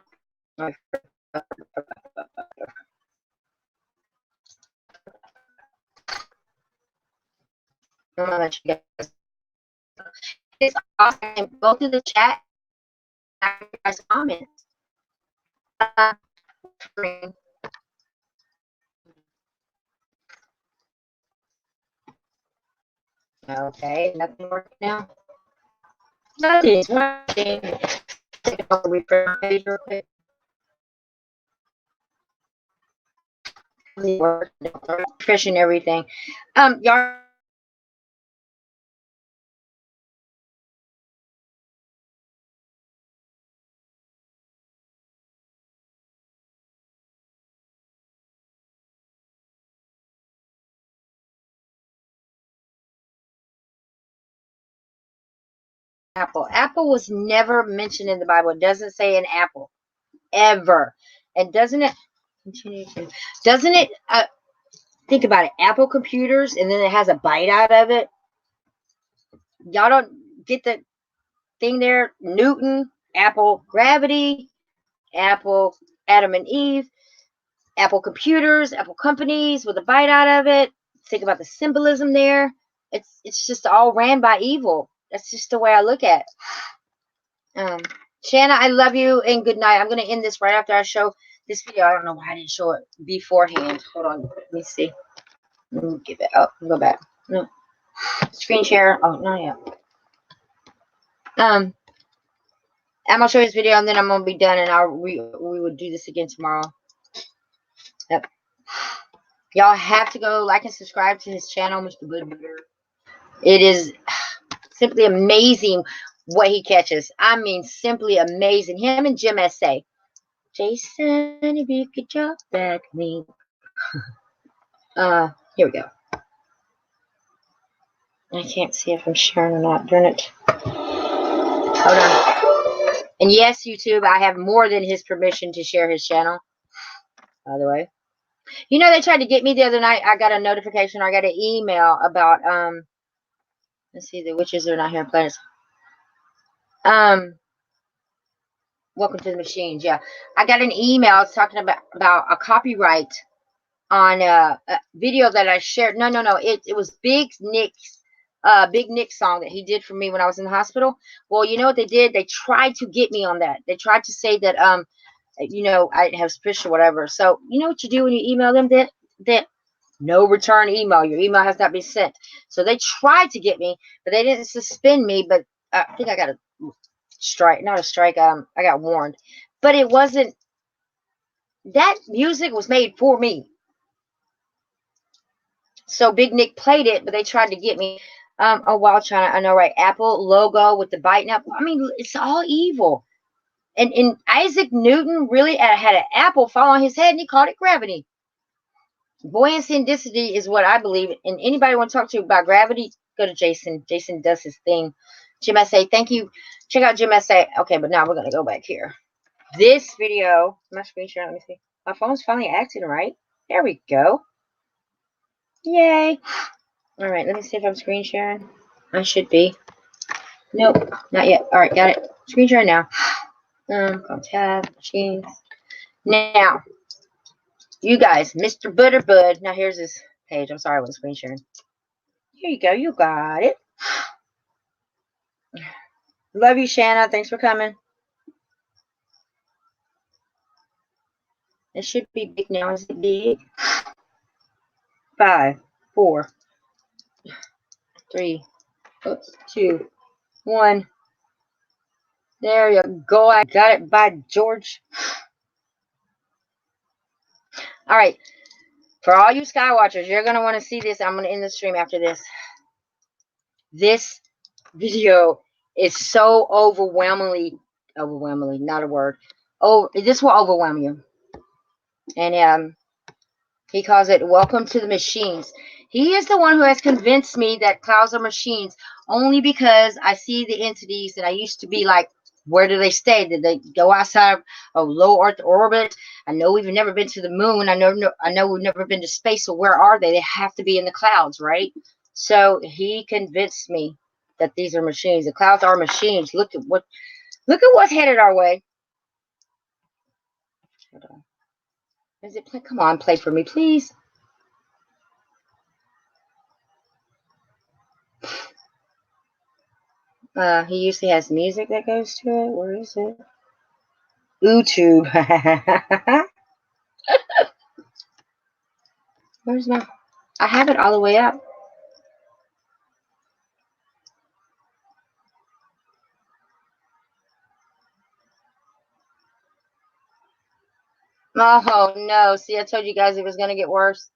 gonna let you guys. It's awesome. Go to the chat and guys comment. Okay, nothing working now. Nothing's working. Take a refresh page real quick. Refreshing everything. Y'all. Apple. Apple was never mentioned in the Bible. It doesn't say an apple ever. And doesn't it continue to? Doesn't it? Think about it. Apple computers, and then it has a bite out of it. Y'all don't get the thing there. Newton, Apple gravity, Apple Adam and Eve, Apple computers, Apple companies with a bite out of it. Think about the symbolism there. It's just all ran by evil. That's just the way I look at it. Shanna, I love you and good night. I'm going to end this right after I show this video. I don't know why I didn't show it beforehand. Hold on. Let me see. Let me give it up. Go back. No. Screen share. Oh, no, yeah. I'm going to show you this video and then I'm going to be done and we will do this again tomorrow. Yep. Y'all have to go like and subscribe to his channel, Mr. Goodburger. It is simply amazing what he catches. I mean, simply amazing. Him and Jim S.A. Jason, if you could drop that link. Here we go. I can't see if I'm sharing or not. Darn it. Hold on. And yes, YouTube, I have more than his permission to share his channel, by the way. You know, they tried to get me the other night. I got a notification, or I got an email about, let's see, the witches are not here in planets. Welcome to the machines. Yeah, I got an email talking about a copyright on a video that I shared. No. It was Big Nick's song that he did for me when I was in the hospital. Well, you know what they did? They tried to get me on that. They tried to say that you know, I didn't have suspicion or whatever. So you know what you do when you email them? That no return email. Your email has not been sent. So they tried to get me, but they didn't suspend me. But I think I got a strike, not a strike. I got warned, but it wasn't. That music was made for me. So Big Nick played it, but they tried to get me. Oh, Wild China, I know, right? Apple logo with the biting up. I mean, it's all evil. And Isaac Newton really had an apple fall on his head, and he called it gravity. Buoyancy and density is what I believe. And anybody want to talk to about gravity, go to Jason. Jason does his thing. Jim SA, thank you. Check out Jim SA. Okay, but now we're going to go back here. This video, my screen share, let me see. My phone's finally acting right. There we go. Yay. All right, let me see if I'm screen sharing. I should be. Nope, not yet. All right, got it. Screen share now. Go tab, machines. Now, you guys, Mr. Butterbud. Now, here's his page. I'm sorry I wasn't screen sharing. Here you go. You got it. Love you, Shanna. Thanks for coming. It should be big now. Is it big? 5, 4, 3, 2, 1. There you go. I got it by George. All right. For all you Skywatchers, you're going to want to see this. I'm going to end the stream after this. This video is so overwhelmingly, not a word. Oh, this will overwhelm you. And he calls it Welcome to the Machines. He is the one who has convinced me that clouds are machines, only because I see the entities and I used to be like, where do they stay? Did they go outside of low Earth orbit? I know we've never been to the moon. I know we've never been to space. So where are they? They have to be in the clouds, right? So he convinced me that these are machines. The clouds are machines. Look at what's headed our way. Hold on. Is it play? Come on, play for me, please. He usually has music that goes to it. Where is it? YouTube. Where's my? I have it all the way up. Oh no! See, I told you guys it was gonna get worse.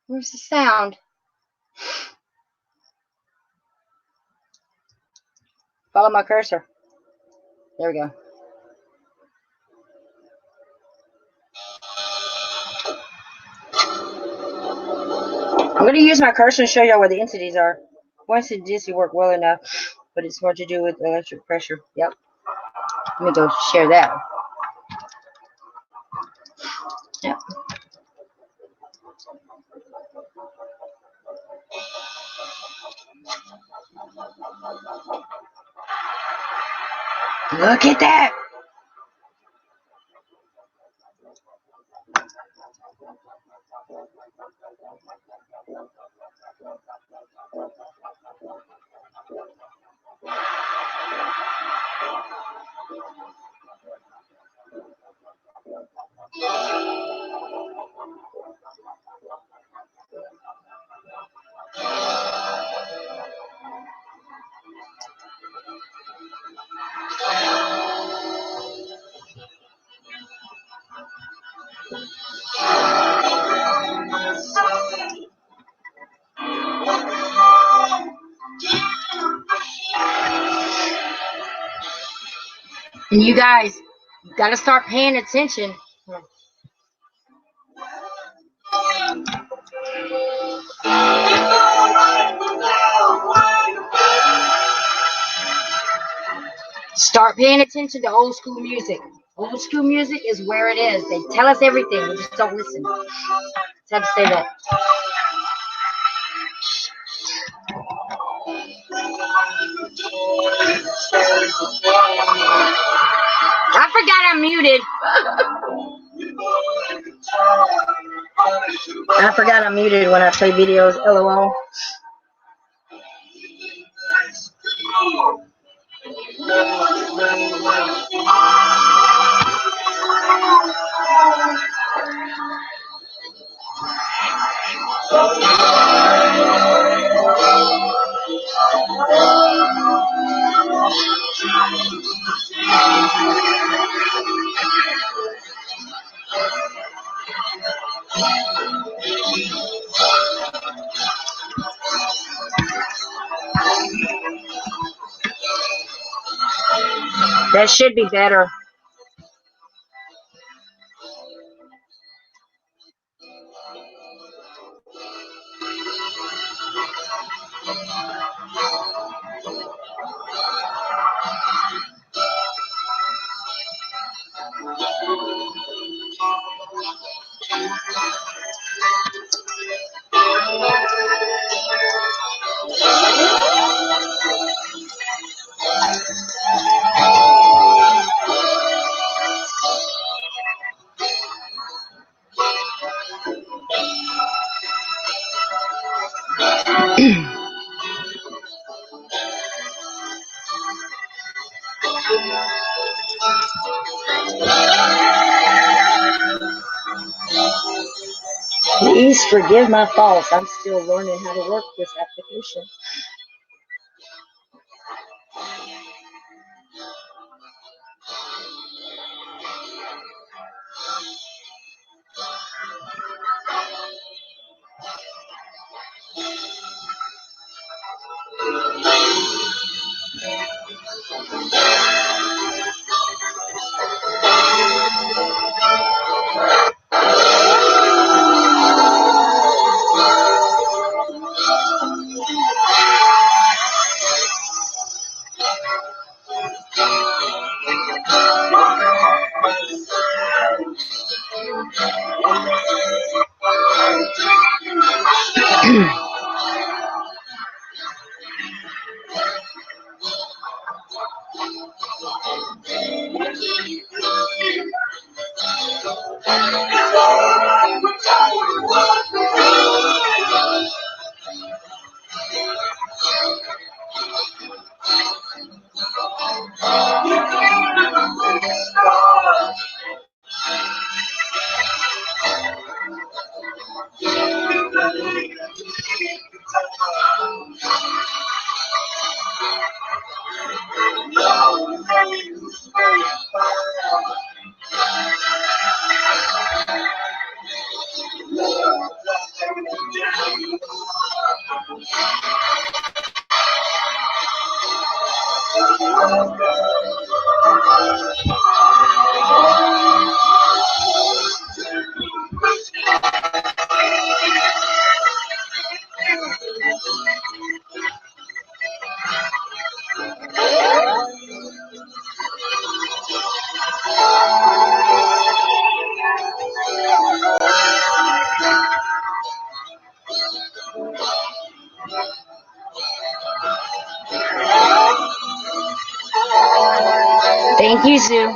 Where's the sound? Follow my cursor. There we go. I'm going to use my cursor and show y'all where the entities are. Once it did work well enough, but it's more to do with electric pressure. Yep. Let me go share that. Yep. Look at that. And you guys got to start paying attention. Start paying attention to old school music. Old school music is where it is. They tell us everything. We just don't listen. Just have to say that. I forgot I'm muted. I forgot I'm muted when I play videos. LOL. That should be better. Please forgive my faults. I'm still learning how to work this application. Thank you, Sue.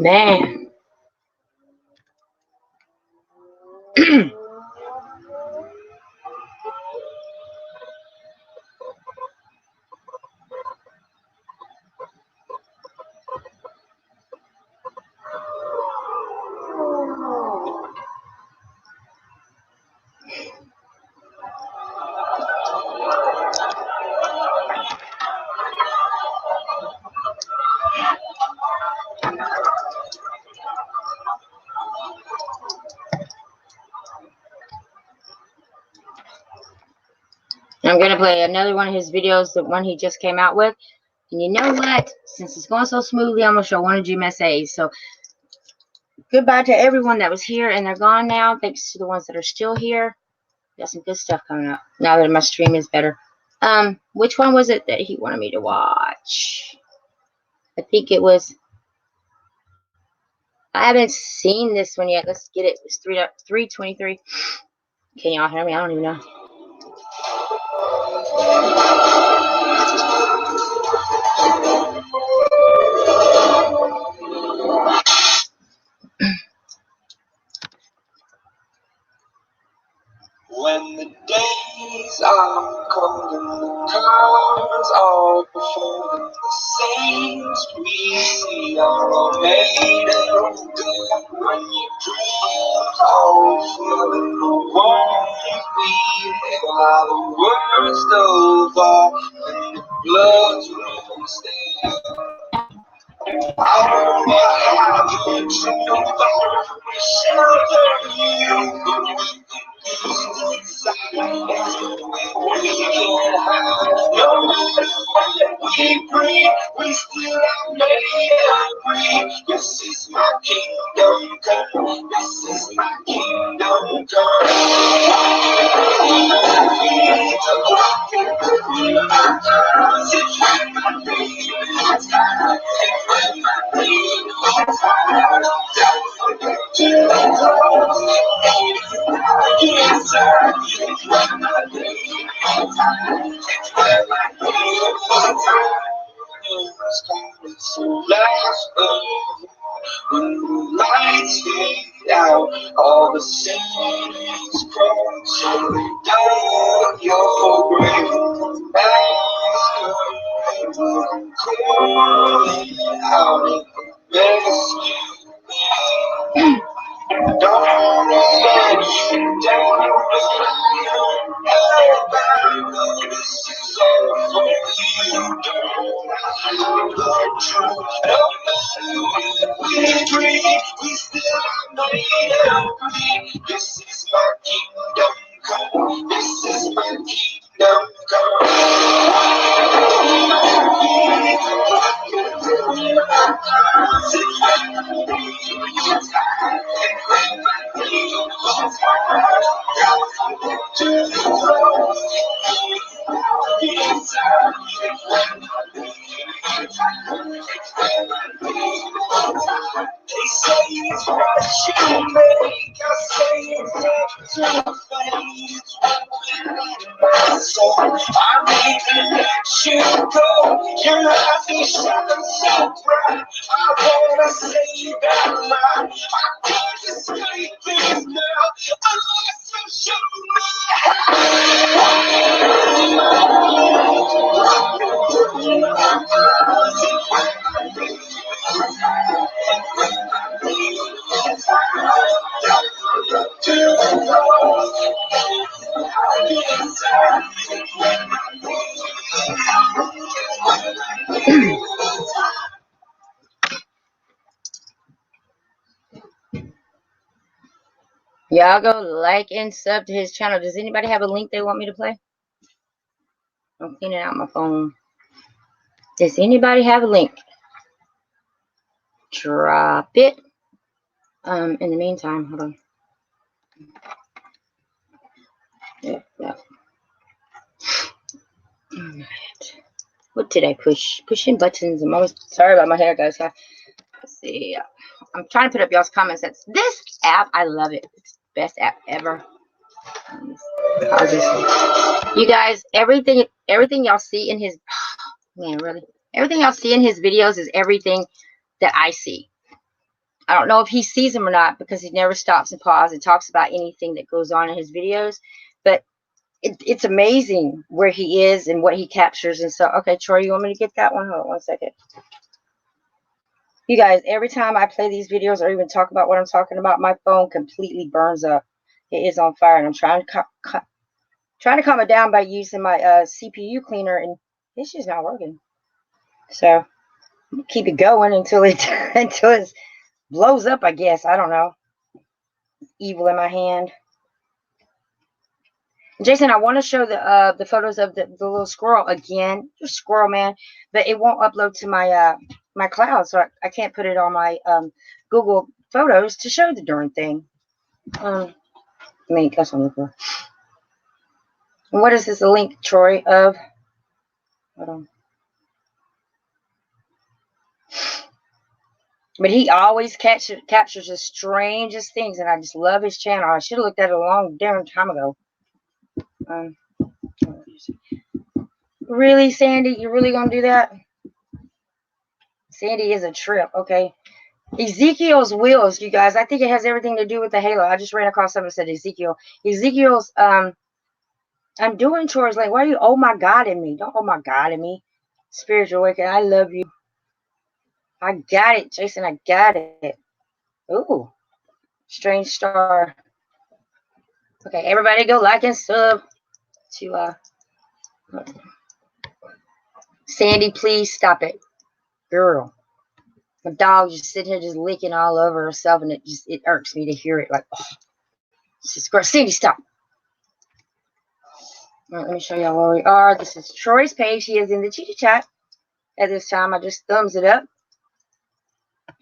Man. I'm going to play another one of his videos, the one he just came out with. And you know what? Since it's going so smoothly, I'm going to show one of GMSA's. So, goodbye to everyone that was here, and they're gone now. Thanks to the ones that are still here. Got some good stuff coming up now that my stream is better. Which one was it that he wanted me to watch? I think it was... I haven't seen this one yet. Let's get it. It's 3:23. Can y'all hear me? I don't even know. When the days are cold and the clouds are falling, the saints we see are all made of gold. When your dreams are feeling the warmth we are the worst of all, when the blood runs down. I wanna have you to shelter you, but we can inside. We can hide. No matter what we breathe, we still are made of breathe. This is my kingdom come. This is my kingdom when the lights fade out, all the saints come to down your grave. Master, calling out, rescue me. Don't wanna let you down, but I know this is all for you. Don't have the truth. No matter what we breathe, we still are made of breathe. This is my kingdom come. This is my kingdom They say it's what you make, I say it's not to fade. So I need to let you go. Your eyes they shine so bright. I wanna say that line. I can't escape this now unless you show Y'all go like and sub to his channel. Does anybody have a link they want me to play? I'm cleaning out my phone. Does anybody have a link? Drop it. In the meantime, hold on. Yeah. Alright. What did I push? Pushing buttons. I'm always sorry about my hair, guys. Let's see. I'm trying to put up y'all's comments. That's this app. I love it. It's the best app ever. You guys, everything y'all see in his man, really, everything y'all see in his videos is everything that I see. I don't know if he sees them or not because he never stops and pauses and talks about anything that goes on in his videos. But it's amazing where he is and what he captures. And so, okay, Troy, you want me to get that one? Hold on one second. You guys, every time I play these videos or even talk about what I'm talking about, my phone completely burns up. It is on fire, and I'm trying to calm it down by using my CPU cleaner, and it's just not working. So keep it going until it blows up, I guess. I don't know. Evil in my hand. Jason, I want to show the photos of the little squirrel again. Just squirrel, man. But it won't upload to my my cloud, so I can't put it on my Google Photos to show the darn thing. I mean, that's what I'm looking for. And what is this a link, Troy, of? Hold on. But he always captures the strangest things, and I just love his channel. I should have looked at it a long damn time ago. Really, Sandy? You really gonna do that? Sandy is a trip. Okay. Ezekiel's wheels, you guys. I think it has everything to do with the halo. I just ran across something that said Ezekiel. Ezekiel's I'm doing chores. Like, why are you oh my God in me? Don't oh my God in me. Spiritual awakening. I love you. I got it, Jason. I got it. Ooh. Strange star. Okay, everybody go like and sub to Sandy, please stop it. Girl. My dog just sitting here just licking all over herself, and it irks me to hear it. Like, oh, it's just gross. Sandy, stop. All right, let me show y'all where we are. This is Troy's page. He is in the Cheetah Chat. At this time, I just thumbs it up.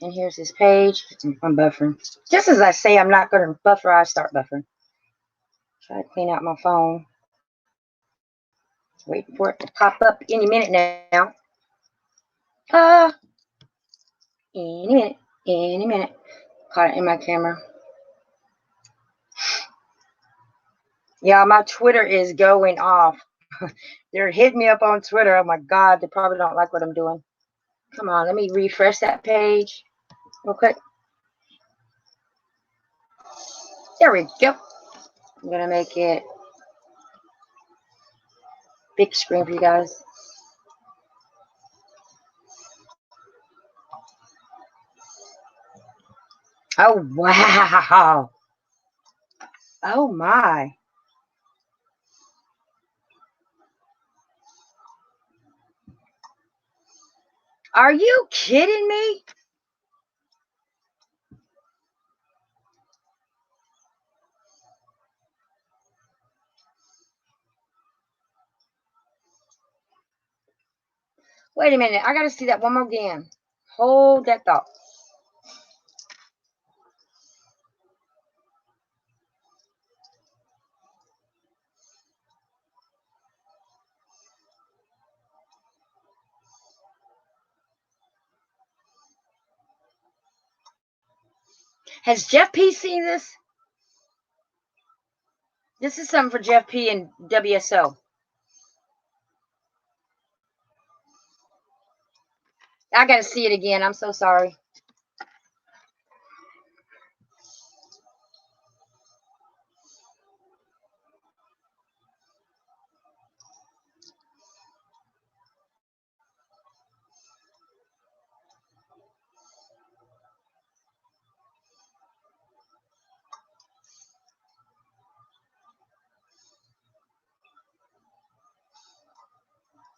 And here's his page. I'm buffering. Just as I say I'm not going to buffer, I start buffering. Try to clean out my phone. Waiting for it to pop up any minute now. Any minute. Any minute. Caught it in my camera. Yeah, my Twitter is going off. They're hitting me up on Twitter. Oh my God, they probably don't like what I'm doing. Come on, let me refresh that page real quick. There we go. I'm gonna make it big screen for you guys. Oh wow. Oh my. Are you kidding me? Wait a minute. I gotta see that one more again. Hold that thought. Has Jeff P seen this? This is something for Jeff P and WSO. I gotta see it again. I'm so sorry.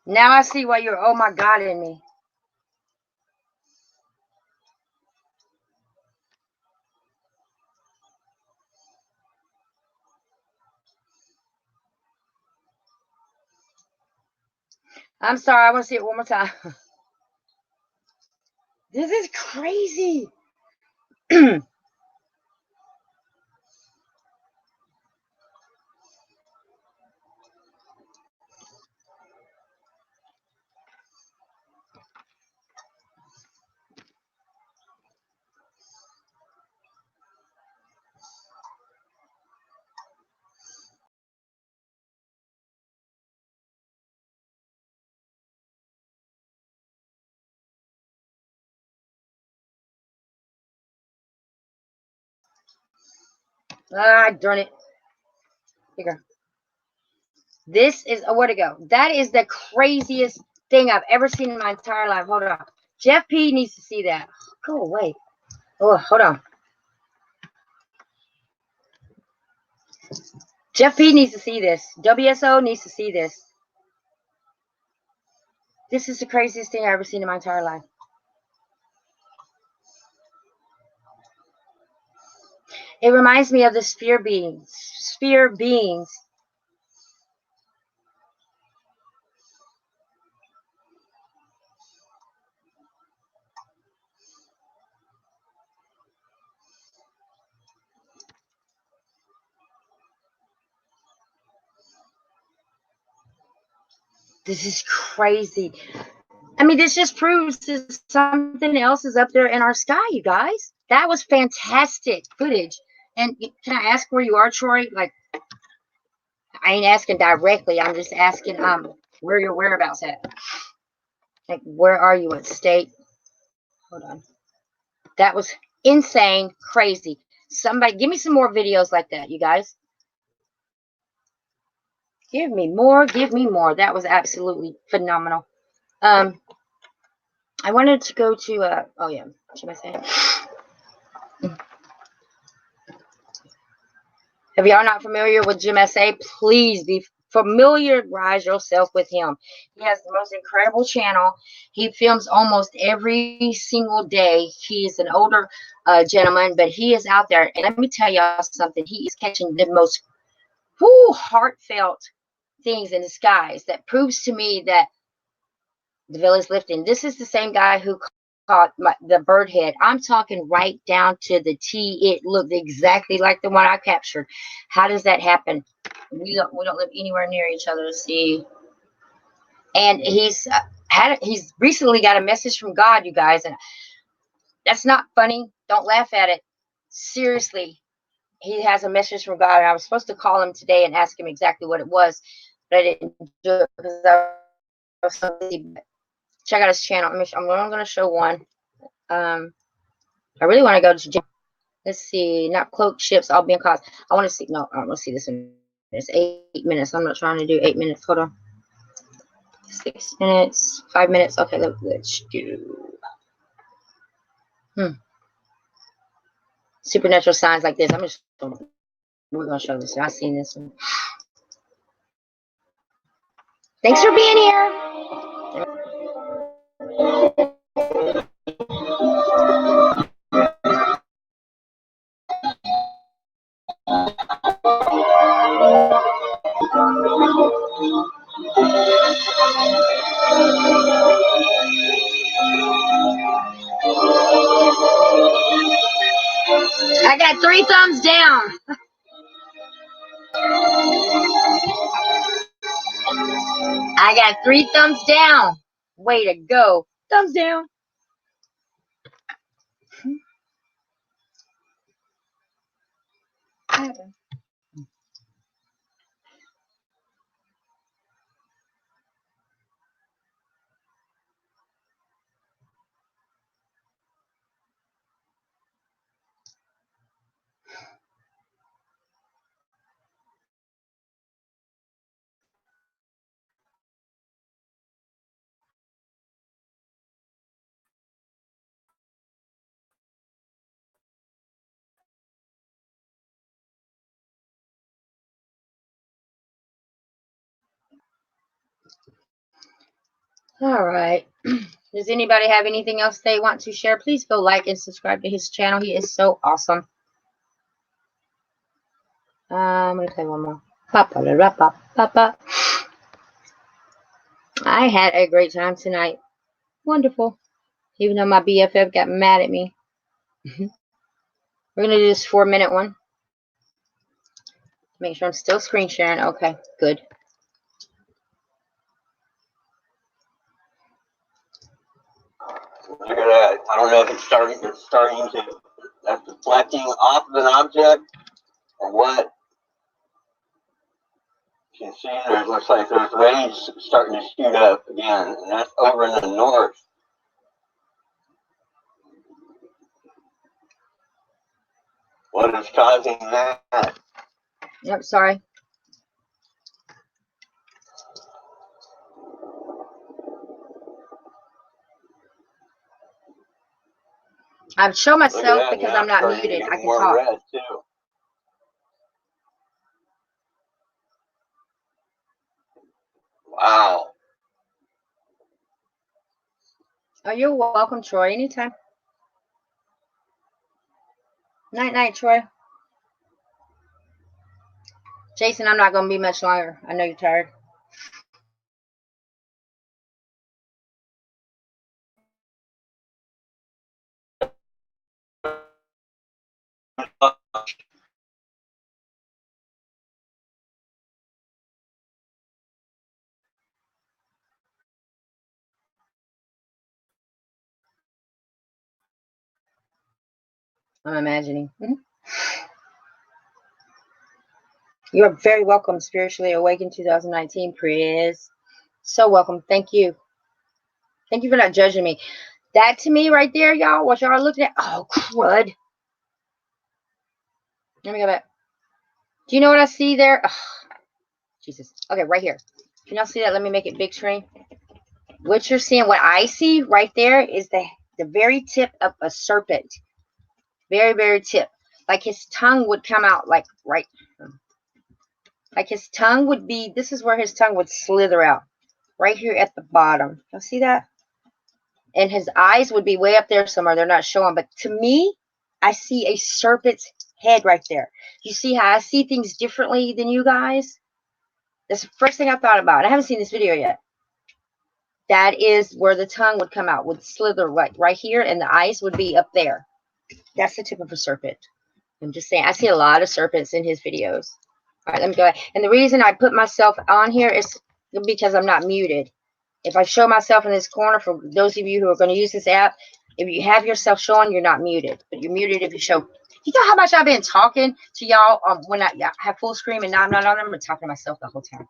Now I see why you're oh my God in me. I'm sorry. I want to see it one more time. This is crazy. Ah, darn it. Here you go. This is, oh, where'd it go? That is the craziest thing I've ever seen in my entire life. Hold on. Jeff P needs to see that. Go away. Oh, hold on. Jeff P needs to see this. WSO needs to see this. This is the craziest thing I've ever seen in my entire life. It reminds me of the sphere beings. Sphere beings. This is crazy. I mean, this just proves that something else is up there in our sky, you guys. That was fantastic footage. And can I ask where you are, Troy? Like, I ain't asking directly. I'm just asking where your whereabouts at. Like, where are you? What state? Hold on. That was insane, crazy. Somebody, give me some more videos like that, you guys. Give me more. Give me more. That was absolutely phenomenal. I wanted to go to, oh yeah, what should I say? If y'all not familiar with Jim S.A., please be familiarize yourself with him. He has the most incredible channel. He films almost every single day. He's an older gentleman, but he is out there. And let me tell y'all something. He is catching the most heartfelt things in the skies that proves to me that the veil is lifting. This is the same guy who caught the bird head. I'm talking right down to the T. It looked exactly like the one I captured. How does that happen? We don't live anywhere near each other to see. And he's recently got a message from God, you guys, and that's not funny. Don't laugh at it. Seriously, he has a message from God. And I was supposed to call him today and ask him exactly what it was, but I didn't do it because I was so busy. Check out his channel. I'm going to show one. I really want to go to gym. Let's see. Not cloak ships. I'll be in cause. I want to see. No, I want to see this one. It's 8 minutes. I'm not trying to do 8 minutes. Hold on. 6 minutes. 5 minutes. Okay, let's do. Supernatural signs like this. We're going to show this. I've seen this one. Thanks for being here. I got 3 thumbs down. I got 3 thumbs down. Way to go. Thumbs down. All right. Does anybody have anything else they want to share? Please go like and subscribe to his channel. He is so awesome. I'm going to play one more. I had a great time tonight. Wonderful. Even though my BFF got mad at me. We're going to do this 4-minute one. Make sure I'm still screen sharing. Okay, good. Look at that. I don't know if it's starting to, that's deflecting off of an object or what. You can see there looks like there's waves starting to shoot up again, and that's over in the north. What is causing that? Yep, sorry. I'm showing myself because I'm not muted. I can talk. Red too. Wow. Oh, you're welcome, Troy. Anytime. Night, night, Troy. Jason, I'm not going to be much longer. I know you're tired. I'm imagining. You're very welcome, Spiritually Awakened 2019, Priz. So welcome. Thank you. Thank you for not judging me. That to me right there, y'all, what y'all are looking at. Oh, crud. Let me go back. Do you know what I see there? Oh, Jesus. Okay, right here. Can y'all see that? Let me make it big screen. What you're seeing, what I see right there is the very tip of a serpent. Very, very tip. Like his tongue would come out like right. Like his tongue would be, this is where his tongue would slither out. Right here at the bottom. Y'all see that? And his eyes would be way up there somewhere. They're not showing. But to me, I see a serpent's head right there. You see how I see things differently than you guys? That's the first thing I thought about. I haven't seen this video yet. That is where the tongue would come out, would slither right here, and the eyes would be up there. That's the tip of a serpent. I'm just saying, I see a lot of serpents in his videos. All right, let me go ahead. And the reason I put myself on here is because I'm not muted. If I show myself in this corner, for those of you who are going to use this app, if you have yourself showing, you're not muted. But you're muted if you show. You know how much I've been talking to y'all when I have full screen and now I'm not on them? I'm talking to myself the whole time.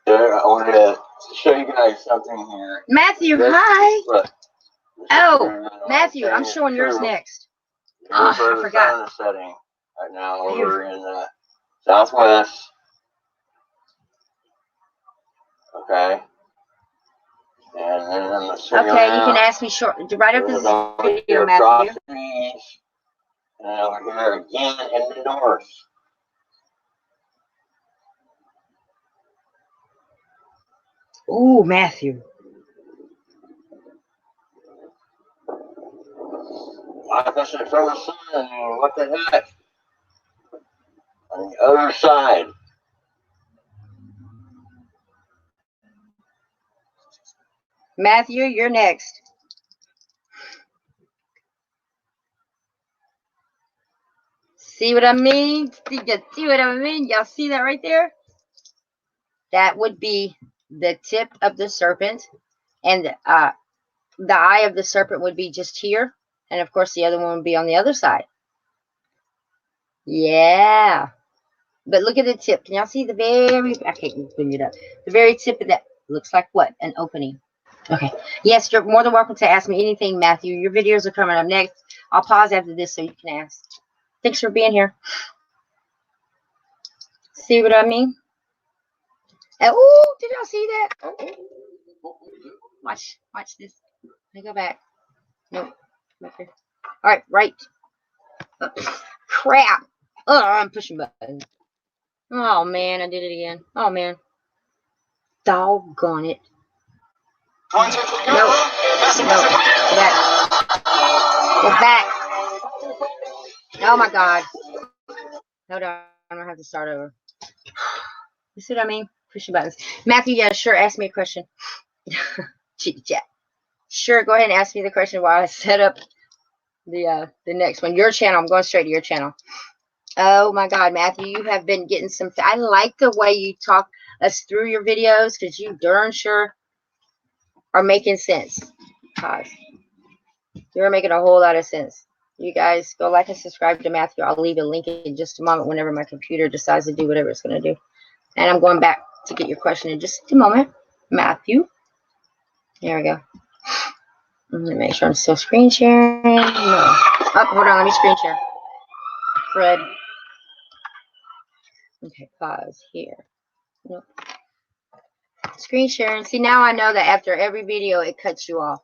I wanted to show you guys something here. Matthew, hi. Look. Oh, Matthew, I'm showing yours next. Oh, I forgot. The setting right now over in the southwest. Okay. And then I'm okay, you can ask me short. Right up this video, Matthew. And over here again in the north. Ooh, Matthew. Like I said, from the sun, what the heck? On the other side. Matthew, you're next. See what I mean? See what I mean? Y'all see that right there? That would be the tip of the serpent. And the eye of the serpent would be just here. And of course, the other one would be on the other side. Yeah. But look at the tip. Can y'all see the very, I can't bring it up. The very tip of that looks like what? An opening. Okay. Yes, you're more than welcome to ask me anything, Matthew. Your videos are coming up next. I'll pause after this so you can ask. Thanks for being here. See what I mean? Oh, did y'all see that? Oh. Watch this. Let me go back. Nope. Okay. All right, right. Crap. Oh, I'm pushing buttons. Oh, man, I did it again. Oh, man. Doggone it. Nope. Nope. Get back. Oh, my God. Hold on. I'm going to have to start over. You see what I mean? Pushing buttons. Matthew, yeah, sure. Ask me a question. Chit chat. Sure, go ahead and ask me the question while I set up the next one. Your channel. I'm going straight to your channel. Oh my God, Matthew, you have been getting some. I like the way you talk us through your videos because you darn sure are making sense. Pause. You're making a whole lot of sense. You guys go like and subscribe to Matthew. I'll leave a link in just a moment whenever my computer decides to do whatever it's going to do. And I'm going back to get your question in just a moment. Matthew. There we go. Let me make sure I'm still screen sharing. No. Oh, hold on. Let me screen share. Fred. Okay, pause here. Nope. Screen sharing. See, now I know that after every video, it cuts you off.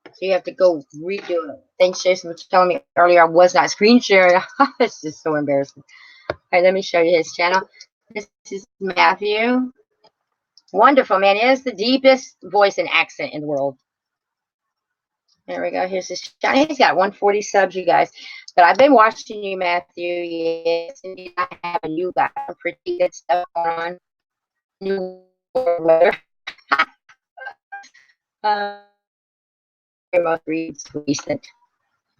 So you have to go redo it. Thanks, Jason, for telling me earlier I was not screen sharing. It's just so embarrassing. All right, let me show you his channel. This is Matthew. Wonderful, man. He has the deepest voice and accent in the world. There we go. Here's his channel. He's got 140 subs, you guys. But I've been watching you, Matthew. Yes, indeed, I have. And you got some pretty good stuff going on. New weather. Your most recent.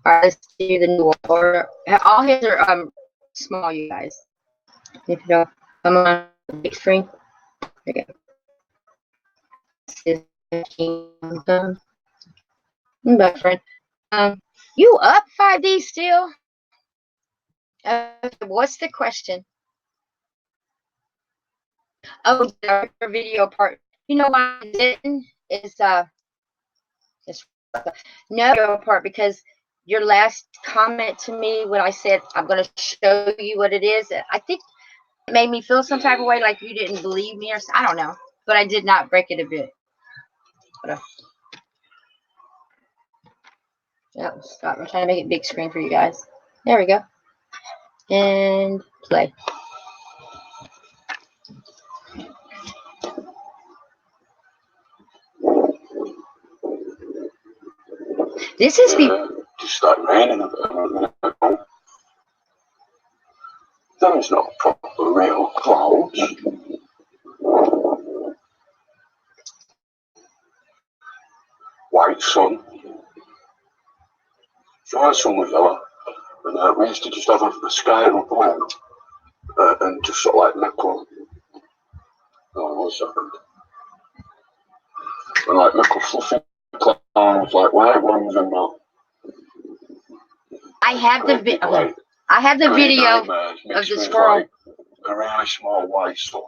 All right, let's do the new order. All his are small, you guys. If you don't come on the big screen, there you go. Back, friend. You up 5D still? What's the question? Oh, the video part. You know why I didn't? Is no video part because your last comment to me when I said I'm going to show you what it is, I think it made me feel some type of way, like you didn't believe me, or I don't know. But I did not break it a bit. Yeah, stop. I'm trying to make it big screen for you guys. There we go. And play. This is just started raining a minute ago. Those not proper real clouds. White sun. So our sun was yellow. And we used to just have a sky up blue. And just sort of like nickel. Oh, 1 second. And like nickel fluffy clouds, like white ones and that. I have the video. I have the video of the squirrel. Like a really small white sun,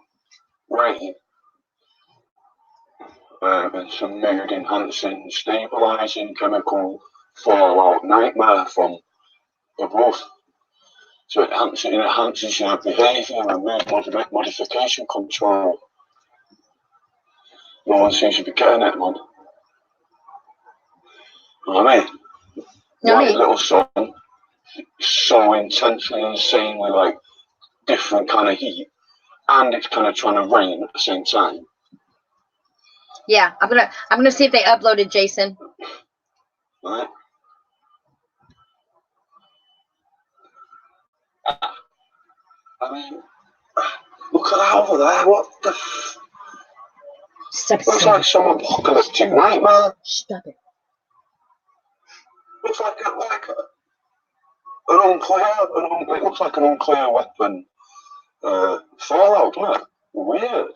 rain, and some mood enhancing, stabilising chemical fallout nightmare from above. So it enhances your behaviour and mood modification control. No one seems to be getting it, man. You know what I mean? No, White little sun, so intensely, insanely, like, different kind of heat, and it's kind of trying to rain at the same time. Yeah, I'm gonna see if they uploaded Jason. Right? I mean, look at that over there. What the f... Looks like some apocalyptic nightmare. Stop it. Looks like an unclear, it looks like an unclear weapon fallout, doesn't it? Weird.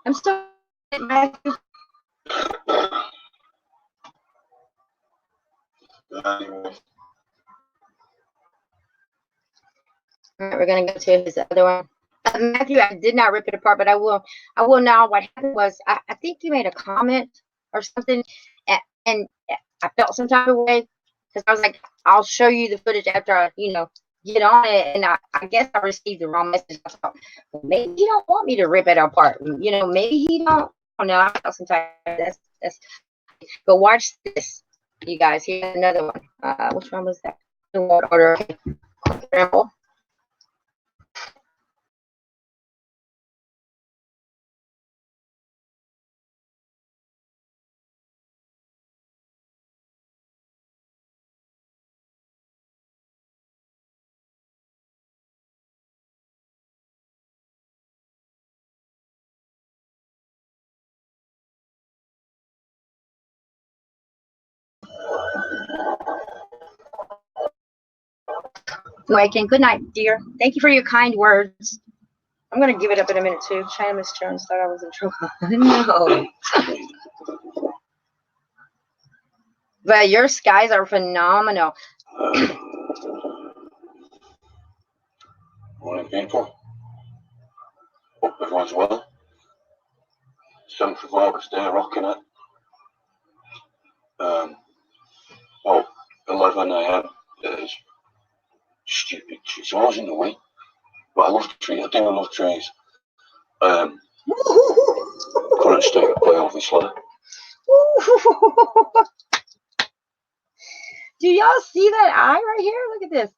I'm still Matthew. Anyway. All right, we're gonna go to his other one. Matthew, I did not rip it apart, but I will. I will now. What happened was, I think you made a comment or something, and I felt some type of way because I was like, I'll show you the footage after I, get on it, and I guess I received the wrong message. I thought, well, maybe he don't want me to rip it apart. Maybe he don't. I don't know. I felt some type. That's. But watch this, you guys. Here's another one. Which one was that? Order. Okay. Waking. Good night, dear. Thank you for your kind words. I'm gonna give it up in a minute too. China Miss Jones thought I was in trouble. No. But your skies are phenomenal. Morning, people. Hope everyone's well. 7th of August day, rocking it. 11 a.m. It is stupid. It's always in the way. But I love trees. I do love trees. Current state of play, obviously. Do y'all see that eye right here? Look at this.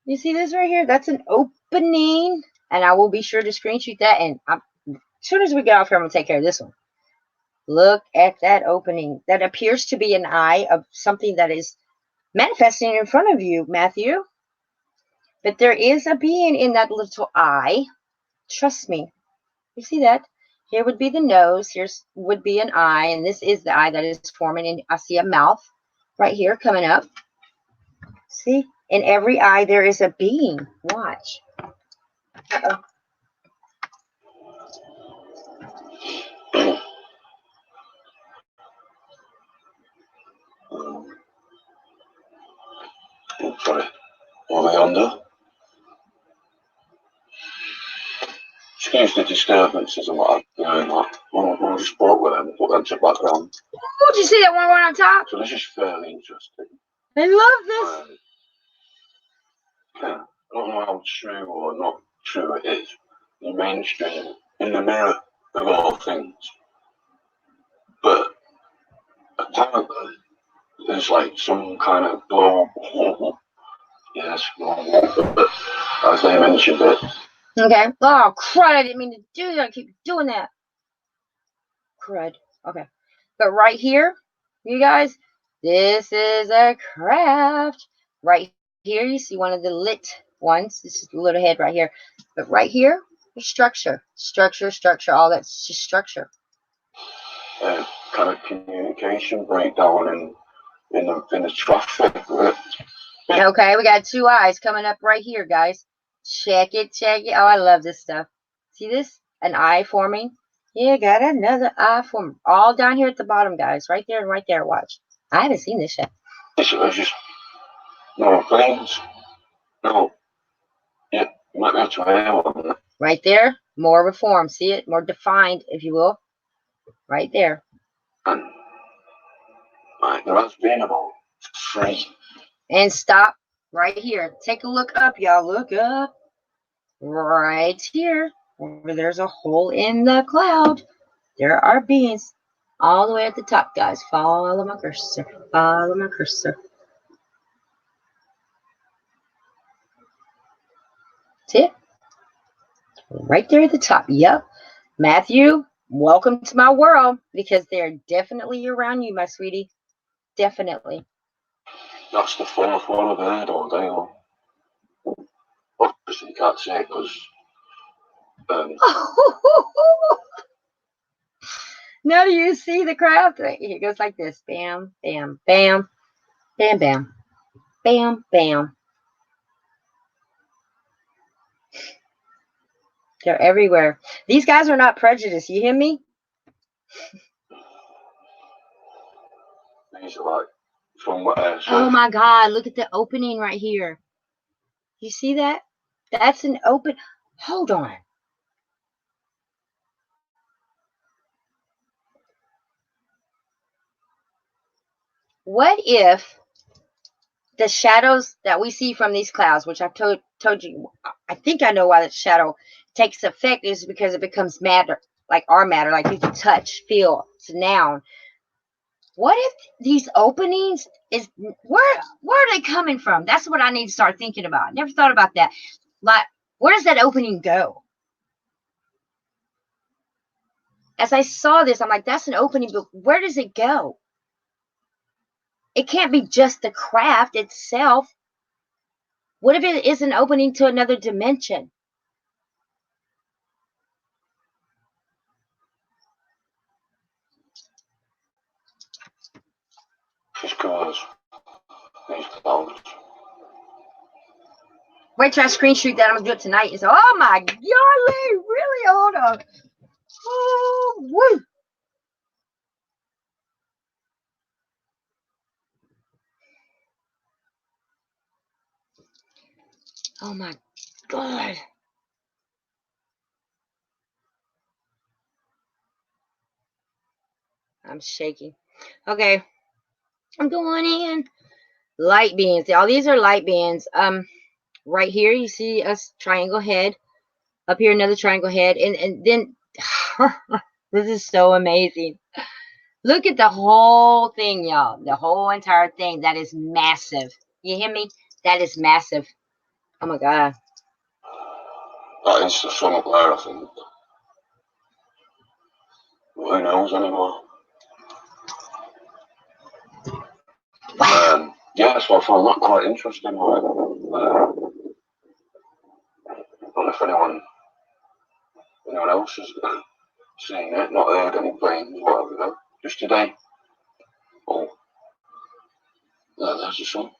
You see this right here? That's an opening. And I will be sure to screenshot that. And as soon as we get off here, I'm going to take care of this one. Look at that opening. That appears to be an eye of something that is manifesting in front of you, Matthew. But there is a being in that little eye. Trust me. You see that? Here would be the nose. Here's would be an eye. And this is the eye that is forming. And I see a mouth right here coming up. See? In every eye, there is a being. Watch. Uh-oh. Sorry. Over yonder. Excuse the disturbances and what I'm doing. I just spoke with them, put them to background. Oh, did you see that one on top? So this is fairly interesting. I love this. Yeah, I don't know how true or not true it is. The mainstream, in the mirror of all things. But apparently, there's like some kind of global, yes, global, but as they mentioned it. Okay. Oh, crud. I didn't mean to do that. I keep doing that. Crud. Okay. But right here, you guys, this is a craft. Right here, you see one of the lit ones. This is the little head right here. But right here, the structure. Structure, structure, all that's just structure. Kind of communication breakdown in the traffic. Okay, we got two eyes coming up right here, guys. Check it, check it. Oh, I love this stuff. See this? An eye forming. Yeah, got another eye forming. All down here at the bottom, guys. Right there and right there. Watch. I haven't seen this yet. It's just no things. No. Yeah, you might have to hear one. Right there. More of a form. See it? More defined, if you will. Right there. And there has been about 3. And stop right here. Take a look up, y'all. Look up. Right here. Where there's a hole in the cloud. There are beings all the way at the top, guys. Follow my cursor. Follow my cursor. See it? Right there at the top. Yep. Matthew, welcome to my world because they're definitely around you, my sweetie. Definitely. That's the 4th one I've heard all day long. Obviously, you can't say it because. Now do you see the craft? It goes like this. Bam, bam, bam, bam, bam, bam, bam. They're everywhere. These guys are not prejudiced. You hear me? These are like from what Oh my God. Look at the opening right here. You see that? That's an open. Hold on. What if the shadows that we see from these clouds, which I've told you, I think I know why the shadow takes effect is because it becomes matter, like our matter, like you can touch, feel. It's a noun. What if these openings is where are they coming from? That's what I need to start thinking about. Never thought about that. Like, where does that opening go? As I saw this, I'm like, that's an opening, but where does it go? It can't be just the craft itself. What if it is an opening to another dimension? Just because these clouds. Wait till I screenshot that. I'm gonna do it tonight. It's oh my golly, really? Hold on. Oh, woo. Oh my God. I'm shaking. Okay. I'm going in. Light beans. All these are light beans. Right here you see a triangle head. Up here another triangle head. And then this is so amazing. Look at the whole thing, y'all. The whole entire thing. That is massive. You hear me? That is massive. Oh my God. That is the sun up there, I think. Who knows anymore? Wow. Yeah, so I found that quite interesting. Like, I don't know if anyone else has seen it, not heard any planes, whatever, you know. Just today. Oh, there's the sun.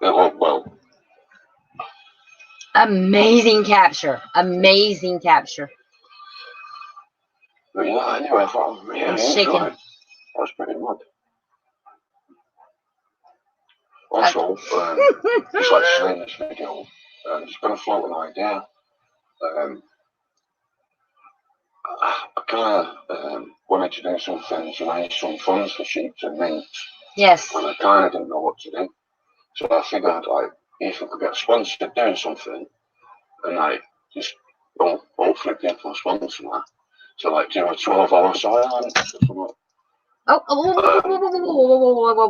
Well, Amazing capture. Amazing capture. but yeah, anyway, I thought I really I'm shaking. enjoyed it. That was pretty mad. Also, just like saying this video, just going to float an idea. I kind of wanted to do something to raise some funds for sheep and minks, Yes. and I kind of didn't know what to do. So I figured, like, if I could get sponsored doing something, and like just hopefully people sponsor that. So like do a 12-hour silence or something. Oh,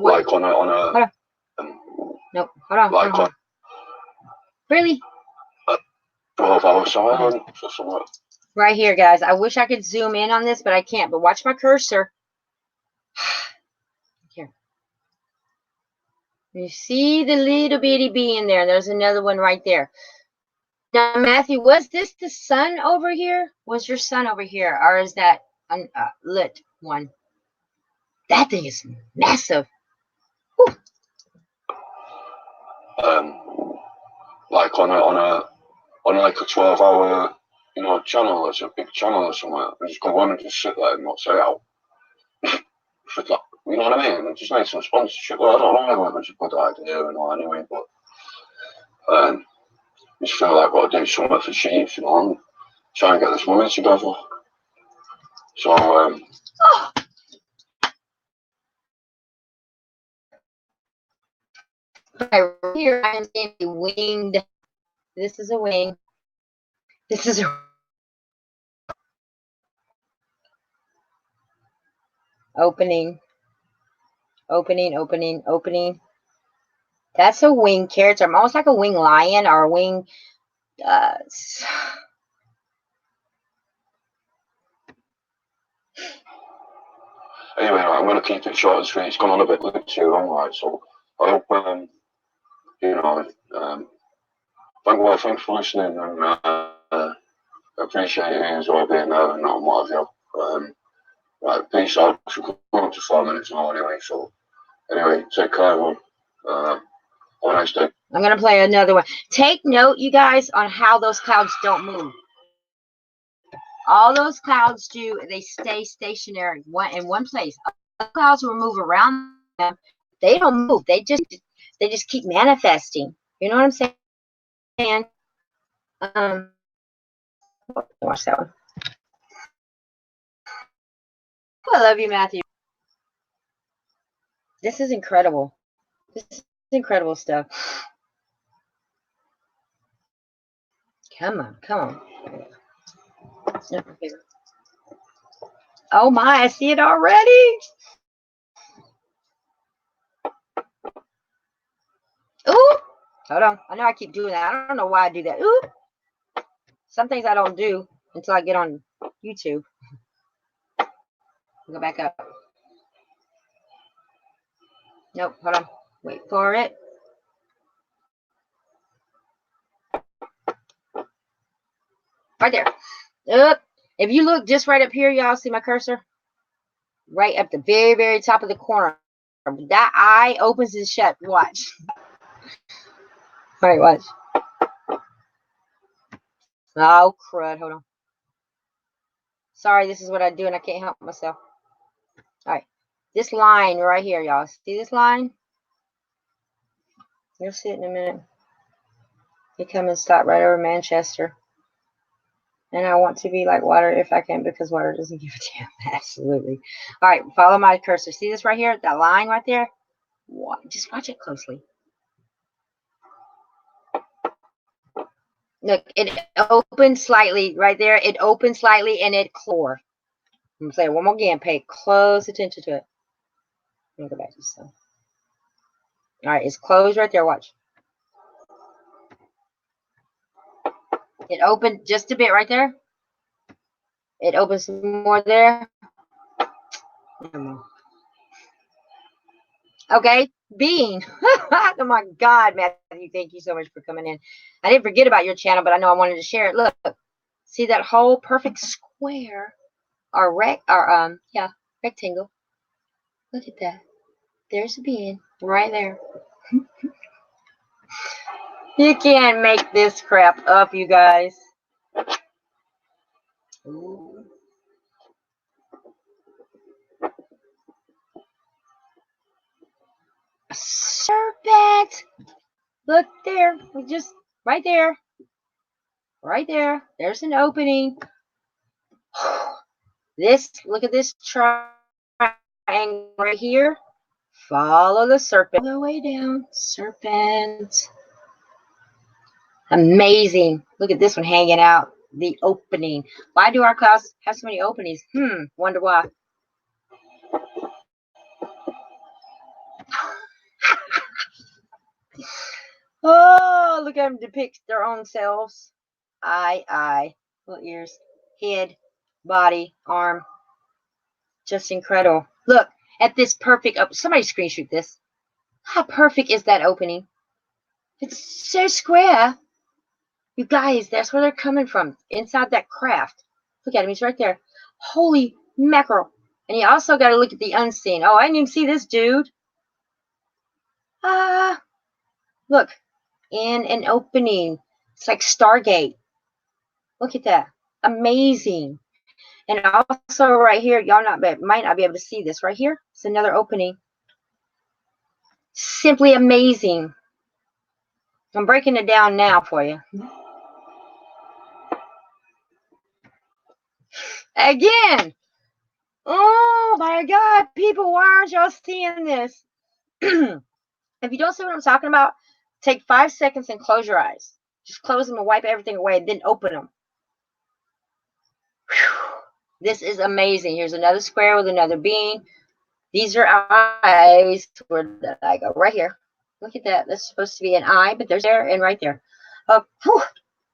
Like on a no, hold on. like on Really? a 12-hour silence or something. Right here, guys. I wish I could zoom in on this, but I can't. But watch my cursor. Here. You see the little bitty bee in there. There's another one right there. Now, Matthew, was this the sun over here? Was your sun over here? Or is that a lit one? That thing is massive. Whew. Like on like a 12-hour, you know, channel. It's a big channel or something. I just go on and just sit there and not say out. For like, you know what I mean? I just need some sponsorship. Well, I don't know whether it's a good idea or not anyway, but just feel like I've got to do something for sheep, you know, and try and get this money together. So, Right here, I am seeing a winged. This is a wing. This is a opening. Opening. That's a wing character. Almost like a wing lion or a wing. anyway, I'm going to keep it short and sweet. It's gone on a bit too long, right? So, I hope, you know, thanks for listening, and appreciate you as well being there and not what have you. Right, peace out. We're going up to 4 minutes now anyway, so anyway, take care, everyone. Have a nice day. I'm going to play another one. Take note, you guys, on how those clouds don't move. All those clouds do, they stay stationary in one place. Other clouds will move around them. They don't move. They just keep manifesting. You know what I'm saying? Watch that one. I love you, Matthew. This is incredible. This is incredible stuff. Come on. Oh my, I see it already. Ooh. Hold on. I know I keep doing that. I don't know why I do that. Ooh. Some things I don't do until I get on YouTube. Go back up. Nope. Hold on. Wait for it. Right there. If you look just right up here, y'all see my cursor? Right up the very, very top of the corner. That eye opens and shuts. Watch. All right, watch. Oh, crud. Hold on. Sorry, this is what I do, and I can't help myself. All right. This line right here, y'all. See this line? You'll see it in a minute. They come and stop right over Manchester. And I want to be like water if I can, because water doesn't give a damn. Absolutely. All right, follow my cursor. See this right here? That line right there? Just watch it closely. Look, it opens slightly right there. It opens slightly and it closes. I'm going to say it one more again. Pay close attention to it. Let me go back to this. All right, it's closed right there. Watch. It opened just a bit right there. It opens some more there. Okay, being. Oh my God, Matthew, thank you so much for coming in. I didn't forget about your channel, but I know I wanted to share it. Look, see that whole perfect square or rectangle. Look at that. There's a being right there. You can't make this crap up, you guys. Ooh. A serpent. Look there. We just right there. Right there. There's an opening. Look at this triangle right here. Follow the serpent all the way down. Serpent. Amazing. Look at this one hanging out. The opening. Why do our clouds have so many openings? Wonder why. Oh, look at them depict their own selves. Eye, little ears, head, body, arm. Just incredible. Look at this perfect. Somebody screenshot this. How perfect is that opening? It's so square. You guys, that's where they're coming from. Inside that craft. Look at him. He's right there. Holy mackerel. And you also got to look at the unseen. Oh, I didn't even see this dude. Look. In an opening. It's like Stargate. Look at that. Amazing. And also right here, y'all might not be able to see this. Right here, it's another opening. Simply amazing. I'm breaking it down now for you. Again. Oh my God, people, why aren't y'all seeing this? If you don't see what I'm talking about, take 5 seconds and close your eyes. Just close them and wipe everything away, and then open them. Whew. This is amazing. Here's another square with another being. These are eyes. Where did I go? Right here. Look at that. That's supposed to be an eye, but there's there and right there. Whew.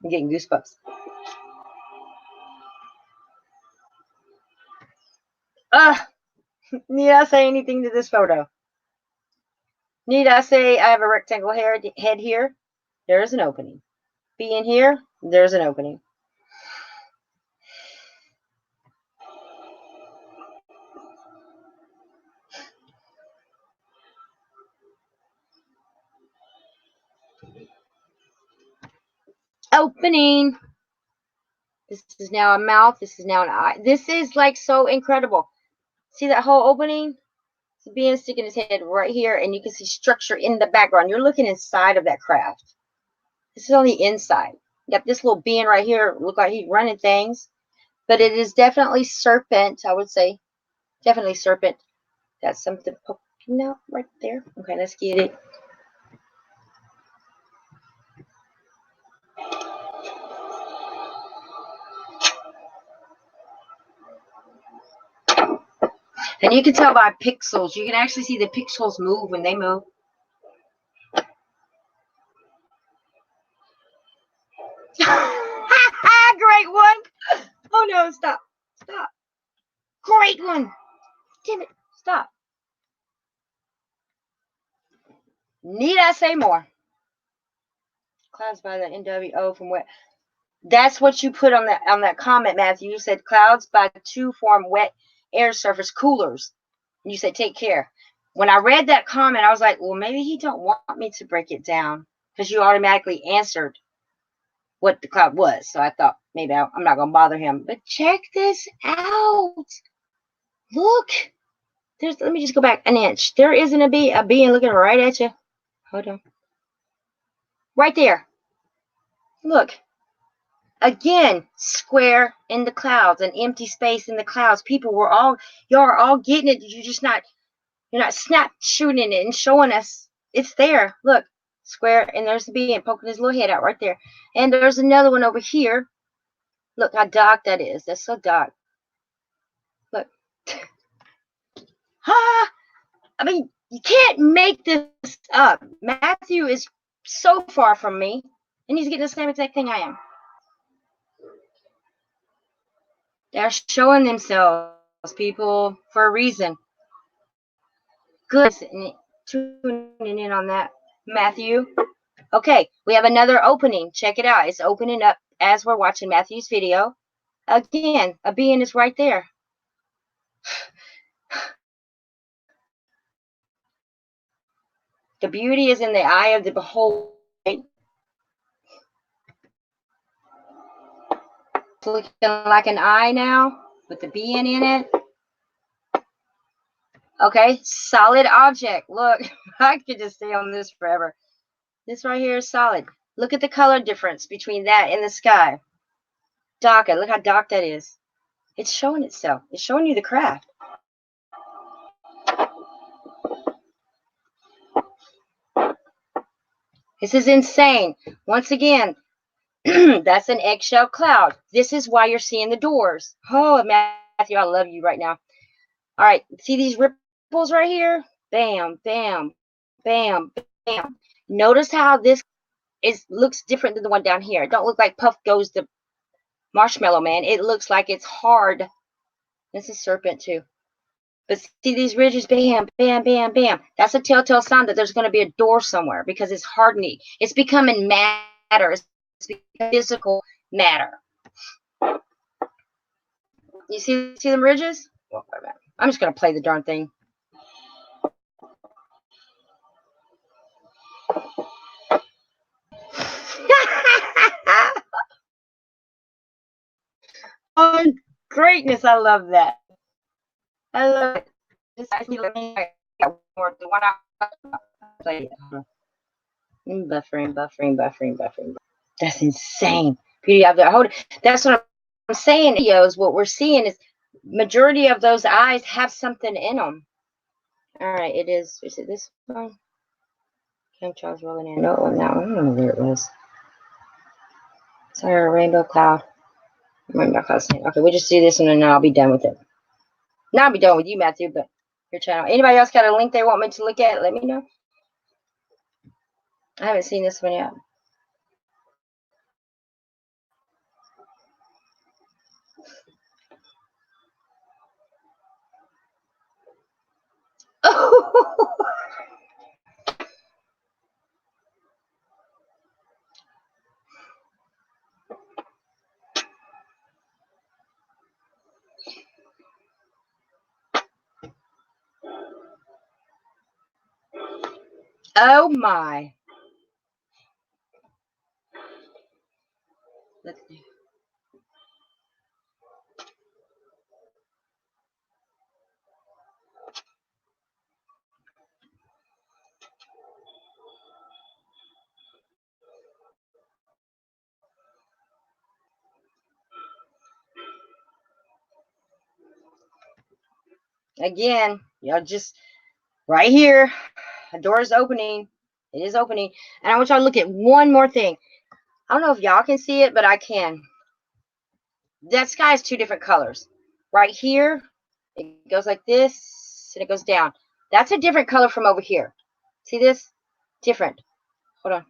I'm getting goosebumps. Need I say anything to this photo? Need I say I have a rectangle head here? There is an opening. Being here, there's an opening. Opening. This is now a mouth. This is now an eye. This is like so incredible. See that whole opening? It's a being sticking his head right here, and you can see structure in the background. You're looking inside of that craft. This is on the inside. You got this little being right here. Look like he's running things. But it is definitely serpent, I would say. Definitely serpent. Got something poking out right there. Okay, let's get it. And you can tell by pixels. You can actually see the pixels move when they move. Great one. Oh no, stop. Stop. Great one. Damn it. Stop. Need I say more? Clouds by the NWO from wet. That's what you put on that comment, Matthew. You said clouds by 2 form wet air surface coolers. And you said take care. When I read that comment, I was like, well, maybe he don't want me to break it down, because you automatically answered what the cloud was. So I thought maybe I'm not going to bother him. But check this out. Look. Let me just go back an inch. There isn't a being looking right at you. Hold on. Right there. Look. Again, square in the clouds, an empty space in the clouds. People were all, y'all are all getting it. You're not snap shooting it and showing us it's there. Look, square, and there's the being poking his little head out right there. And there's another one over here. Look how dark that is. That's so dark. Look. Ah, I mean, you can't make this up. Matthew is so far from me, and he's getting the same exact thing I am. They're showing themselves, people, for a reason. Good. Tuning in on that, Matthew. Okay, we have another opening. Check it out. It's opening up as we're watching Matthew's video. Again, a being is right there. The beauty is in the eye of the beholder. Right? It's looking like an eye now with the being in it. Okay, solid object. Look, I could just stay on this forever. This right here is solid. Look at the color difference between that and the sky. Darker. Look how dark that is. It's showing itself. It's showing you the craft. This is insane. Once again, that's an eggshell cloud. This is why you're seeing the doors. Oh, Matthew, I love you right now. All right, see these ripples right here? Bam, bam, bam, bam. Notice how this looks different than the one down here. It don't look like Puff Goes the Marshmallow Man. It looks like it's hard. This is serpent too. But see these ridges, bam, bam, bam, bam. That's a telltale sign that there's going to be a door somewhere because it's hardening. It's becoming matter. It's becoming physical matter. You see them ridges? I'm just going to play the darn thing. Oh, greatness. I love that. I love it. Just actually let me the one I play. Buffering. That's insane. Beauty of the hold. That's what I'm saying. Videos. What we're seeing is majority of those eyes have something in them. All right, it is. Is it this one? Chemtrails rolling in. No, that one. I don't know where it was. Sorry, rainbow cloud. Rainbow cloud. Okay, we just do this one and then I'll be done with it. Now I'll be done with you, Matthew, but your channel. Anybody else got a link they want me to look at? Let me know. I haven't seen this one yet. Oh my. Let's see. Again, y'all just right here. The door is opening. It is opening. And I want y'all to look at one more thing. I don't know if y'all can see it, but I can. That sky is two different colors. Right here, it goes like this, and it goes down. That's a different color from over here. See this? Different. Hold on.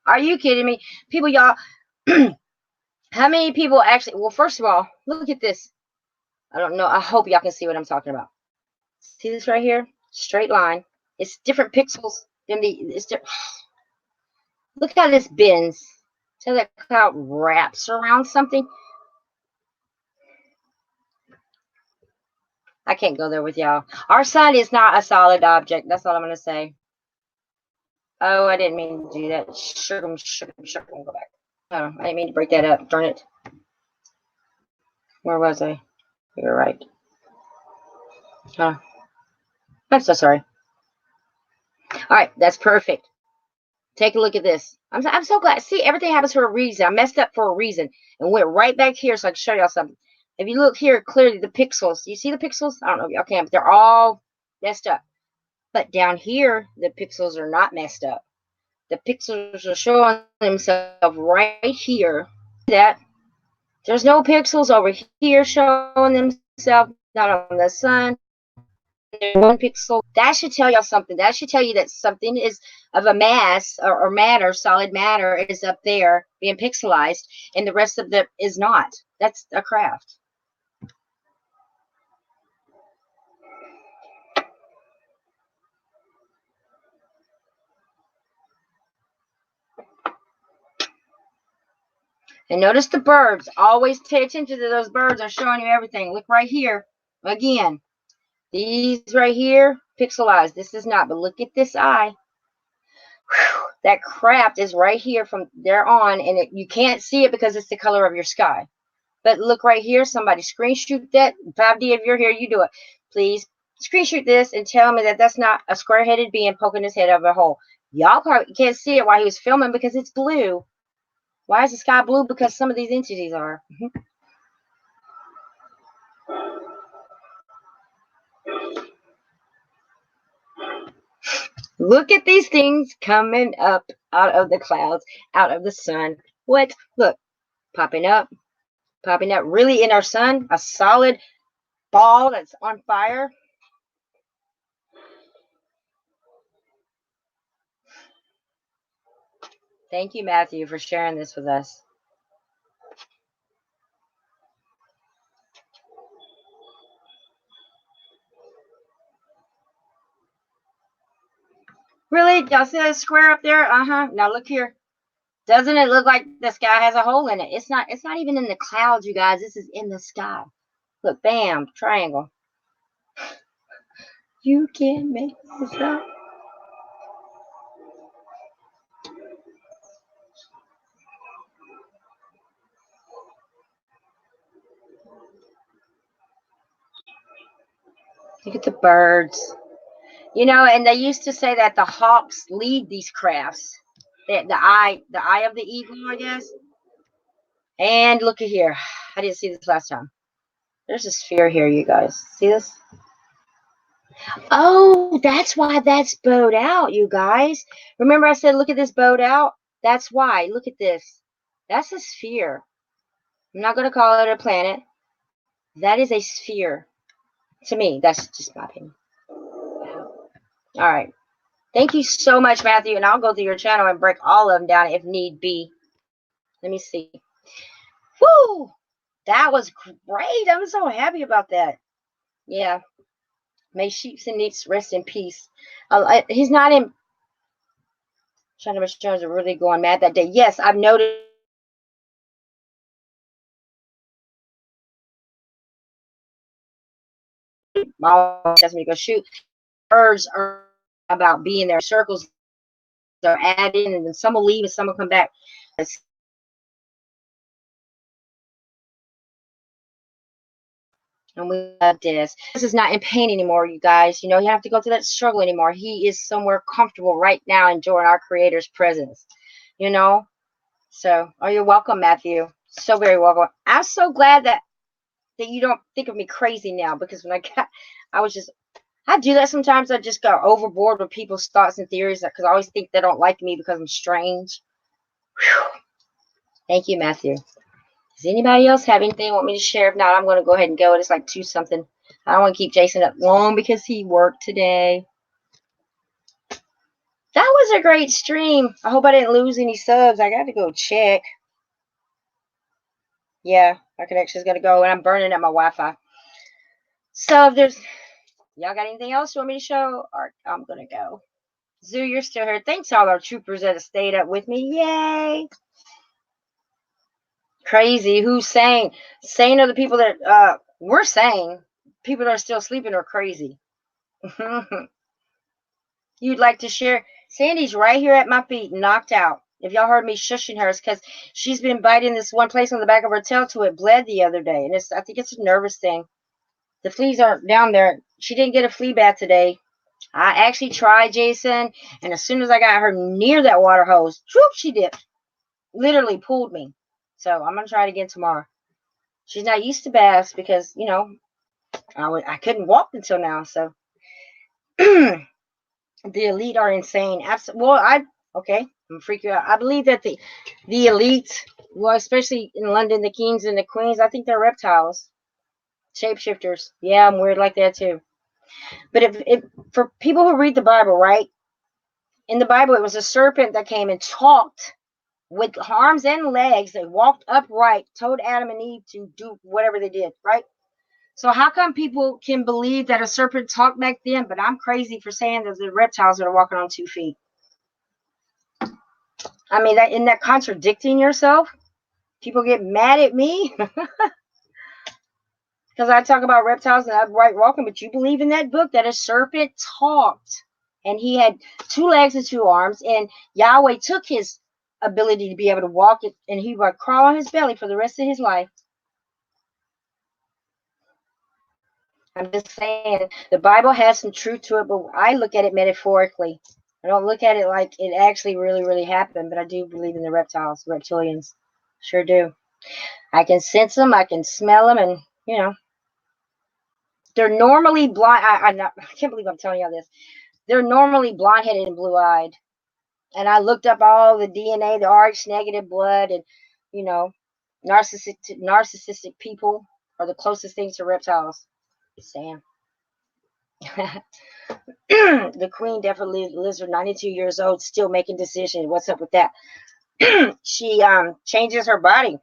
Are you kidding me? People, y'all, how many people actually, well, first of all, look at this. I don't know. I hope y'all can see what I'm talking about. See this right here? Straight line. It's different pixels than it's different. Look how this bends. So that cloud wraps around something. I can't go there with y'all. Our sun is not a solid object. That's all I'm going to say. Oh, I didn't mean to do that. Sugar. Go back. Oh, I didn't mean to break that up. Darn it. Where was I? You're right. Oh, I'm so sorry. All right, that's perfect. Take a look at this. I'm so glad. See, everything happens for a reason. I messed up for a reason and went right back here so I can show y'all something. If you look here clearly, the pixels. You see the pixels? I don't know if y'all can, but they're all messed up. But down here, the pixels are not messed up. The pixels are showing themselves right here. That there's no pixels over here showing themselves, not on the sun. There's one pixel. That should tell y'all something. That should tell you that something is of a mass or matter, solid matter, is up there being pixelized, and the rest of it is not. That's a craft. And notice the birds. Always pay attention to those birds. Are showing you everything. Look right here. Again, these right here, pixelized. This is not, but look at this eye. Whew, that craft is right here from there on, and you can't see it because it's the color of your sky. But look right here. Somebody screenshot that. 5D, if you're here, you do it. Please screenshot this and tell me that that's not a square-headed being poking his head out of a hole. Y'all probably can't see it while he was filming because it's blue. Why is the sky blue? Because some of these entities are. Look at these things coming up out of the clouds, out of the sun. What? Look, popping up really in our sun, a solid ball that's on fire. Thank you, Matthew, for sharing this with us. Really? Y'all see that square up there? Uh-huh. Now look here. Doesn't it look like the sky has a hole in it? It's not even in the clouds, you guys. This is in the sky. Look, bam, triangle. You can't make this up. Look at the birds. You know, and they used to say that the hawks lead these crafts. The eye of the eagle, I guess. And look at here. I didn't see this last time. There's a sphere here, you guys. See this? Oh, that's why that's bowed out, you guys. Remember I said, look at this bowed out? That's why. Look at this. That's a sphere. I'm not going to call it a planet. That is a sphere. To me, that's just my opinion. All right. Thank you so much, Matthew. And I'll go through your channel and break all of them down if need be. Let me see. Woo! That was great. I'm so happy about that. Yeah. May sheeps and neats rest in peace. He's not in. China Jones are really going mad that day. Yes, I've noticed. Mom asked me to go shoot. Birds are about being there. Circles are adding, and then some will leave and some will come back. And we love this. This is not in pain anymore, you guys. You know, you have to go through that struggle anymore. He is somewhere comfortable right now, enjoying our Creator's presence. You know? So, oh, you're welcome, Matthew. So very welcome. I'm so glad that you don't think of me crazy now, because when I do that sometimes. I just go overboard with people's thoughts and theories because I always think they don't like me because I'm strange. Whew. Thank you, Matthew. Does anybody else have anything want me to share? If not, I'm going to go ahead and go. It's like 2 something. I don't want to keep Jason up long because he worked today. That was a great stream. I hope I didn't lose any subs. I got to go check. Yeah, my connection's going to go, and I'm burning up my Wi-Fi. So if there's... Y'all got anything else you want me to show? Or I'm going to go. Zoo, you're still here. Thanks to all our troopers that have stayed up with me. Yay! Crazy. Who's sane? Sane are the people that we're sane. People that are still sleeping are crazy. You'd like to share? Sandy's right here at my feet, knocked out. If y'all heard me shushing her, it's because she's been biting this one place on the back of her tail till it bled the other day. And I think it's a nervous thing. The fleas aren't down there. She didn't get a flea bath today. I actually tried, Jason, and as soon as I got her near that water hose, whoop, she dipped. Literally pulled me. So I'm going to try it again tomorrow. She's not used to baths because, you know, I couldn't walk until now. So the elite are insane. Absolutely. Well, okay, I'm gonna freak you out. I believe that the elite, well, especially in London, the kings and the queens, I think they're reptiles, shapeshifters. Yeah, I'm weird like that too. But if for people who read the Bible, right? In the Bible, it was a serpent that came and talked with arms and legs. They walked upright, told Adam and Eve to do whatever they did, right? So how come people can believe that a serpent talked back then, but I'm crazy for saying that the reptiles that are walking on 2 feet? I mean, isn't that contradicting yourself? People get mad at me because I talk about reptiles and upright walking, but you believe in that book that a serpent talked and he had 2 legs and 2 arms, and Yahweh took his ability to be able to walk it, and he would crawl on his belly for the rest of his life. I'm just saying, the Bible has some truth to it, but I look at it metaphorically. I don't look at it like it actually really, really happened, but I do believe in the reptiles, reptilians. Sure do. I can sense them, I can smell them, and, you know, they're normally blind. I can't believe I'm telling you all this. They're normally blonde-headed and blue-eyed. And I looked up all the DNA, the Rh negative blood, and, you know, narcissistic people are the closest things to reptiles. Sam. The queen definitely lives her 92 years old, still making decisions. What's up with that? She changes her body.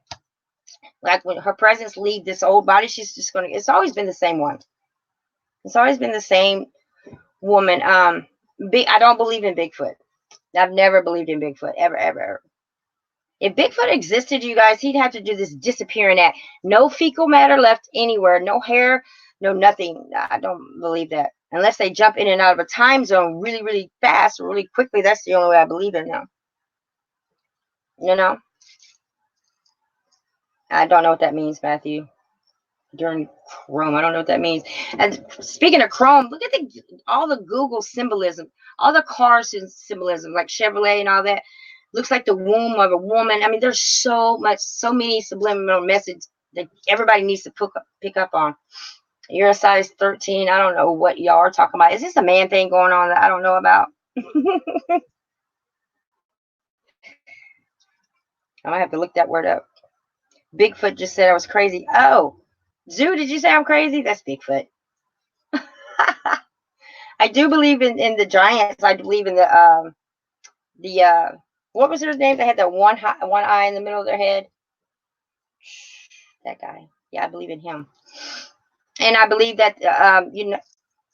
Like when her presence leave this old body, she's just gonna. It's always been the same one. It's always been the same woman. I don't believe in Bigfoot. I've never believed in Bigfoot, ever, ever, ever. If Bigfoot existed, you guys, he'd have to do this disappearing act. No fecal matter left anywhere. No hair, no nothing. I don't believe that. Unless they jump in and out of a time zone really, really fast, really quickly. That's the only way I believe in them. You know? I don't know what that means, Matthew. During Chrome, I don't know what that means. And speaking of Chrome, look at all the Google symbolism, all the cars symbolism, like Chevrolet and all that. Looks like the womb of a woman. I mean, there's so many subliminal messages that everybody needs to pick up on. You're a size 13. I don't know what y'all are talking about. Is this a man thing going on that I don't know about? I might have to look that word up. Bigfoot just said I was crazy. Oh, Zoo, did you say I'm crazy? That's Bigfoot. I do believe in the giants. I believe in the what was his name? They had that one eye in the middle of their head. That guy. Yeah, I believe in him. And I believe that you know,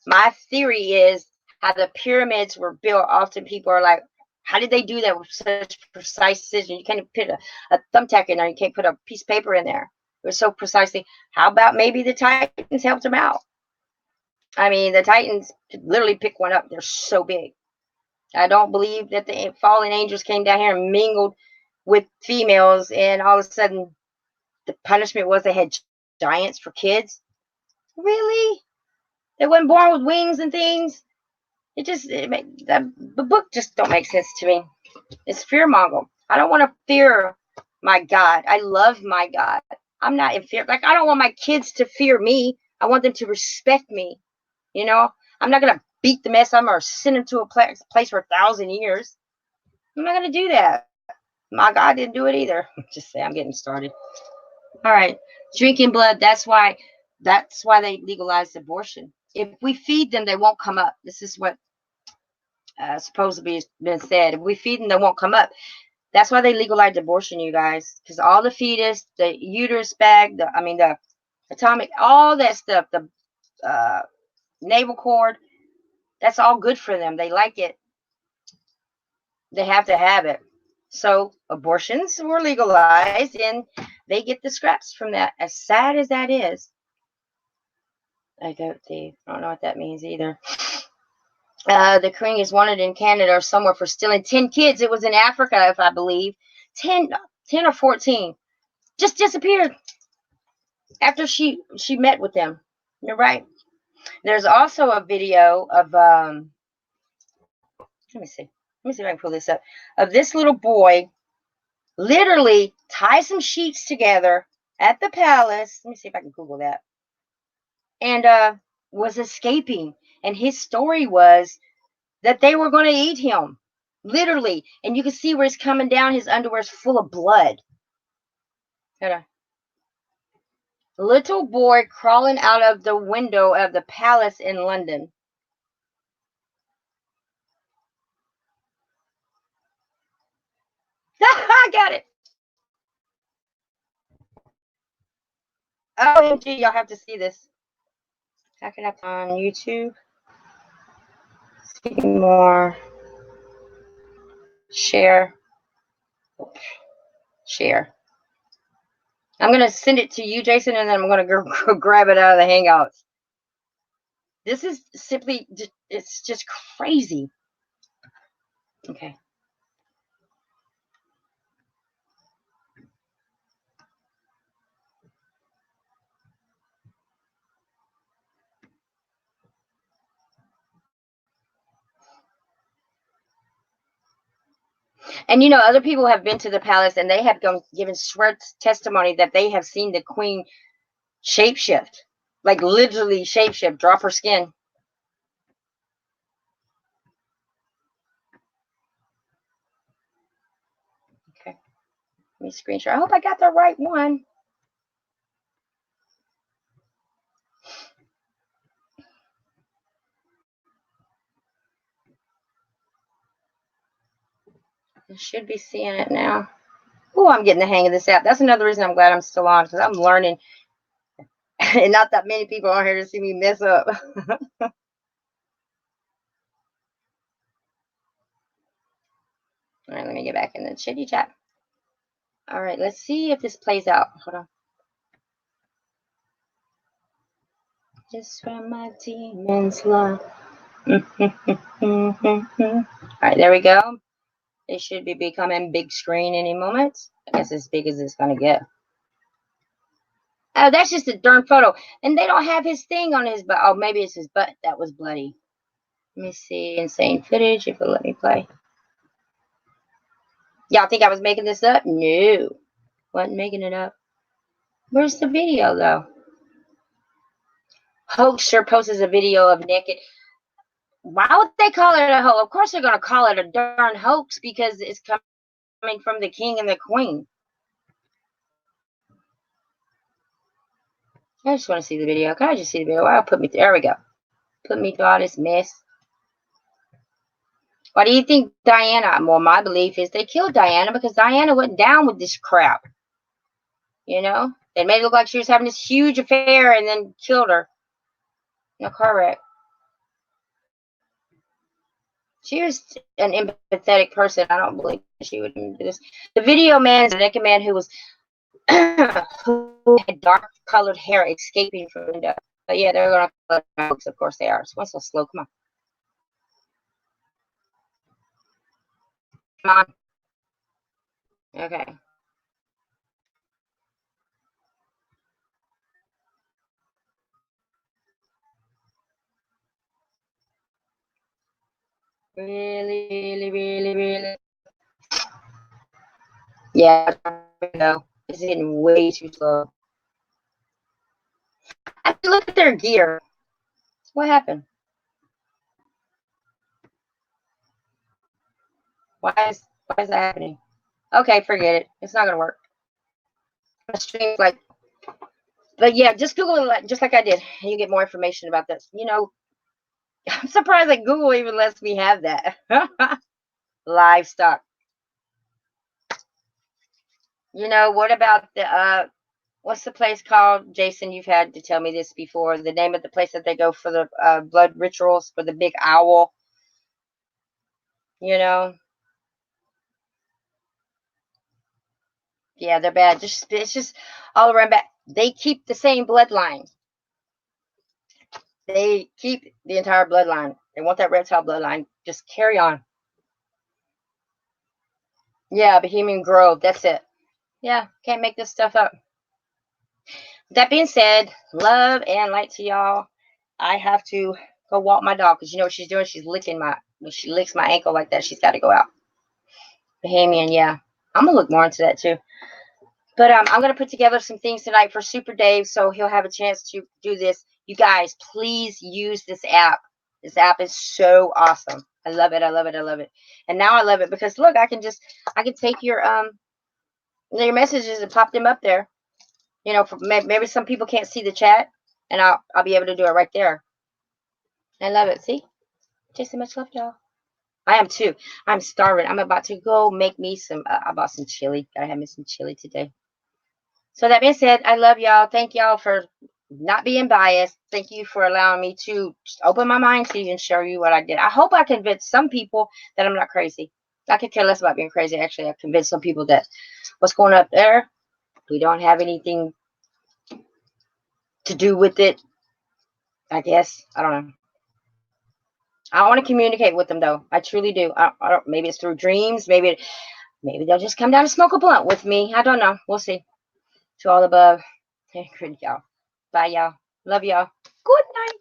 my theory is how the pyramids were built. Often people are like, how did they do that with such precise precision? You can't put a thumbtack in there. You can't put a piece of paper in there. It was so precisely. How about maybe the Titans helped them out? I mean, the Titans could literally pick one up. They're so big. I don't believe that the fallen angels came down here and mingled with females, and all of a sudden the punishment was they had giants for kids. Really? They weren't born with wings and things. The book just don't make sense to me. It's fear monger. I don't want to fear my God. I love my God. I'm not in fear. Like, I don't want my kids to fear me. I want them to respect me. You know, I'm not going to beat the mess out of them or send them to a place for 1,000 years. I'm not going to do that. My God didn't do it either. Just say I'm getting started. All right. Drinking blood. That's why they legalized abortion. If we feed them, they won't come up. This is what supposedly has been said. If we feed them, they won't come up. That's why they legalized abortion, you guys. Because all the fetus, the uterus bag, the atomic, all that stuff, the navel cord, that's all good for them. They like it. They have to have it. So abortions were legalized, and they get the scraps from that. As sad as that is. I don't know what that means either. The Queen is wanted in Canada or somewhere for stealing 10 kids. It was in Africa, if I believe. 10 or 14. Just disappeared after she met with them. You're right. There's also a video of let me see if I can pull this up, of this little boy literally tie some sheets together at the palace. Let me see if I can Google that. And was escaping. And his story was that they were going to eat him. Literally. And you can see where it's coming down. His underwear's full of blood. Little boy crawling out of the window of the palace in London. I got it. OMG, y'all have to see this. How can I find on YouTube? See more. Share. I'm going to send it to you, Jason, and then I'm going to go grab it out of the Hangouts. This is simply, it's just crazy. Okay. And other people have been to the palace and they have given swear testimony that they have seen the Queen shapeshift, like literally shapeshift, drop her skin. Okay, let me screenshot. I hope I got the right one. I should be seeing it now. Oh, I'm getting the hang of this app. That's another reason I'm glad I'm still on, because I'm learning. And not that many people are here to see me mess up. All right, let me get back in the chitty chat. All right, let's see if this plays out. Hold on. Just where my demons lie. All right, there we go. It should be becoming big screen any moment. I guess as big as it's going to get. Oh, that's just a darn photo. And they don't have his thing on his butt. Oh, maybe it's his butt that was bloody. Let me see. Insane footage, if it'll let me play. Y'all think I was making this up? No. Wasn't making it up. Where's the video, though? Hoaxer posts a video of naked. Why would they call it a hoax? Of course they're going to call it a darn hoax because it's coming from the king and the queen. I just want to see the video. Can I just see the video? Wow, put me there. We go. Put me through all this mess. Why do you think Diana? Well, my belief is they killed Diana because Diana went down with this crap. They made it look like she was having this huge affair and then killed her in a car wreck. She was an empathetic person. I don't believe she would do this. The video man is a naked man who was who had dark colored hair escaping from the window. But yeah, they're going to call it hoax. Of course they are. It's so slow. Come on. Come on. Okay. Really. Yeah, no, it's getting way too slow. I mean, look at their gear. What happened? Why is that happening? Okay, forget it. It's not gonna work. Stream but yeah, just Google it just like I did, and you get more information about this. I'm surprised that Google even lets me have that. Livestock. What about the what's the place called? Jason, you've had to tell me this before. The name of the place that they go for the blood rituals for the big owl. Yeah, they're bad. It's just all around bad. They keep the same bloodline. They keep the entire bloodline. They want that reptile bloodline. Just carry on. Yeah, Bohemian Grove. That's it. Yeah, can't make this stuff up. That being said, love and light to y'all. I have to go walk my dog because you know what she's doing? She's licking my, when she licks my ankle like that, she's got to go out. Bahamian, yeah. I'm going to look more into that too. But I'm going to put together some things tonight for Super Dave so he'll have a chance to do this. You guys, please use this app. This app is so awesome. I love it. I love it. I love it. And now I love it because look, I can take your messages and pop them up there. You know, for maybe some people can't see the chat, and I'll be able to do it right there. I love it. See? Just so much love, y'all. I am too. I'm starving. I'm about to go make me some. I bought some chili. Gotta have me some chili today. So that being said, I love y'all. Thank y'all for not being biased. Thank you for allowing me to open my mind to you and show you what I did. I hope I convinced some people that I'm not crazy. I could care less about being crazy. Actually, I convinced some people that what's going up there, we don't have anything to do with it. I guess. I don't know. I want to communicate with them, though. I truly do. I don't, maybe it's through dreams. Maybe they'll just come down and smoke a blunt with me. I don't know. We'll see. To all above. Hey, good y'all. Bye, y'all. Love y'all. Good night.